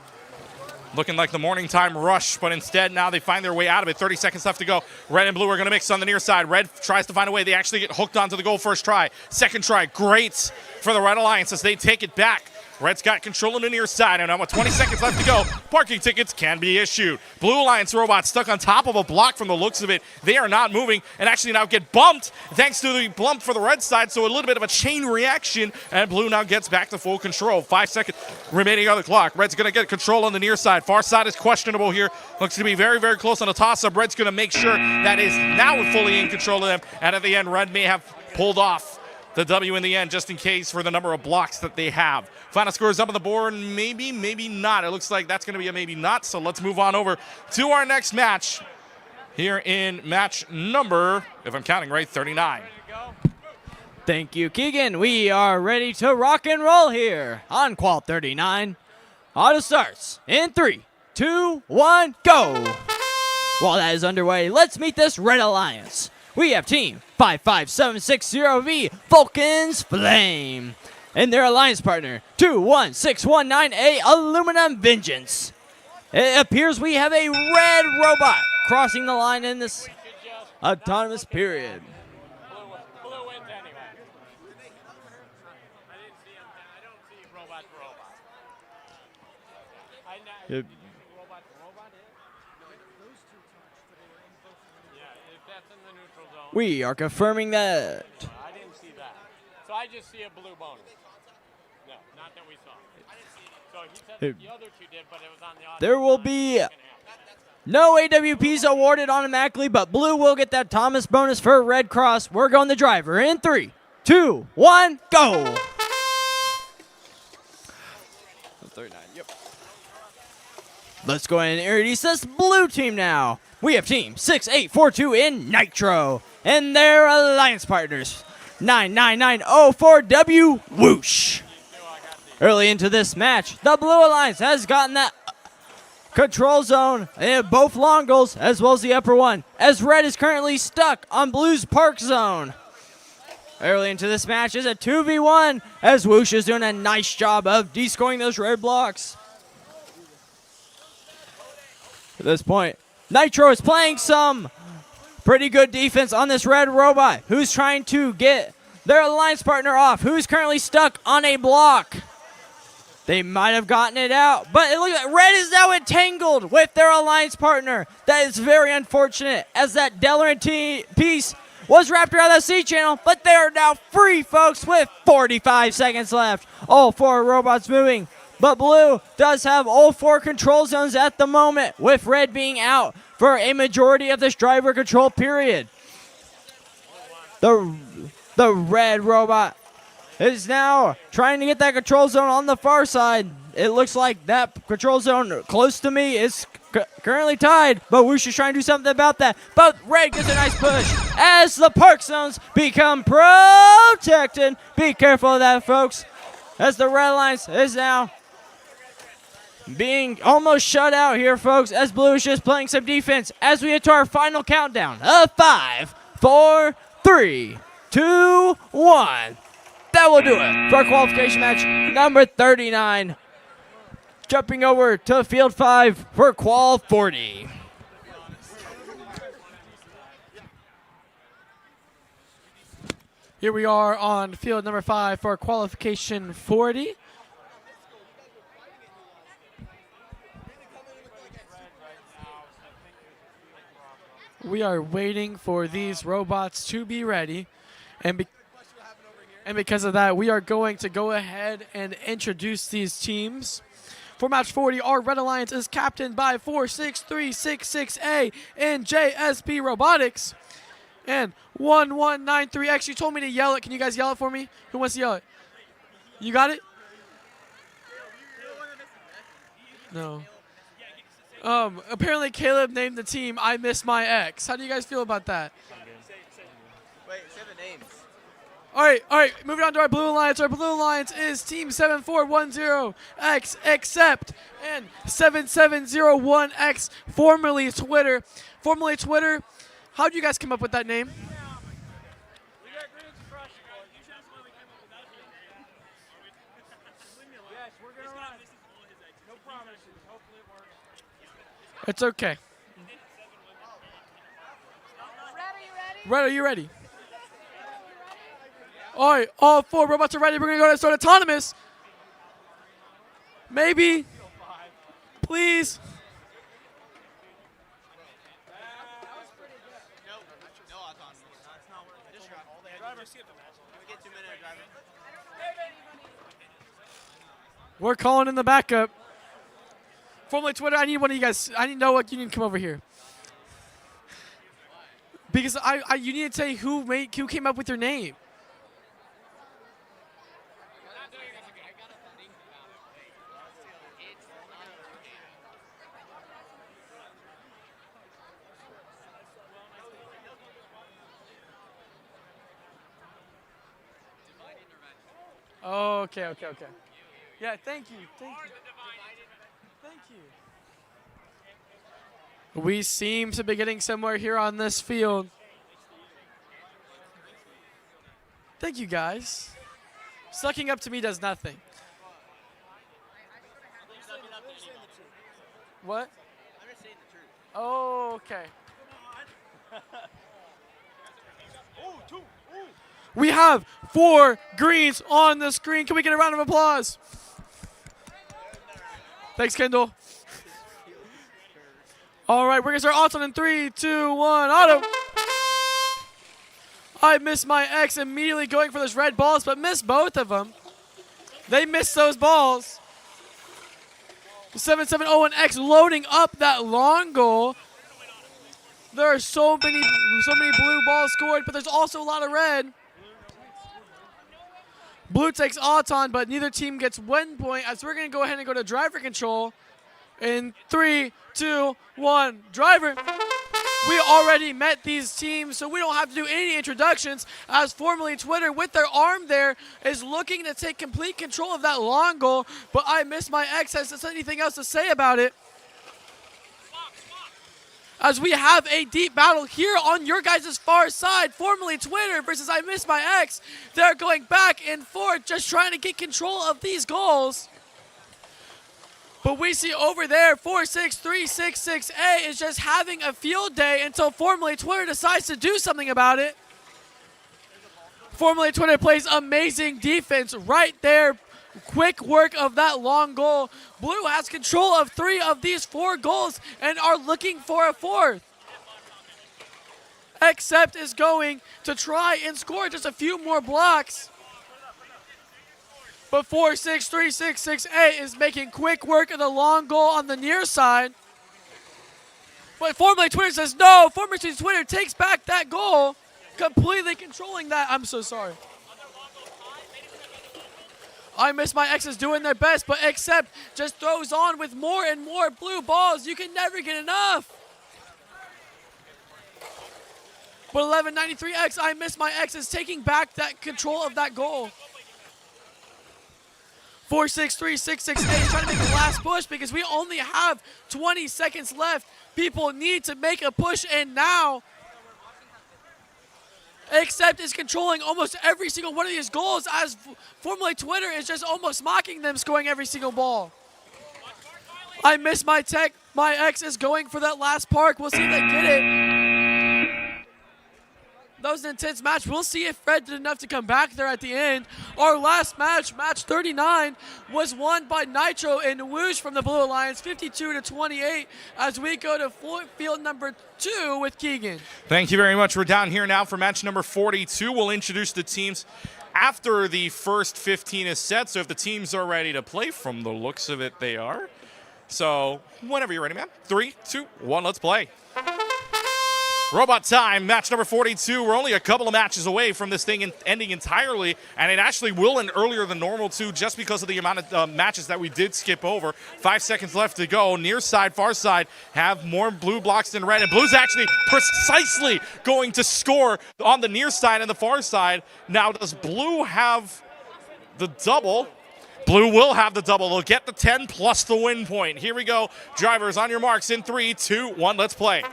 A: Looking like the morning time rush, but instead now they find their way out of it. 30 seconds left to go. Red and blue are going to mix on the near side. Red tries to find a way. They actually get hooked onto the goal first try. Second try, great for the Red Alliance as they take it back. Red's got control on the near side, and now with 20 seconds left to go, parking tickets can be issued. Blue Alliance robots stuck on top of a block from the looks of it. They are not moving, and actually now get bumped thanks to the bump for the red side, so a little bit of a chain reaction, and blue now gets back to full control. 5 seconds remaining on the clock. Red's going to get control on the near side. Far side is questionable here. Looks to be very, very close on the toss-up. Red's going to make sure that is now fully in control of them, and at the end, Red may have pulled off the W in the end, just in case for the number of blocks that they have. Final score is up on the board. Maybe, maybe not. It looks like that's going to be a maybe not. So let's move on over to our next match here in match number, if I'm counting right, 39.
E: Thank you, Keegan. We are ready to rock and roll here on Qual 39. Auto starts in 3, 2, 1, go. While that is underway, let's meet this Red Alliance. We have Team 55760V Vulcan's Flame and their alliance partner 21619A Aluminum Vengeance. It appears we have a red robot crossing the line in this autonomous period.
B: Blue wins anyway. I didn't see him. I don't see robot to robot.
E: Yep.
B: Robot to robot is? Yeah, if that's in the neutral zone.
E: We are confirming that.
B: I didn't see that. So I just see a blue bonus. No, not that we saw. So he said that the other two did, but it was on the audio.
E: There will be no AWPs awarded automatically, but blue will get that Thomas bonus for Red Cross. We're going the driver in 3, 2, 1, go. 39, yep. Let's go ahead and introduce this blue team now. We have Team 6842 in Nitro and their alliance partners 99904W Whoosh. Early into this match, the Blue Alliance has gotten that control zone in both long goals as well as the upper one, as Red is currently stuck on Blue's park zone. Early into this match is a 2v1 as Whoosh is doing a nice job of descoring those red blocks. At this point, Nitro is playing some pretty good defense on this red robot who's trying to get their alliance partner off, who's currently stuck on a block. They might have gotten it out, but it looks like Red is now entangled with their alliance partner. That is very unfortunate, as that Delaran piece was wrapped around the C channel, but they are now free, folks, with 45 seconds left. All 4 robots moving, but Blue does have all 4 control zones at the moment, with Red being out for a majority of this driver control period. The red robot is now trying to get that control zone on the far side. It looks like that control zone close to me is currently tied, but Whoosh is trying to do something about that. But Red gets a nice push as the park zones become protected. Be careful of that, folks, as the Red Alliance is now being almost shut out here, folks, as Blue is just playing some defense as we get to our final countdown of 5, 4, 3, 2, 1. That will do it for our qualification match number 39. Jumping over to field 5 for qual 40.
H: Here we are on field number 5 for qualification 40. We are waiting for these robots to be ready, and And because of that, we are going to go ahead and introduce these teams. For match 40, our Red Alliance is captained by 46366A in JSB Robotics. And 1193X, you told me to yell it. Can you guys yell it for me? Who wants to yell it? You got it? No. Apparently Caleb named the team I Miss My Ex. How do you guys feel about that?
C: Wait, say the names.
H: All right, moving on to our Blue Alliance. Our Blue Alliance is Team 7410X Accept and 7701X, formerly Twitter. Formerly Twitter, how did you guys come up with that name? It's okay. Red, are you ready? All right, all 4 robots are ready. We're going to go ahead and start autonomous. Maybe. Please.
C: No autonomous. That's not worth it. Just drive all the driver. Skip the match. Can we get 2 minutes, driver?
H: We're calling in the backup. Formerly Twitter, I need one of you guys. I need to know what you need to come over here. Because you need to tell who came up with your name. Oh, okay. Yeah, thank you. Thank you. We seem to be getting somewhere here on this field. Thank you, guys. Sucking up to me does nothing. What?
C: I'm just saying the truth.
H: Oh, okay. We have 4 greens on the screen. Can we get a round of applause? Thanks, Kendall. All right, we're going to start auto in 3, 2, 1, auto. I Miss My Ex immediately going for those red balls, but missed both of them. They missed those balls. 7701X loading up that long goal. There are so many blue balls scored, but there's also a lot of red. Blue takes Auton, but neither team gets 1 point, as we're going to go ahead and go to driver control. In 3, 2, 1, driver. We already met these teams, so we don't have to do any introductions, as formerly Twitter, with their arm there, is looking to take complete control of that long goal, but I Miss My Ex has anything else to say about it. As we have a deep battle here on your guys' far side, formerly Twitter versus I Miss My Ex. They're going back and forth, just trying to get control of these goals. But we see over there, 46366A is just having a field day until formerly Twitter decides to do something about it. Formerly Twitter plays amazing defense right there. Quick work of that long goal. Blue has control of 3 of these 4 goals and are looking for a 4th. Accept is going to try and score just a few more blocks. But 46366A is making quick work of the long goal on the near side. But formerly Twitter says no. Formerly Twitter takes back that goal, completely controlling that. I'm so sorry. I Miss My Ex is doing their best, but Accept just throws on with more and more blue balls. You can never get enough. But 1193X, I Miss My Ex is taking back that control of that goal. 46366A is trying to make the last push because we only have 20 seconds left. People need to make a push, and now Accept is controlling almost every single one of these goals, as formerly Twitter is just almost mocking them, scoring every single ball. I Miss My Ex is going for that last park. We'll see if they get it. That was an intense match. We'll see if Red did enough to come back there at the end. Our last match, match 39, was won by Nitro and Whoosh from the Blue Alliance, 52-28, as we go to field number 2 with Keegan.
A: Thank you very much. We're down here now for match number 42. We'll introduce the teams after the first 15 is set. So if the teams are ready to play, from the looks of it, they are. So whenever you're ready, man. 3, 2, 1, let's play. Robot time, match number 42. We're only a couple of matches away from this thing ending entirely, and it actually will end earlier than normal, too, just because of the amount of matches that we did skip over. 5 seconds left to go. Near side, far side have more blue blocks than red, and blue's actually precisely going to score on the near side and the far side. Now, does blue have the double? Blue will have the double. They'll get the 10 plus the win point. Here we go. Drivers, on your marks in 3, 2, 1, let's play.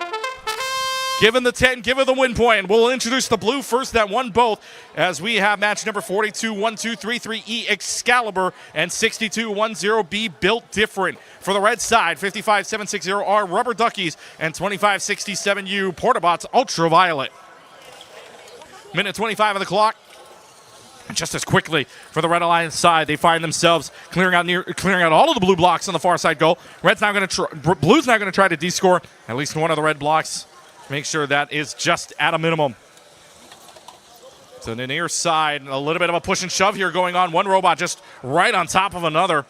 A: Given the 10, give her the win point. We'll introduce the blue first that won both, as we have match number 42-1233E Excalibur and 6210B Built Different. For the red side, 55760R Rubber Duckies and 2567U Portabots Ultraviolet. Minute 25 on the clock. Just as quickly for the Red Alliance side, they find themselves clearing out all of the blue blocks on the far side goal. Blue's now going to try to descore at least one of the red blocks. Make sure that is just at a minimum. To the near side, a little bit of a push and shove here going on. One robot just right on top of another.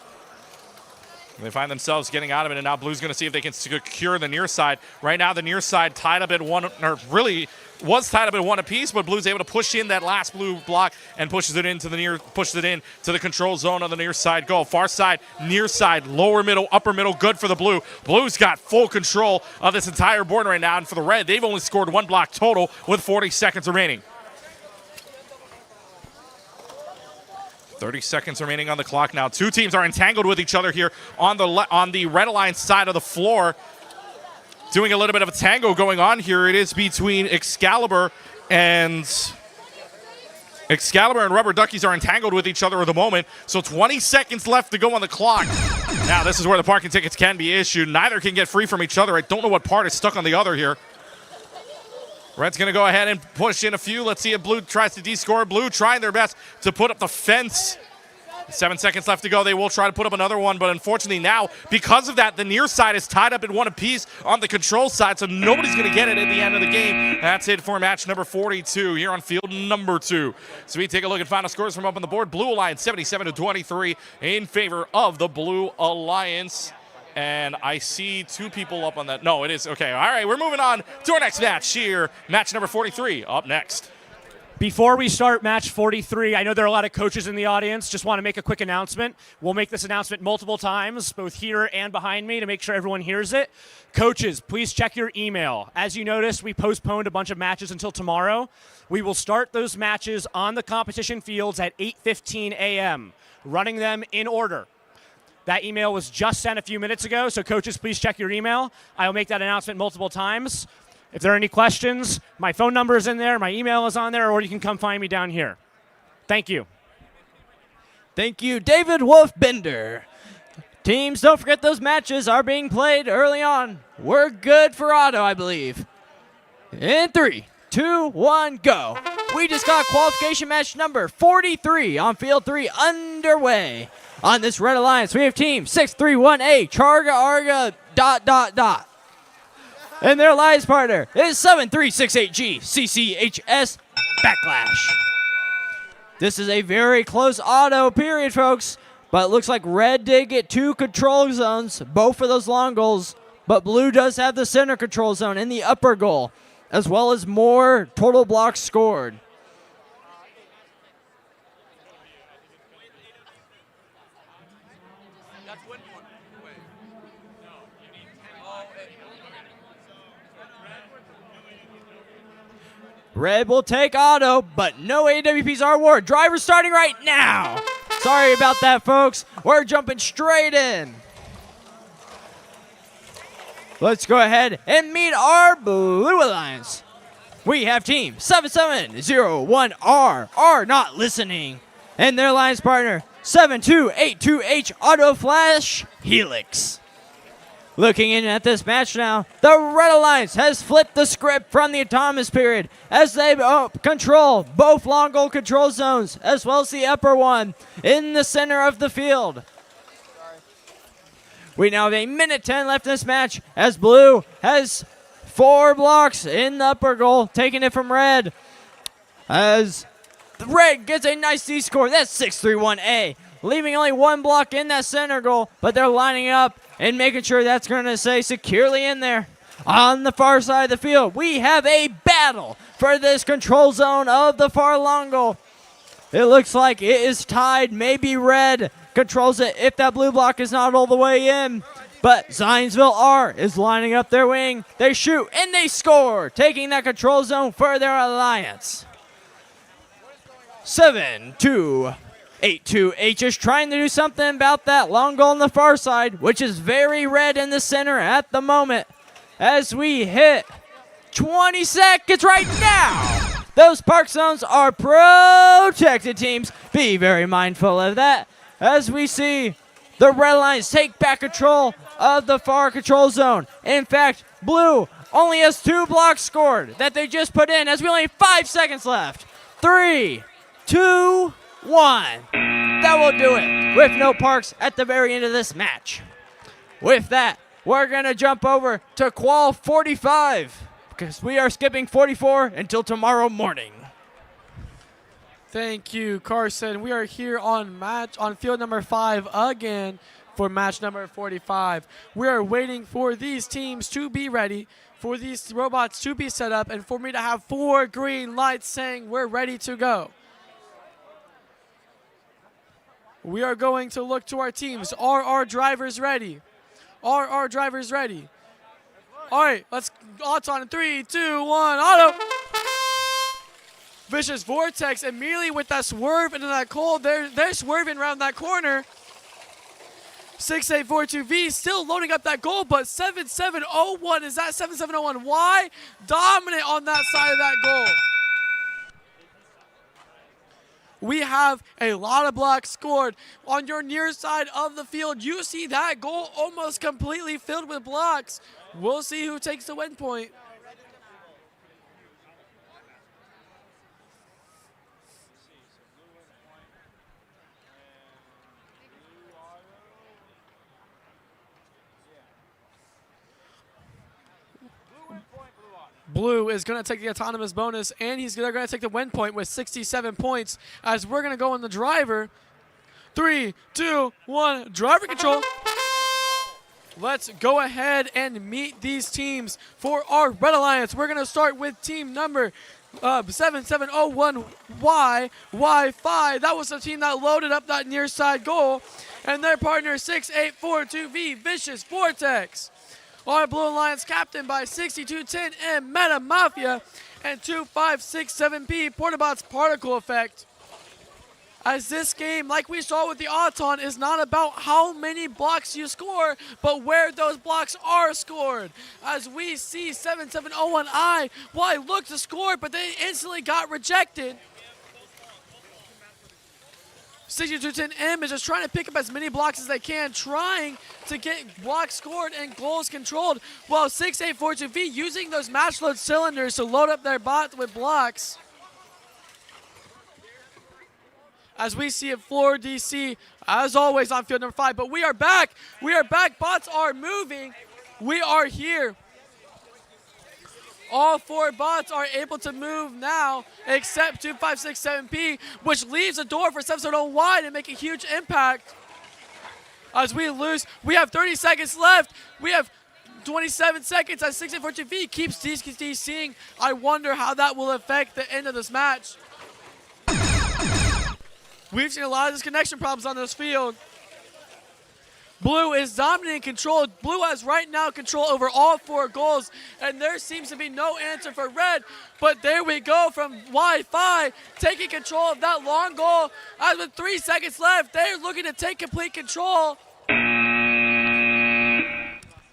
A: They find themselves getting out of it, and now blue's going to see if they can secure the near side. Right now, the near side tied up at one, or really was tied up at one apiece, but blue's able to push in that last blue block and pushes it into the control zone on the near side goal. Far side, near side, lower middle, upper middle, good for the blue. Blue's got full control of this entire board right now, and for the red, they've only scored 1 block total with 40 seconds remaining. 30 seconds remaining on the clock now. Two teams are entangled with each other here on the Red Alliance side of the floor. Doing a little bit of a tango going on here. It is between Excalibur and Rubber Duckies are entangled with each other at the moment. So 20 seconds left to go on the clock. Now this is where the parking tickets can be issued. Neither can get free from each other. I don't know what part is stuck on the other here. Red's going to go ahead and push in a few. Let's see if blue tries to descore. Blue trying their best to put up the fence. 7 seconds left to go. They will try to put up another one, but unfortunately now, because of that, the near side is tied up at 1 apiece on the control side, so nobody's going to get it at the end of the game. That's it for match number 42 here on field number 2. So we take a look at final scores from up on the board. Blue Alliance 77-23 in favor of the Blue Alliance. And I see 2 people up on that. No, it is. Okay, all right, we're moving on to our next match here. Match number 43 up next.
J: Before we start match 43, I know there are a lot of coaches in the audience. Just want to make a quick announcement. We'll make this announcement multiple times, both here and behind me, to make sure everyone hears it. Coaches, please check your email. As you noticed, we postponed a bunch of matches until tomorrow. We will start those matches on the competition fields at 8:15 a.m., running them in order. That email was just sent a few minutes ago, so coaches, please check your email. I will make that announcement multiple times. If there are any questions, my phone number is in there, my email is on there, or you can come find me down here. Thank you.
E: Thank you, David Wolfbender. Teams, don't forget those matches are being played early on. We're good for auto, I believe. In 3, 2, 1, go. We just got qualification match number 43 on field 3 underway. On this Red Alliance, we have team 631A, Charga Arga ... And their alliance partner is 7368G, CCHS Backlash. This is a very close auto period, folks. But it looks like red did get 2 control zones, both for those long goals. But blue does have the center control zone in the upper goal, as well as more total blocks scored. Red will take auto, but no AWPs are awarded. Driver starting right now. Sorry about that, folks. We're jumping straight in. Let's go ahead and meet our Blue Alliance. We have team 7701R, are not listening. And their alliance partner, 7282H Auto Flash Helix. Looking in at this match now, the Red Alliance has flipped the script from the autonomous period as they control both long goal control zones as well as the upper one in the center of the field. We now have a minute 10 left in this match as Blue has 4 blocks in the upper goal, taking it from Red. As Red gets a nice D score, that's 6-3-1-A, leaving only 1 block in that center goal, but they're lining up and making sure that's going to stay securely in there. On the far side of the field, we have a battle for this control zone of the far long goal. It looks like it is tied. Maybe Red controls it if that blue block is not all the way in. But Zionsville R is lining up their wing. They shoot and they score, taking that control zone for their alliance. 7-2-8-2-H is trying to do something about that long goal on the far side, which is very red in the center at the moment. As we hit 20 seconds right now. Those park zones are protected, teams. Be very mindful of that. As we see the Red Alliance take back control of the far control zone. In fact, Blue only has 2 blocks scored that they just put in as we only have 5 seconds left. 3, 2, 1. That will do it with no parks at the very end of this match. With that, we're going to jump over to Qual 45 because we are skipping 44 until tomorrow morning.
H: Thank you, Carson. We are here on field number 5 again for match number 45. We are waiting for these teams to be ready, for these robots to be set up, and for me to have 4 green lights saying we're ready to go. We are going to look to our teams. Are our drivers ready? Are our drivers ready? All right, let's auto on 3, 2, 1, auto. Vicious Vortex immediately with that swerve into that cold. They're swerving around that corner. 6842V still loading up that goal, but 7701, is that 7701? Why? Dominant on that side of that goal. We have a lot of blocks scored. On your near side of the field, you see that goal almost completely filled with blocks. We'll see who takes the win point. Blue is going to take the autonomous bonus, and they're going to take the win point with 67 points as we're going to go in the driver. 3, 2, 1, driver control. Let's go ahead and meet these teams for our Red Alliance. We're going to start with team number 7701Y, Y5. That was the team that loaded up that near side goal. And their partner 6842V, Vicious Vortex. Our Blue Alliance captained by 6210M Meta Mafia and 2567P Portabots Particle Effect. As this game, like we saw with the Auton, is not about how many blocks you score, but where those blocks are scored. As we see 7701I, well, looked to score, but they instantly got rejected. 6210M is just trying to pick up as many blocks as they can, trying to get blocks scored and goals controlled, while 6842V using those match load cylinders to load up their bot with blocks. As we see it, Floor DC, as always, on field number 5. But we are back. We are back. Bots are moving. We are here. All 4 bots are able to move now, except 2567P, which leaves a door for 701 to make a huge impact. As we lose, we have 30 seconds left. We have 27 seconds as 6842V keeps DCing. I wonder how that will affect the end of this match. We've seen a lot of disconnection problems on this field. Blue is dominating control. Blue has right now control over all 4 goals, and there seems to be no answer for Red. But there we go from Wi-Fi taking control of that long goal. As with 3 seconds left, they're looking to take complete control.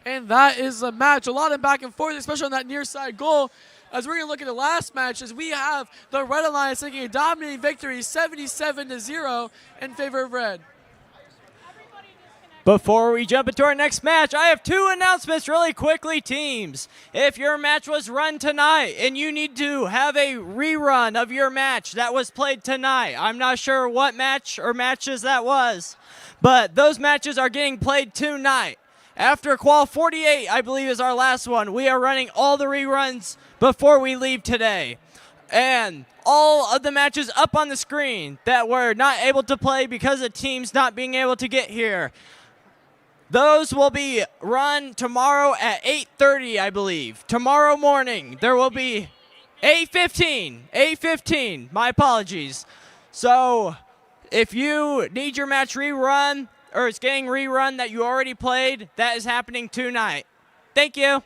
H: And that is a match. A lot of back and forth, especially on that near side goal. As we're going to look at the last match, as we have the Red Alliance taking a dominating victory, 77-0 in favor of Red.
E: Before we jump into our next match, I have 2 announcements really quickly, teams. If your match was run tonight and you need to have a rerun of your match that was played tonight, I'm not sure what match or matches that was, but those matches are getting played tonight. After Qual 48, I believe is our last one, we are running all the reruns before we leave today. And all of the matches up on the screen that we're not able to play because of teams not being able to get here, those will be run tomorrow at 8:30, I believe. Tomorrow morning, there will be 8:15, my apologies. So if you need your match rerun, or it's getting rerun that you already played, that is happening tonight. Thank you.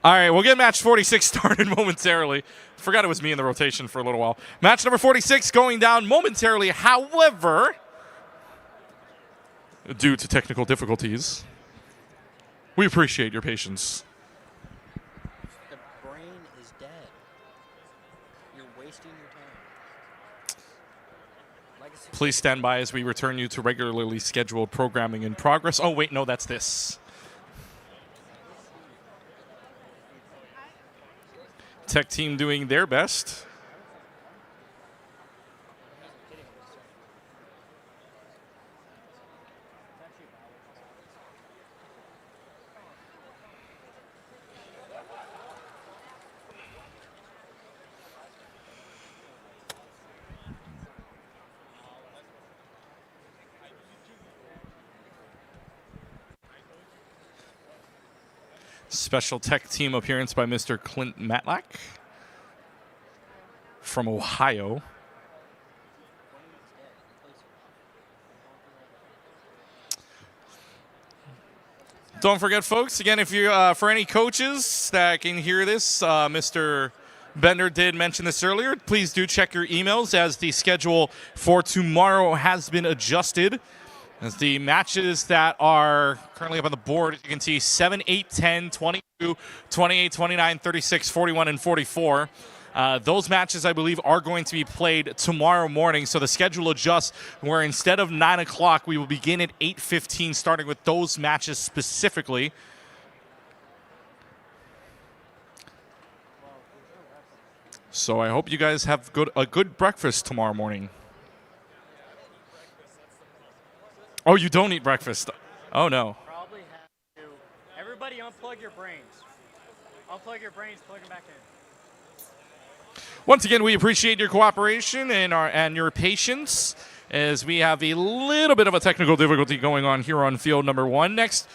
A: All right, we'll get match 46 started momentarily. Forgot it was me in the rotation for a little while. Match number 46 going down momentarily. However, due to technical difficulties, we appreciate your patience.
K: The brain is dead. You're wasting your time. Legacy.
A: Please stand by as we return you to regularly scheduled programming in progress. Oh, wait, no, that's this. Tech team doing their best. Special tech team appearance by Mr. Clint Matlack from Ohio. Don't forget, folks, again, if you for any coaches that can hear this, Mr. Bender did mention this earlier, please do check your emails as the schedule for tomorrow has been adjusted. As the matches that are currently up on the board, as you can see, 7, 8, 10, 22, 28, 29, 36, 41, and 44. Those matches, I believe, are going to be played tomorrow morning. So the schedule adjusts where instead of 9 o'clock, we will begin at 8:15, starting with those matches specifically. So I hope you guys have a good breakfast tomorrow morning. Oh, you don't eat breakfast? Oh, no.
D: Probably have to. Everybody unplug your brains. Unplug your brains, plug them back in.
A: Once again, we appreciate your cooperation and your patience as we have a little bit of a technical difficulty going on here on field number 1. Next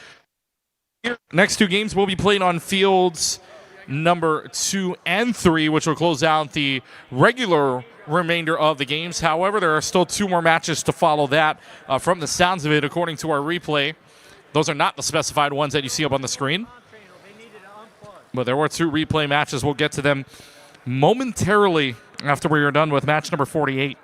A: 2 games will be played on fields number 2 and 3, which will close out the regular remainder of the games. However, there are still 2 more matches to follow that from the sounds of it, according to our replay. Those are not the specified ones that you see up on the screen. But there were 2 replay matches. We'll get to them momentarily after we are done with match number 48.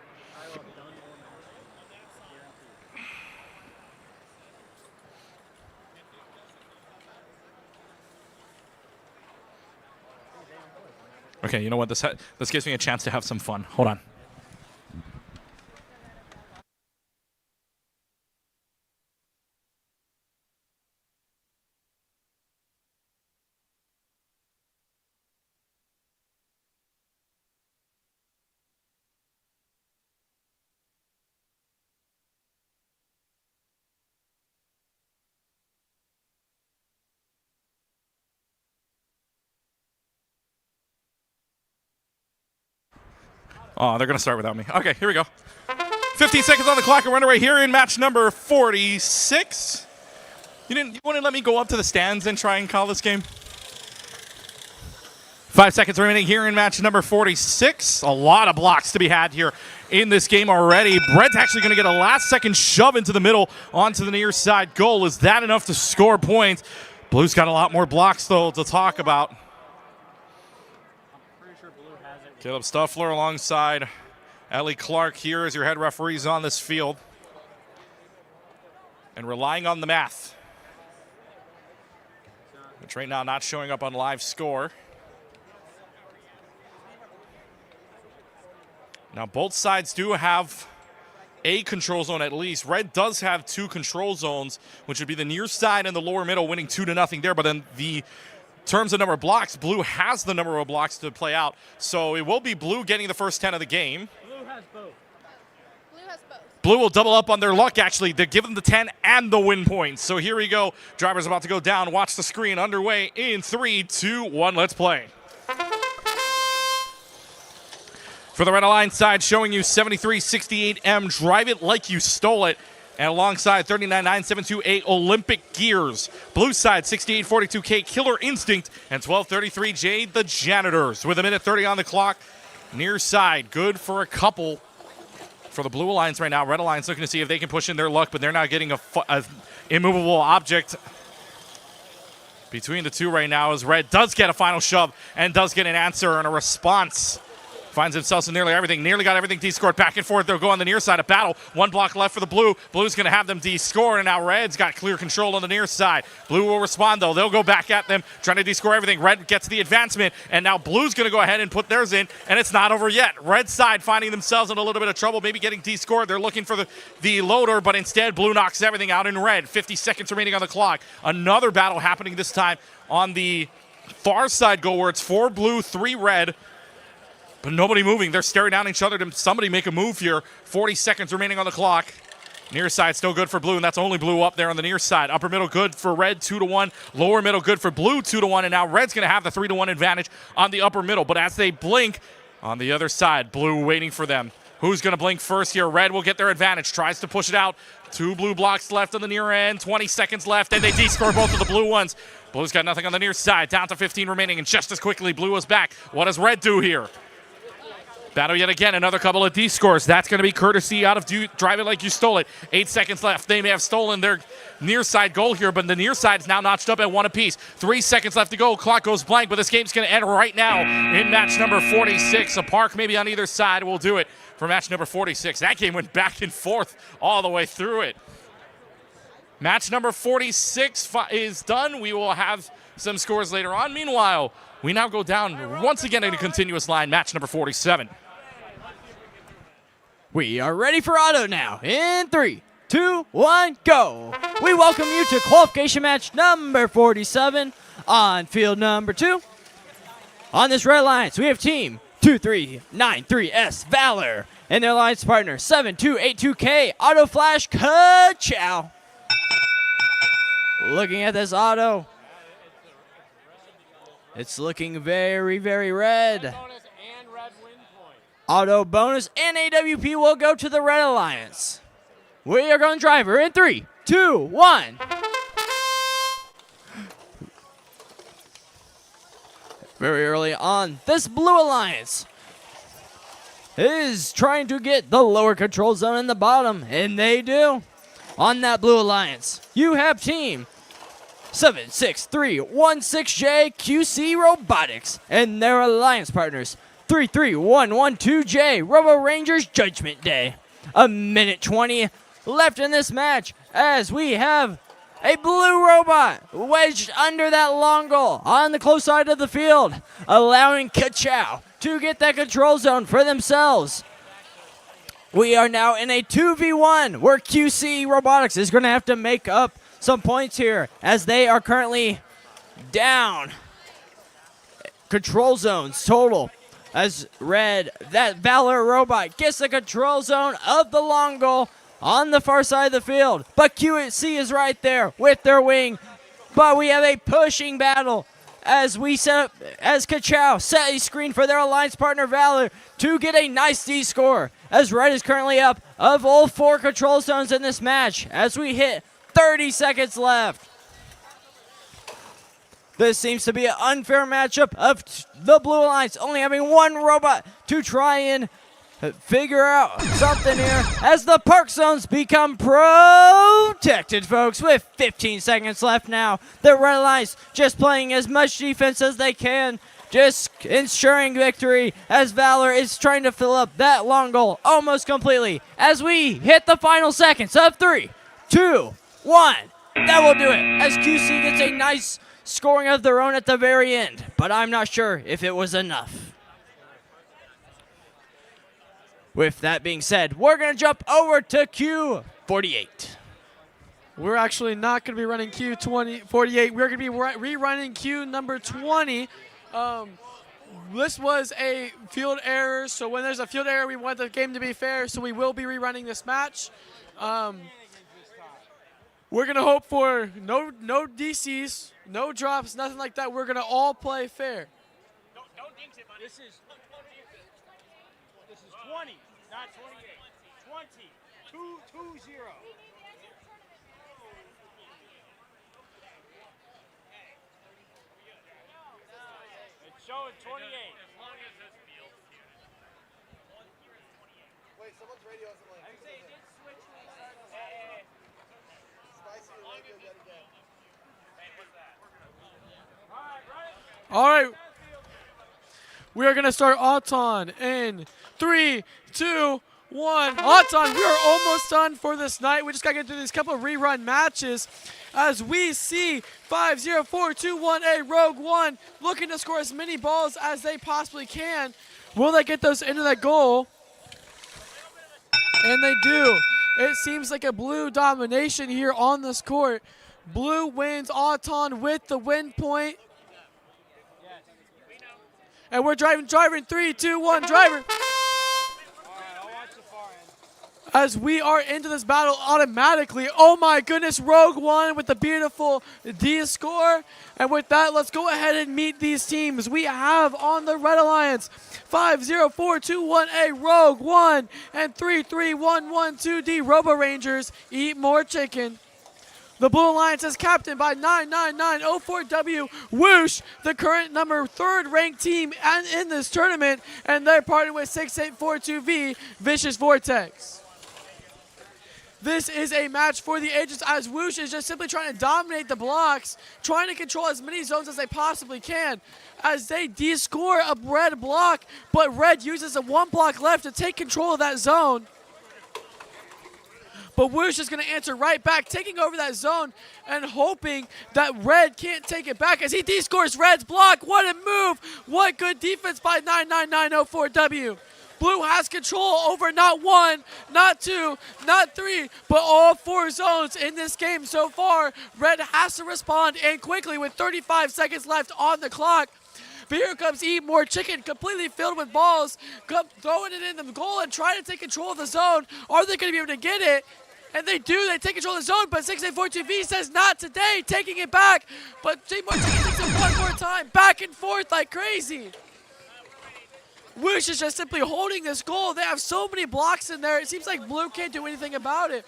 A: Okay, you know what? This gives me a chance to have some fun. Hold on. Oh, they're going to start without me. Okay, here we go. 15 seconds on the clock. We're underway here in match number 46. You wouldn't let me go up to the stands and try and call this game? 5 seconds remaining here in match number 46. A lot of blocks to be had here in this game already. Brett's actually going to get a last-second shove into the middle onto the near side goal. Is that enough to score points? Blue's got a lot more blocks, though, to talk about. Caleb Stuffler alongside Ellie Clark here as your head referees on this field. And relying on the math, which right now not showing up on live score. Now both sides do have a control zone at least. Red does have 2 control zones, which would be the near side and the lower middle, winning 2-0 there. But then the terms of number of blocks, Blue has the number of blocks to play out. So it will be Blue getting the first 10 of the game.
D: Blue has both.
I: Blue has both.
A: Blue will double up on their luck, actually. They give them the 10 and the win points. So here we go. Driver's about to go down. Watch the screen. Underway in 3, 2, 1. Let's play. For the Red Alliance side, showing you 7368M, Drive It Like You Stole It. And alongside 39972A Olympic Gears. Blue side 6842K Killer Instinct and 1233J The Janitors. With 1:30 on the clock. Near side, good for a couple for the Blue Alliance right now. Red Alliance looking to see if they can push in their luck, but they're not getting a immovable object between the 2 right now as Red does get a final shove and does get an answer and a response. Finds himself in nearly everything. Nearly got everything D-scored. Back and forth. They'll go on the near side. A battle. 1 block left for the Blue. Blue's going to have them D-scored, and now Red's got clear control on the near side. Blue will respond, though. They'll go back at them, trying to D-score everything. Red gets the advancement, and now Blue's going to go ahead and put theirs in, and it's not over yet. Red side finding themselves in a little bit of trouble, maybe getting D-scored. They're looking for the loader, but instead Blue knocks everything out in Red. 50 seconds remaining on the clock. Another battle happening this time on the far side goal where it's 4 Blue, 3 Red. But nobody moving. They're staring down each other to somebody make a move here. 40 seconds remaining on the clock. Near side still good for Blue, and that's only Blue up there on the near side. Upper middle good for Red, 2-1. Lower middle good for Blue, 2-1. And now Red's going to have the 3-1 advantage on the upper middle. But as they blink on the other side, Blue waiting for them. Who's going to blink first here? Red will get their advantage. Tries to push it out. 2 Blue blocks left on the near end. 20 seconds left, and they D-score both of the Blue ones. Blue's got nothing on the near side. Down to 15 remaining, and just as quickly, Blue is back. What does Red do here? Battle yet again, another couple of D-scores. That's going to be courtesy out of Drive It Like You Stole It. 8 seconds left. They may have stolen their near side goal here, but the near side is now notched up at 1 apiece. 3 seconds left to go. Clock goes blank, but this game's going to end right now in match number 46. A park maybe on either side will do it for match number 46. That game went back and forth all the way through it. Match number 46 is done. We will have some scores later on. Meanwhile, we now go down once again in a continuous line, match number 47.
E: We are ready for auto now. In 3, 2, 1, go. We welcome you to qualification match number 47 on field number 2. On this red alliance, we have team 2393S Valor and their alliance partner 7282K Auto Flash Ka-Chow. Looking at this auto, it's looking very, very red. Auto bonus and AWP will go to the red alliance. We are going driver in 3, 2, 1. Very early on, this blue alliance is trying to get the lower control zone in the bottom, and they do. On that blue alliance, you have team 76316J QC Robotics and their alliance partners 33112J Robo Rangers Judgment Day. A minute 20 left in this match as we have a blue robot wedged under that long goal on the close side of the field, allowing Ka-Chow to get that control zone for themselves. We are now in a 2v1 where QC Robotics is going to have to make up some points here as they are currently down. Control zones total as red, that Valor robot gets the control zone of the long goal on the far side of the field. But QC is right there with their wing. But we have a pushing battle as Ka-Chow set a screen for their alliance partner Valor to get a nice D score. As red is currently up of all 4 control zones in this match as we hit 30 seconds left. This seems to be an unfair matchup of the blue alliance only having 1 robot to try and figure out something here as the park zones become protected, folks, with 15 seconds left now. The red alliance just playing as much defense as they can, just ensuring victory as Valor is trying to fill up that long goal almost completely as we hit the final seconds of 3, 2, 1. That will do it as QC gets a nice scoring of their own at the very end, but I'm not sure if it was enough. With that being said, we're going to jump over to Q48.
H: We're actually not going to be running Q48. We're going to be rerunning Q number 20. This was a field error, so when there's a field error, we want the game to be fair, so we will be rerunning this match. We're going to hope for no DCs, no drops, nothing like that. We're going to all play fair.
F: Don't jinx it, buddy. This is 20, not 28. 20. 2-0. It's showing 28. As long as this feels
C: Wait, someone's radio isn't like.
F: I say it did switch when he started.
C: Spicy radio yet again.
F: Hey, what's that?
H: All right. We are going to start Auton in 3, 2, 1. Auton, we are almost done for this night. We just got to get through these couple of rerun matches as we see 5-0-4-2-1-A Rogue One looking to score as many balls as they possibly can. Will they get those into that goal? And they do. It seems like a blue domination here on this court. Blue wins Auton with the win point. And we're driving 3, 2, 1, driver. As we are into this battle automatically. Oh my goodness, Rogue One with the beautiful D score. And with that, let's go ahead and meet these teams. We have on the Red Alliance 5-0-4-2-1-A Rogue One and 3-3-1-1-2-D Robo Rangers. Eat more chicken. The Blue Alliance is captained by 99904W Whoosh, the current number 3rd ranked team in this tournament, and they're partnered with 6842V Vicious Vortex. This is a match for the ages as Whoosh is just simply trying to dominate the blocks, trying to control as many zones as they possibly can as they de-score a red block, but red uses a 1 block left to take control of that zone. but Woosh is going to answer right back, taking over that zone and hoping that Red can't take it back as he de-scores Red's block. What a move. What good defense by 99904W. Blue has control over not one, not two, not three, but all 4 zones in this game so far. Red has to respond, and quickly with 35 seconds left on the clock. But here comes Eat More Chicken, completely filled with balls, throwing it in the goal and trying to take control of the zone. Are they going to be able to get it? And they do. They take control of the zone, but 6842V says not today, taking it back. But Eat More Chicken takes it one more time, back and forth like crazy. Wish is just simply holding this goal. They have so many blocks in there. It seems like Blue can't do anything about it.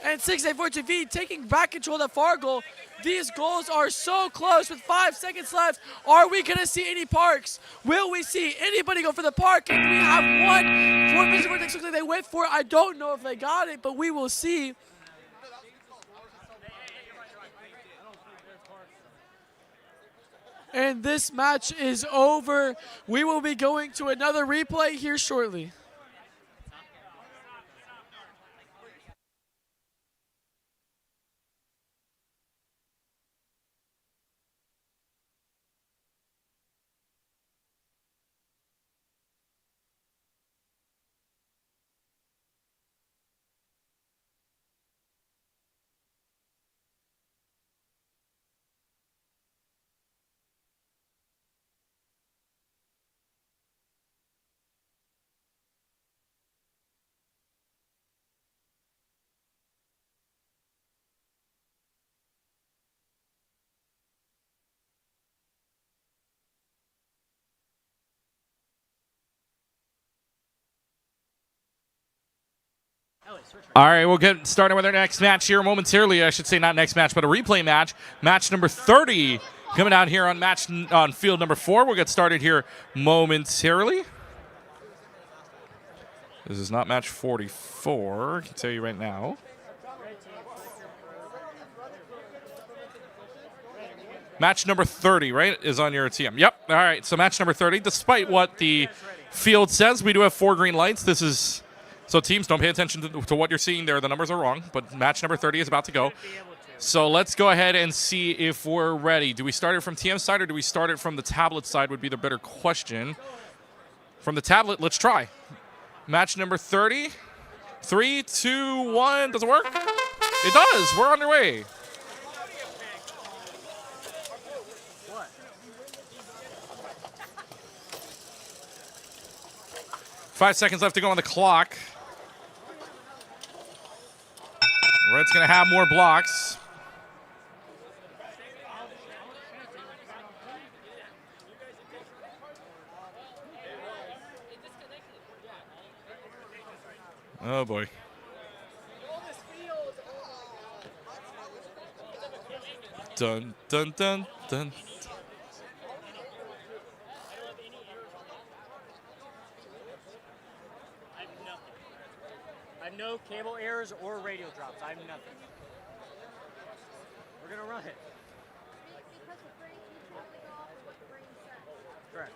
H: And 6842V taking back control of the far goal. These goals are so close with 5 seconds left. Are we going to see any parks? Will we see anybody go for the park? And we have one. Four Vision Vortex looks like they went for it. I don't know if they got it, but we will see. And this match is over. We will be going to another replay here shortly.
A: All right, we'll get started with our next match here momentarily. I should say not next match, but a replay match. Match number 30 coming out here on field number 4. We'll get started here momentarily. This is not match 44, I can tell you right now. Match number 30, right, is on your TM. Yep, all right, so match number 30. Despite what the field says, we do have 4 green lights. This is... So teams, don't pay attention to what you're seeing there. The numbers are wrong, but match number 30 is about to go. So let's go ahead and see if we're ready. Do we start it from TM side or do we start it from the tablet side would be the better question. From the tablet, let's try. Match number 30. 3, 2, 1. Does it work? It does. We're on your way.
D: What?
A: 5 seconds left to go on the clock. Red's going to have more blocks. Oh, boy. Dun, dun, dun, dun.
D: I have no cable errors or radio drops. I have nothing. We're going to run it. Correct.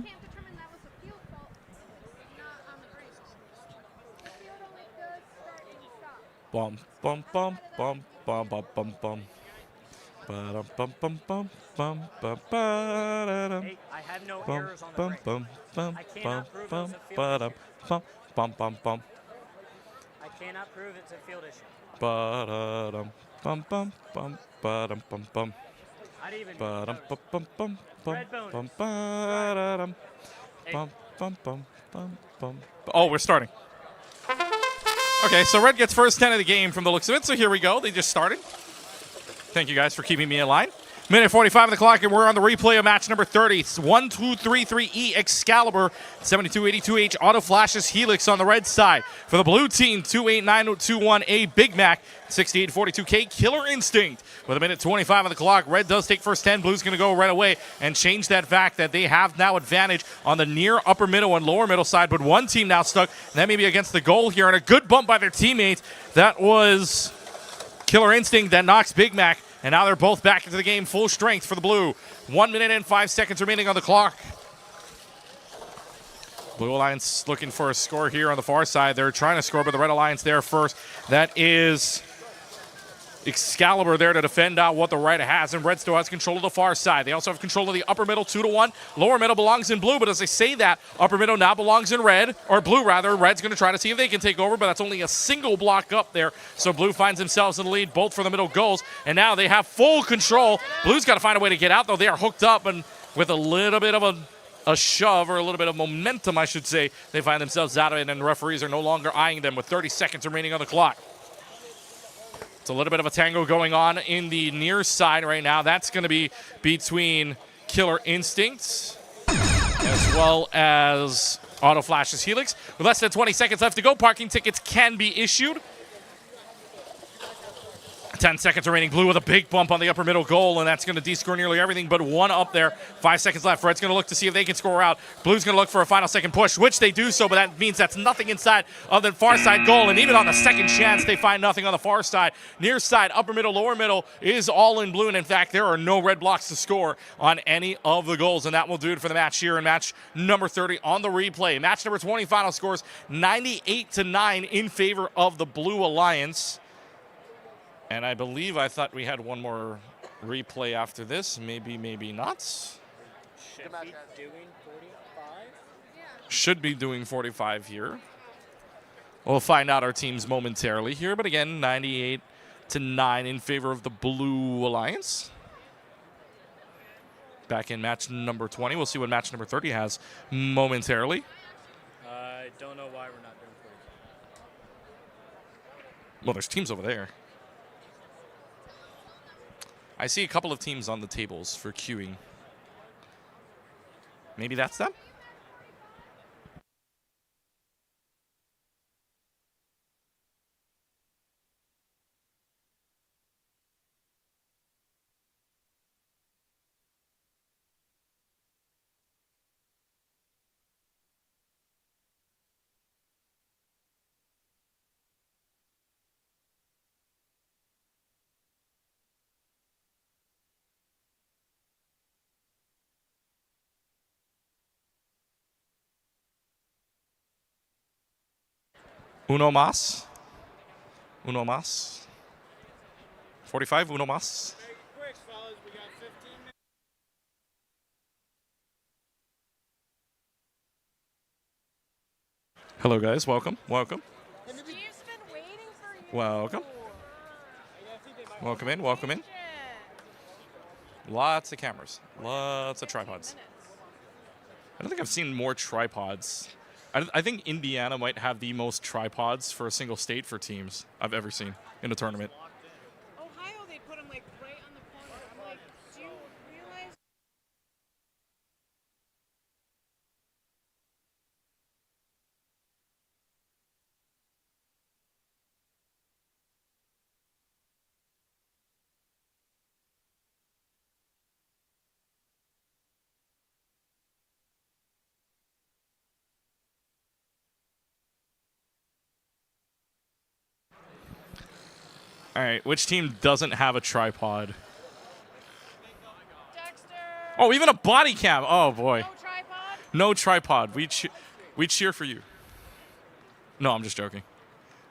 G: Can't determine that was a field fault, not on the brace. The field only does start and stop.
A: Bum, bum, bum, bum, bum, bum, bum, bum. Ba-dum, bum, bum, bum, bum, bum, ba-da-dum.
D: Hey, I have no
A: Bum,
D: errors on the
A: bum,
D: brace.
A: bum, bum,
D: I
A: bum,
D: cannot prove
A: bum,
D: it's a field
A: ba-dum,
D: issue.
A: bum, bum, bum, bum.
D: I cannot prove it's a field issue.
A: Ba-da-dum, bum, bum, bum, ba-dum, bum, bum.
D: I didn't even
A: Ba-dum,
D: notice.
A: bum, bum, bum, bum,
D: Red bonus.
A: bum, ba-da-dum.
D: Hey.
A: Bum, bum, bum, bum, bum. Oh, we're starting. Okay, so Red gets first 10 of the game from the looks of it, so here we go. They just started. Thank you guys for keeping me in line. Minute 45 on the clock, and we're on the replay of match number 30. It's 1233E Excalibur, 7282H Auto Flashes Helix on the red side. For the blue team, 289021A Big Mac, 6842K Killer Instinct. With a minute 25 on the clock, Red does take first 10. Blue's going to go right away and change that fact that they have now advantage on the near upper middle and lower middle side, but one team now stuck, and that may be against the goal here, and a good bump by their teammates. That was Killer Instinct that knocks Big Mac. And now they're both back into the game, full strength for the blue. 1 minute and 5 seconds remaining on the clock. Blue Alliance looking for a score here on the far side. They're trying to score, but the Red Alliance there first. That is Excalibur there to defend out what the Red has, and Red still has control of the far side. They also have control of the upper middle 2-1. Lower middle belongs in blue, but as I say that, upper middle now belongs in red, or blue rather. Red's going to try to see if they can take over, but that's only a single block up there. So blue finds themselves in the lead, both for the middle goals, and now they have full control. Blue's got to find a way to get out, though. They are hooked up, and with a little bit of a shove, or a little bit of momentum, I should say, they find themselves out of it, and the referees are no longer eyeing them with 30 seconds remaining on the clock. It's a little bit of a tango going on in the near side right now. That's going to be between Killer Instincts as well as Auto Flash's Helix. With less than 20 seconds left to go, parking tickets can be issued. 10 seconds remaining. Blue with a big bump on the upper middle goal, and that's going to de-score nearly everything but one up there. 5 seconds left. Red's going to look to see if they can score out. Blue's going to look for a final second push, which they do so, but that means that's nothing inside of the far side goal, and even on the second chance, they find nothing on the far side. Near side, upper middle, lower middle is all in blue, and in fact, there are no red blocks to score on any of the goals, and that will do it for the match here in match number 30 on the replay. Match number 20 final scores 98-9 in favor of the Blue Alliance. And I thought we had one more replay after this. Maybe, maybe not.
D: Should be doing 45?
A: Should be doing 45 here. We'll find out our teams momentarily here. But again, 98-9 in favor of the Blue Alliance. Back in match number 20. We'll see what match number 30 has momentarily.
D: I don't know why we're not doing 45.
A: Well, there's teams over there. I see a couple of teams on the tables for queuing. Maybe that's them? Uno más. 45, uno más. Hello, guys. Welcome. Welcome. Welcome. Welcome in. Welcome in. Lots of cameras. Lots of tripods. I don't think I've seen more tripods. I think Indiana might have the most tripods for a single state for teams I've ever seen in a tournament.
G: Ohio, they put them like right on the corner. I'm like, do you realize?
A: All right, which team doesn't have a tripod? Oh, even a body cam. Oh, boy. No tripod. We cheer for you. No, I'm just joking.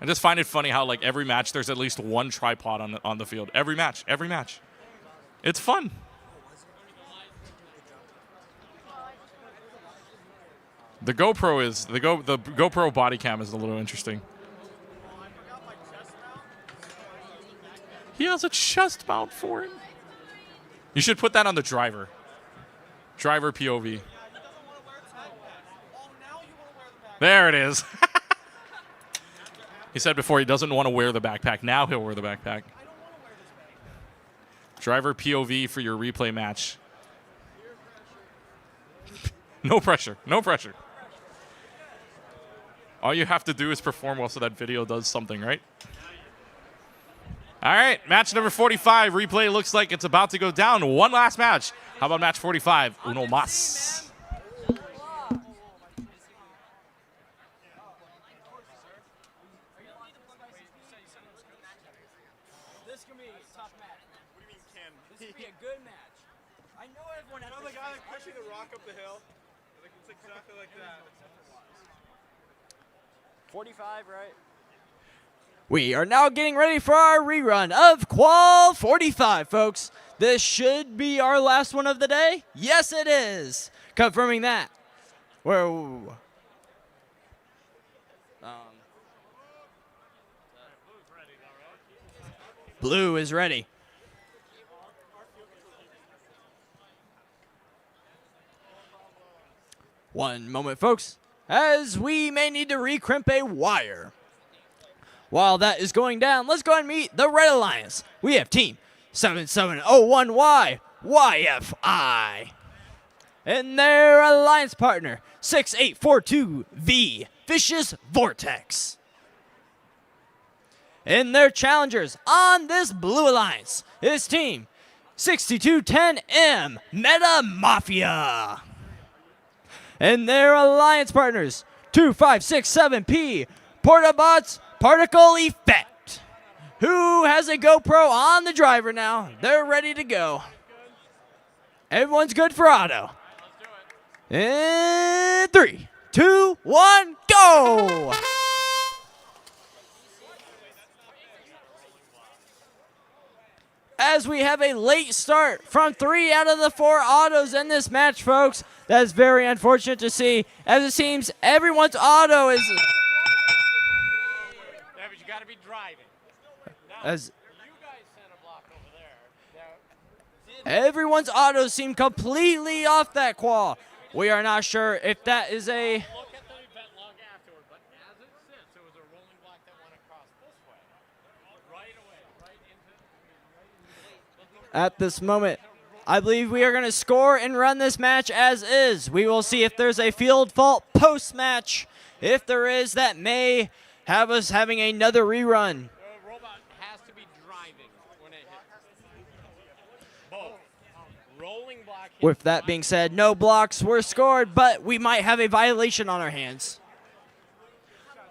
A: I just find it funny how, like, every match there's at least one tripod on the field. Every match. Every match. It's fun. The GoPro body cam is a little interesting. He has a chest mount for him. You should put that on the driver. Driver POV. There it is. He said before he doesn't want to wear the backpack. Now he'll wear the backpack. Driver POV for your replay match. No pressure. No pressure. All you have to do is perform well so that video does something, right? All right, match number 45. Replay looks like it's about to go down. One last match. How about match 45? Uno más.
K: This can be a tough match. What do you mean can? This could be a good match. I know everyone. I know the guy like pushing the rock up the hill. Like it's exactly like that.
D: 45, right?
E: We are now getting ready for our rerun of Qual 45, folks. This should be our last one of the day. Yes, it is. Confirming that. Whoa. Blue is ready. One moment, folks, as we may need to recrimp a wire. While that is going down, let's go ahead and meet the Red Alliance. We have Team 7701Y, YFI. And their alliance partner, 6842V, Vicious Vortex. And their challengers on this Blue Alliance is Team 6210M, Meta Mafia. And their alliance partners, 2567P, Portabots Particle Effect. Who has a GoPro on the driver now? They're ready to go. Everyone's good for auto. In 3, 2, 1, go! As we have a late start from 3 out of the 4 autos in this match, folks. That is very unfortunate to see, as it seems everyone's auto is...
B: Yeah, but you got to be driving. Now,
E: As
B: you guys sent a block over there.
E: everyone's autos seem completely off that qual. We are not sure if that is a...
B: Look at the event log afterward, but as it sits, there was a rolling block that went across this way. Right away, right into...
E: At this moment, I believe we are going to score and run this match as is. We will see if there's a field fault post-match. If there is, that may have us having another rerun.
B: The robot has to be driving when it hits. Both. Rolling block hits.
E: With that being said, no blocks were scored, but we might have a violation on our hands.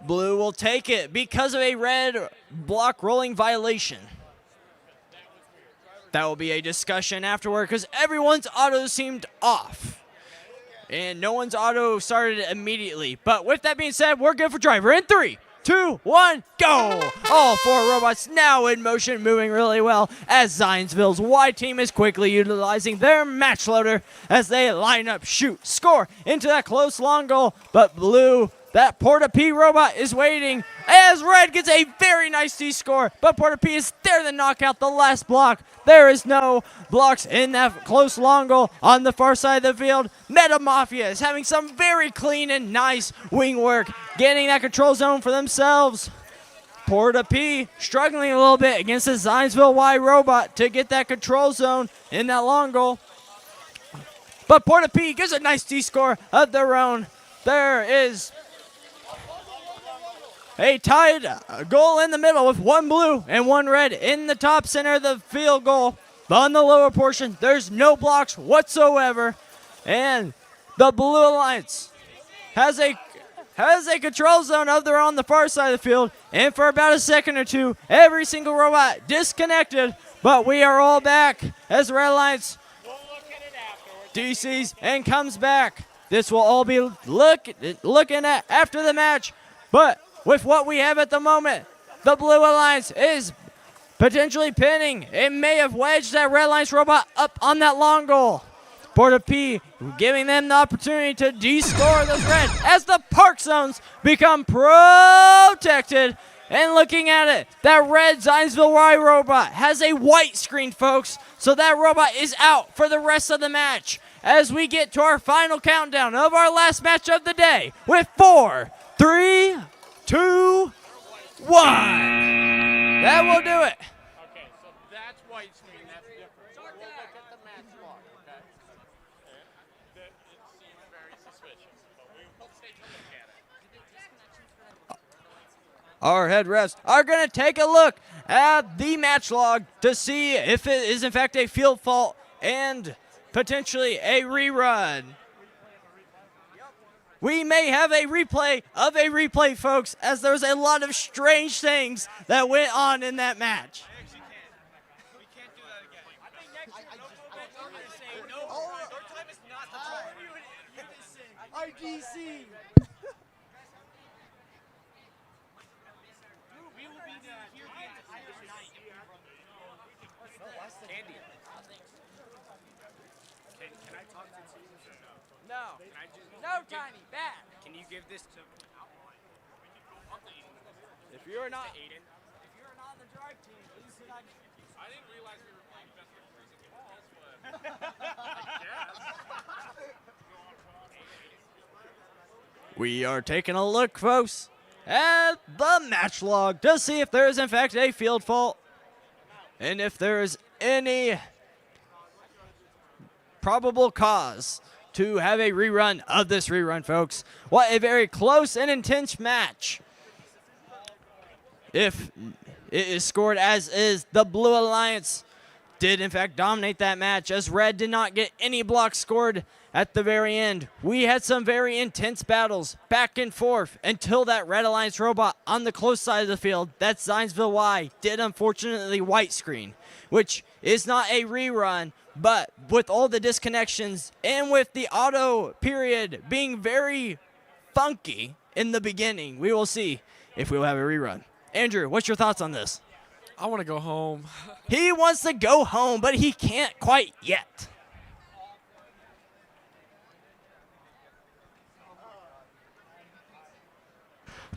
E: Blue will take it because of a red block rolling violation. That will be a discussion afterward because everyone's auto seemed off. And no one's auto started immediately. But with that being said, we're good for driver. In 3, 2, 1, go! All 4 robots now in motion, moving really well as Zionsville's Y team is quickly utilizing their match loader as they line up, shoot, score into that close long goal. But Blue, that Porta P robot is waiting as Red gets a very nice D score. But Porta P is there to knock out the last block. There is no blocks in that close long goal on the far side of the field. Meta Mafia is having some very clean and nice wing work, getting that control zone for themselves. Porta P struggling a little bit against the Zionsville Y robot to get that control zone in that long goal. But Porta P gets a nice D score of their own. There is a tied goal in the middle with 1 blue and 1 red in the top center of the field goal. But on the lower portion, there's no blocks whatsoever. And the Blue Alliance has a control zone of their own on the far side of the field. And for about a second or two, every single robot disconnected. But we are all back as the Red Alliance DCs and comes back. This will all be looking at after the match. But with what we have at the moment, the Blue Alliance is potentially pinning. It may have wedged that Red Alliance robot up on that long goal. Porta P giving them the opportunity to de-score those red as the park zones become protected. And looking at it, that red Zionsville Y robot has a white screen, folks. So that robot is out for the rest of the match as we get to our final countdown of our last match of the day with 4, 3, 2, 1. That will do it.
B: Okay, so that's white screen. That's different. We'll look at the match log, okay? It seems very suspicious, but we will take a look at it.
E: Our head refs are going to take a look at the match log to see if it is in fact a field fault and potentially a rerun. We may have a replay of a replay, folks, as there's a lot of strange things that went on in that match.
C: IGC.
K: tiny, bad.
F: Can you give this to?
C: If you're not,
K: If you're not on the drive team, please sit on.
A: I didn't realize we were playing best of freezing balls, but
E: We are taking a look, folks, at the match log to see if there is, in fact, a field fault. And if there is any probable cause to have a rerun of this rerun, folks. What a very close and intense match. If it is scored as is, the Blue Alliance did, in fact, dominate that match, as Red did not get any blocks scored at the very end. We had some very intense battles back and forth until that Red Alliance robot on the close side of the field, that's Zionsville Y, did unfortunately white screen, which is not a rerun, but with all the disconnections and with the auto period being very funky in the beginning, we will see if we will have a rerun. Andrew, what's your thoughts on this?
H: I want to go home.
E: He wants to go home, but he can't quite yet.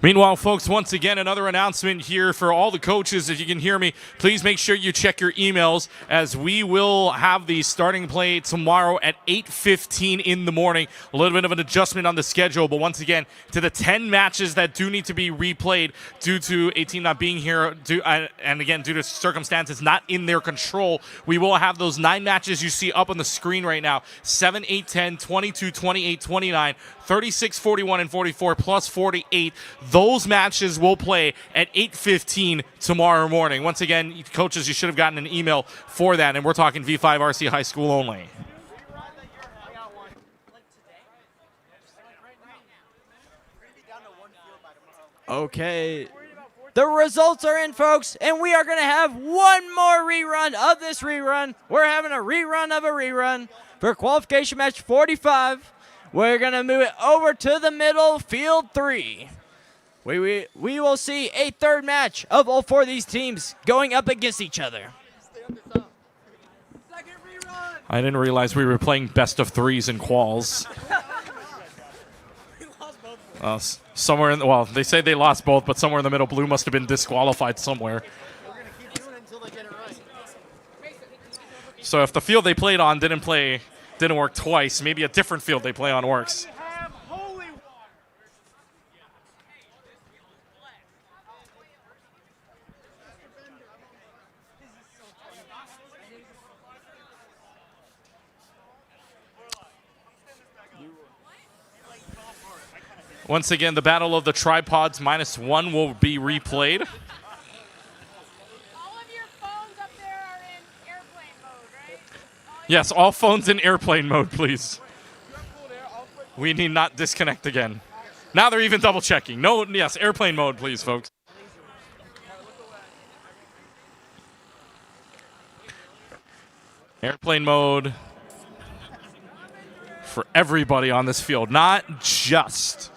A: Meanwhile, folks, once again, another announcement here for all the coaches. If you can hear me, please make sure you check your emails, as we will have the starting play tomorrow at 8:15 in the morning. A little bit of an adjustment on the schedule, but once again, to the 10 matches that do need to be replayed due to a team not being here, and again, due to circumstances not in their control, we will have those 9 matches you see up on the screen right now: 7, 8, 10, 22, 28, 29, 36, 41, and 44, plus 48. Those matches will play at 8:15 tomorrow morning. Once again, coaches, you should have gotten an email for that, and we're talking V5 RC High School only.
E: Okay. The results are in, folks, and we are going to have one more rerun of this rerun. We're having a rerun of a rerun for qualification match 45. We're going to move it over to the middle, field 3. We will see a third match of all 4 of these teams going up against each other.
A: I didn't realize we were playing best of 3s in quals. Somewhere in the, well, they say they lost both, but somewhere in the middle, Blue must have been disqualified somewhere. So if the field they played on didn't work twice, maybe a different field they play on works. Once again, the Battle of the Tripods -1 will be replayed.
G: All of your phones up there are in airplane mode, right?
A: Yes, all phones in airplane mode, please. We need not disconnect again. Now they're even double checking. No, yes, airplane mode, please, folks. Airplane mode for everybody on this field, not just.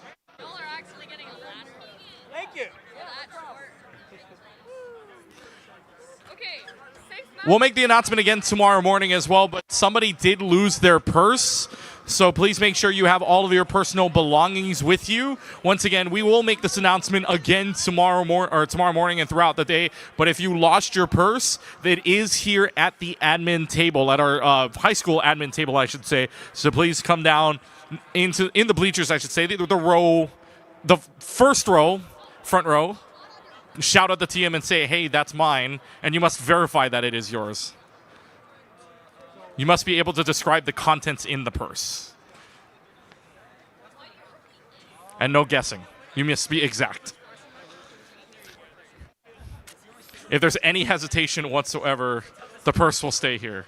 A: We'll make the announcement again tomorrow morning as well, but somebody did lose their purse, so please make sure you have all of your personal belongings with you. Once again, we will make this announcement again tomorrow morning and throughout the day, but if you lost your purse, it is here at the admin table, at our high school admin table, I should say, so please come down in the bleachers, I should say, the first row, front row. Shout out the TM and say, hey, that's mine, and you must verify that it is yours. You must be able to describe the contents in the purse. And no guessing. You must be exact. If there's any hesitation whatsoever, the purse will stay here.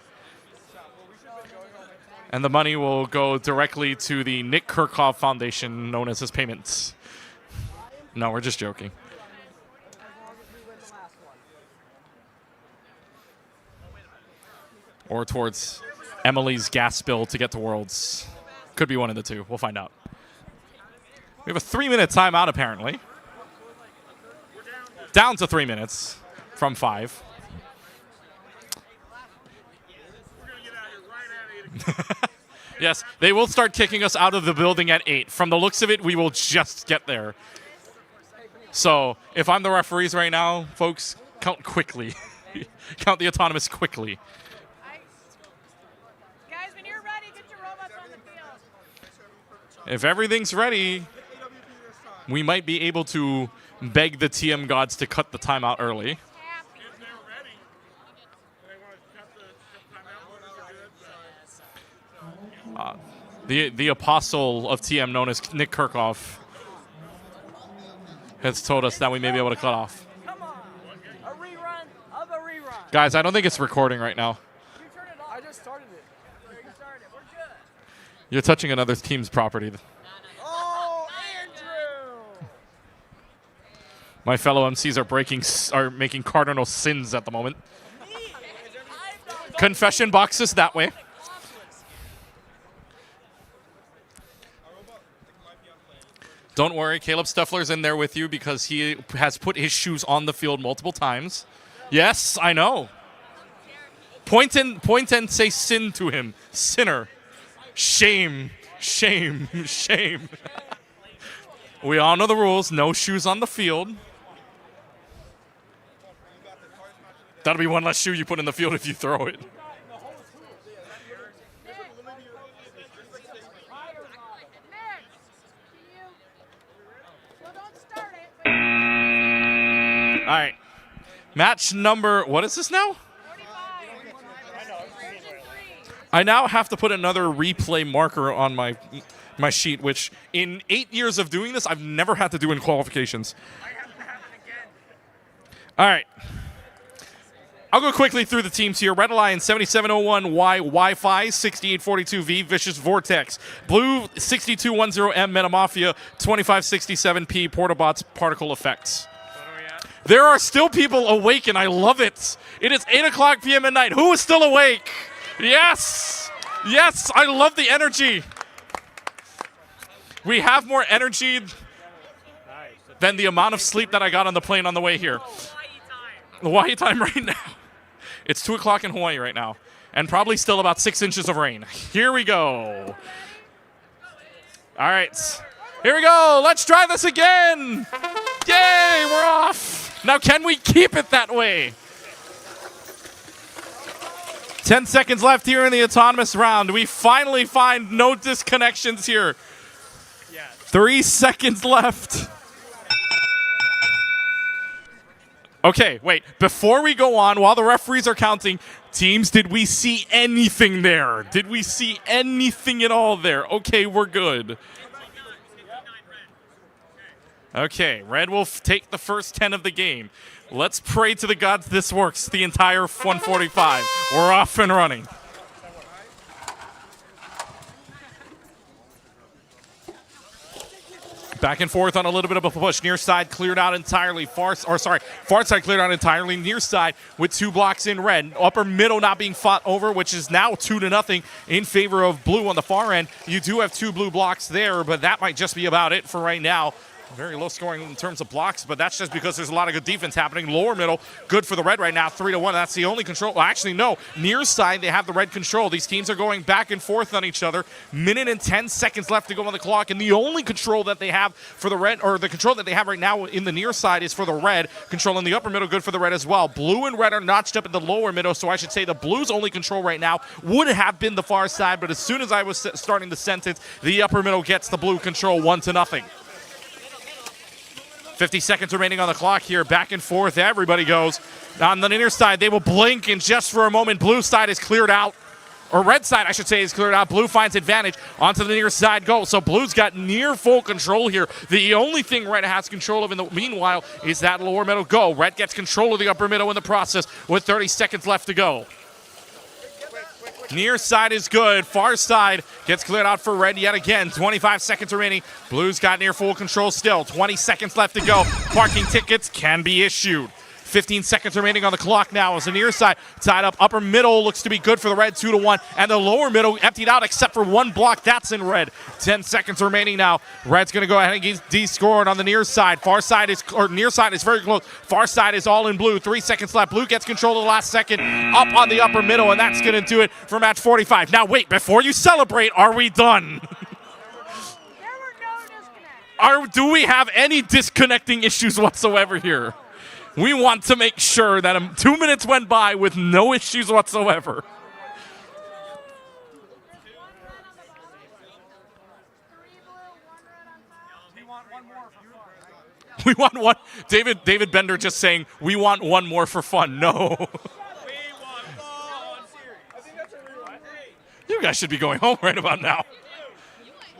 A: And the money will go directly to the Nick Kirchhoff Foundation, known as his payments. No, we're just joking. Or towards Emily's gas bill to get to Worlds. Could be one of the two. We'll find out. We have a 3-minute timeout, apparently. Down to 3 minutes from 5. Yes, they will start kicking us out of the building at 8. From the looks of it, we will just get there. So if I'm the referees right now, folks, count quickly. Count the autonomous quickly.
G: Guys, when you're ready, get your robots on the field.
A: If everything's ready, we might be able to beg the TM gods to cut the timeout early. The apostle of TM, known as Nick Kirchhoff, has told us that we may be able to cut off.
K: Come on. A rerun of a rerun.
A: Guys, I don't think it's recording right now.
K: You turn it off. I just started it. You started it. We're good.
A: You're touching another team's property.
K: Oh, Andrew!
A: My fellow MCs are making cardinal sins at the moment. Confession boxes that way. Don't worry, Caleb Stuffler's in there with you because he has put his shoes on the field multiple times. Yes, I know. Point and say sin to him. Sinner. Shame. Shame. Shame. We all know the rules. No shoes on the field. That'll be one less shoe you put in the field if you throw it. All right. Match number, what is this now?
G: 45.
A: I now have to put another replay marker on my sheet, which in 8 years of doing this, I've never had to do in qualifications. All right. I'll go quickly through the teams here. Red Alliance 7701Y Wi-Fi, 6842V Vicious Vortex. Blue 6210M Metamafia, 2567P Portabots Particle Effects. There are still people awake, and I love it. It is 8 o'clock p.m. at night. Who is still awake? Yes. Yes, I love the energy. We have more energy than the amount of sleep that I got on the plane on the way here. Hawaii time right now. It's 2 o'clock in Hawaii right now, and probably still about 6 inches of rain. Here we go. All right. Here we go. Let's try this again. Yay, we're off. Now, can we keep it that way? 10 seconds left here in the autonomous round. We finally find no disconnections here. 3 seconds left. Okay, wait. Before we go on, while the referees are counting, teams, did we see anything there? Did we see anything at all there? Okay, we're good. Okay, red will take the first 10 of the game. Let's pray to the gods this works the entire 145. We're off and running. Back and forth on a little bit of a push. Near side cleared out entirely. Far side cleared out entirely. Near side with 2 blocks in red. Upper middle not being fought over, which is now 2-0 in favor of blue on the far end. You do have 2 blue blocks there, but that might just be about it for right now. Very low scoring in terms of blocks, but that's just because there's a lot of good defense happening. Lower middle, good for the red right now, 3-1. That's the only control. Well, actually, no. Near side, they have the red control. These teams are going back and forth on each other. Minute and 10 seconds left to go on the clock, and the only control that they have for the red, or the control that they have right now in the near side is for the red. Control in the upper middle, good for the red as well. Blue and red are notched up in the lower middle, so I should say the blue's only control right now would have been the far side, but as soon as I was starting the sentence, the upper middle gets the blue control 1-0. 50 seconds remaining on the clock here. Back and forth, everybody goes. On the near side, they will blink, and just for a moment, blue side is cleared out. Or red side, I should say, is cleared out. Blue finds advantage onto the near side goal. So blue's got near full control here. The only thing red has control of in the meanwhile is that lower middle goal. Red gets control of the upper middle in the process with 30 seconds left to go. Near side is good. Far side gets cleared out for red yet again. 25 seconds remaining. Blue's got near full control still. 20 seconds left to go. Parking tickets can be issued. 15 seconds remaining on the clock now as the near side tied up. Upper middle looks to be good for the red, 2-1. And the lower middle emptied out except for one block. That's in red. 10 seconds remaining now. Red's going to go ahead and get descored on the near side. Far side is, or near side is very close. Far side is all in blue. 3 seconds left. Blue gets control of the last second up on the upper middle, and that's going to do it for match 45. Now wait, before you celebrate, are we done? Do we have any disconnecting issues whatsoever here? We want to make sure that 2 minutes went by with no issues whatsoever. We want one. David Bender just saying, we want one more for fun. No. You guys should be going home right about now.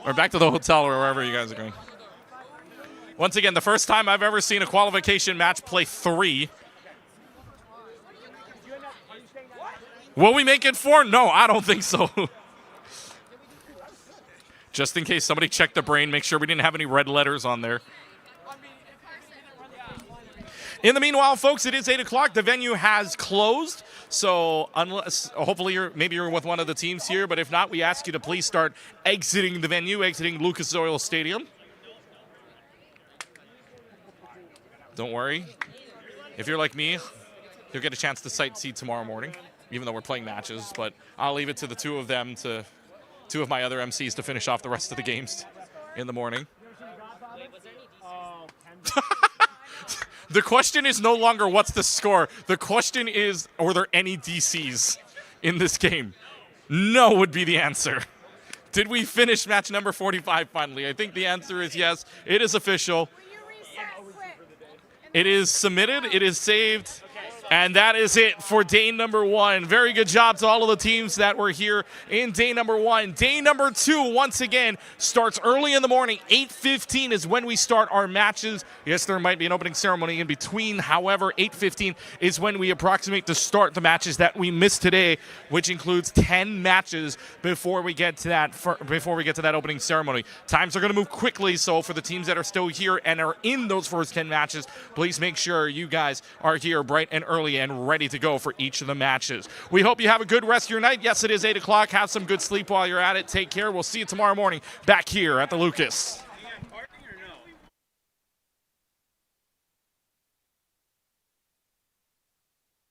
A: Or back to the hotel or wherever you guys are going. Once again, the first time I've ever seen a qualification match play 3. Will we make it 4? No, I don't think so. Just in case somebody checked the brain, make sure we didn't have any red letters on there. In the meanwhile, folks, it is 8 o'clock. The venue has closed. So unless, hopefully maybe you're with one of the teams here, but if not, we ask you to please start exiting the venue, exiting Lucas Oil Stadium. Don't worry. If you're like me, you'll get a chance to sightsee tomorrow morning, even though we're playing matches. But I'll leave it to the two of my other MCs to finish off the rest of the games in the morning. The question is no longer what's the score. The question is, are there any DCs in this game? No would be the answer. Did we finish match number 45 finally? I think the answer is yes. It is official. It is submitted. It is saved. And that is it for day number 1. Very good job to all of the teams that were here in day number 1. Day number 2, once again, starts early in the morning. 8:15 is when we start our matches. Yes, there might be an opening ceremony in between. However, 8:15 is when we approximate to start the matches that we missed today, which includes 10 matches before we get to that opening ceremony. Times are going to move quickly, so for the teams that are still here and are in those first 10 matches, please make sure you guys are here bright and early and ready to go for each of the matches. We hope you have a good rest of your night. Yes, it is 8 o'clock. Have some good sleep while you're at it. Take care. We'll see you tomorrow morning back here at the Lucas.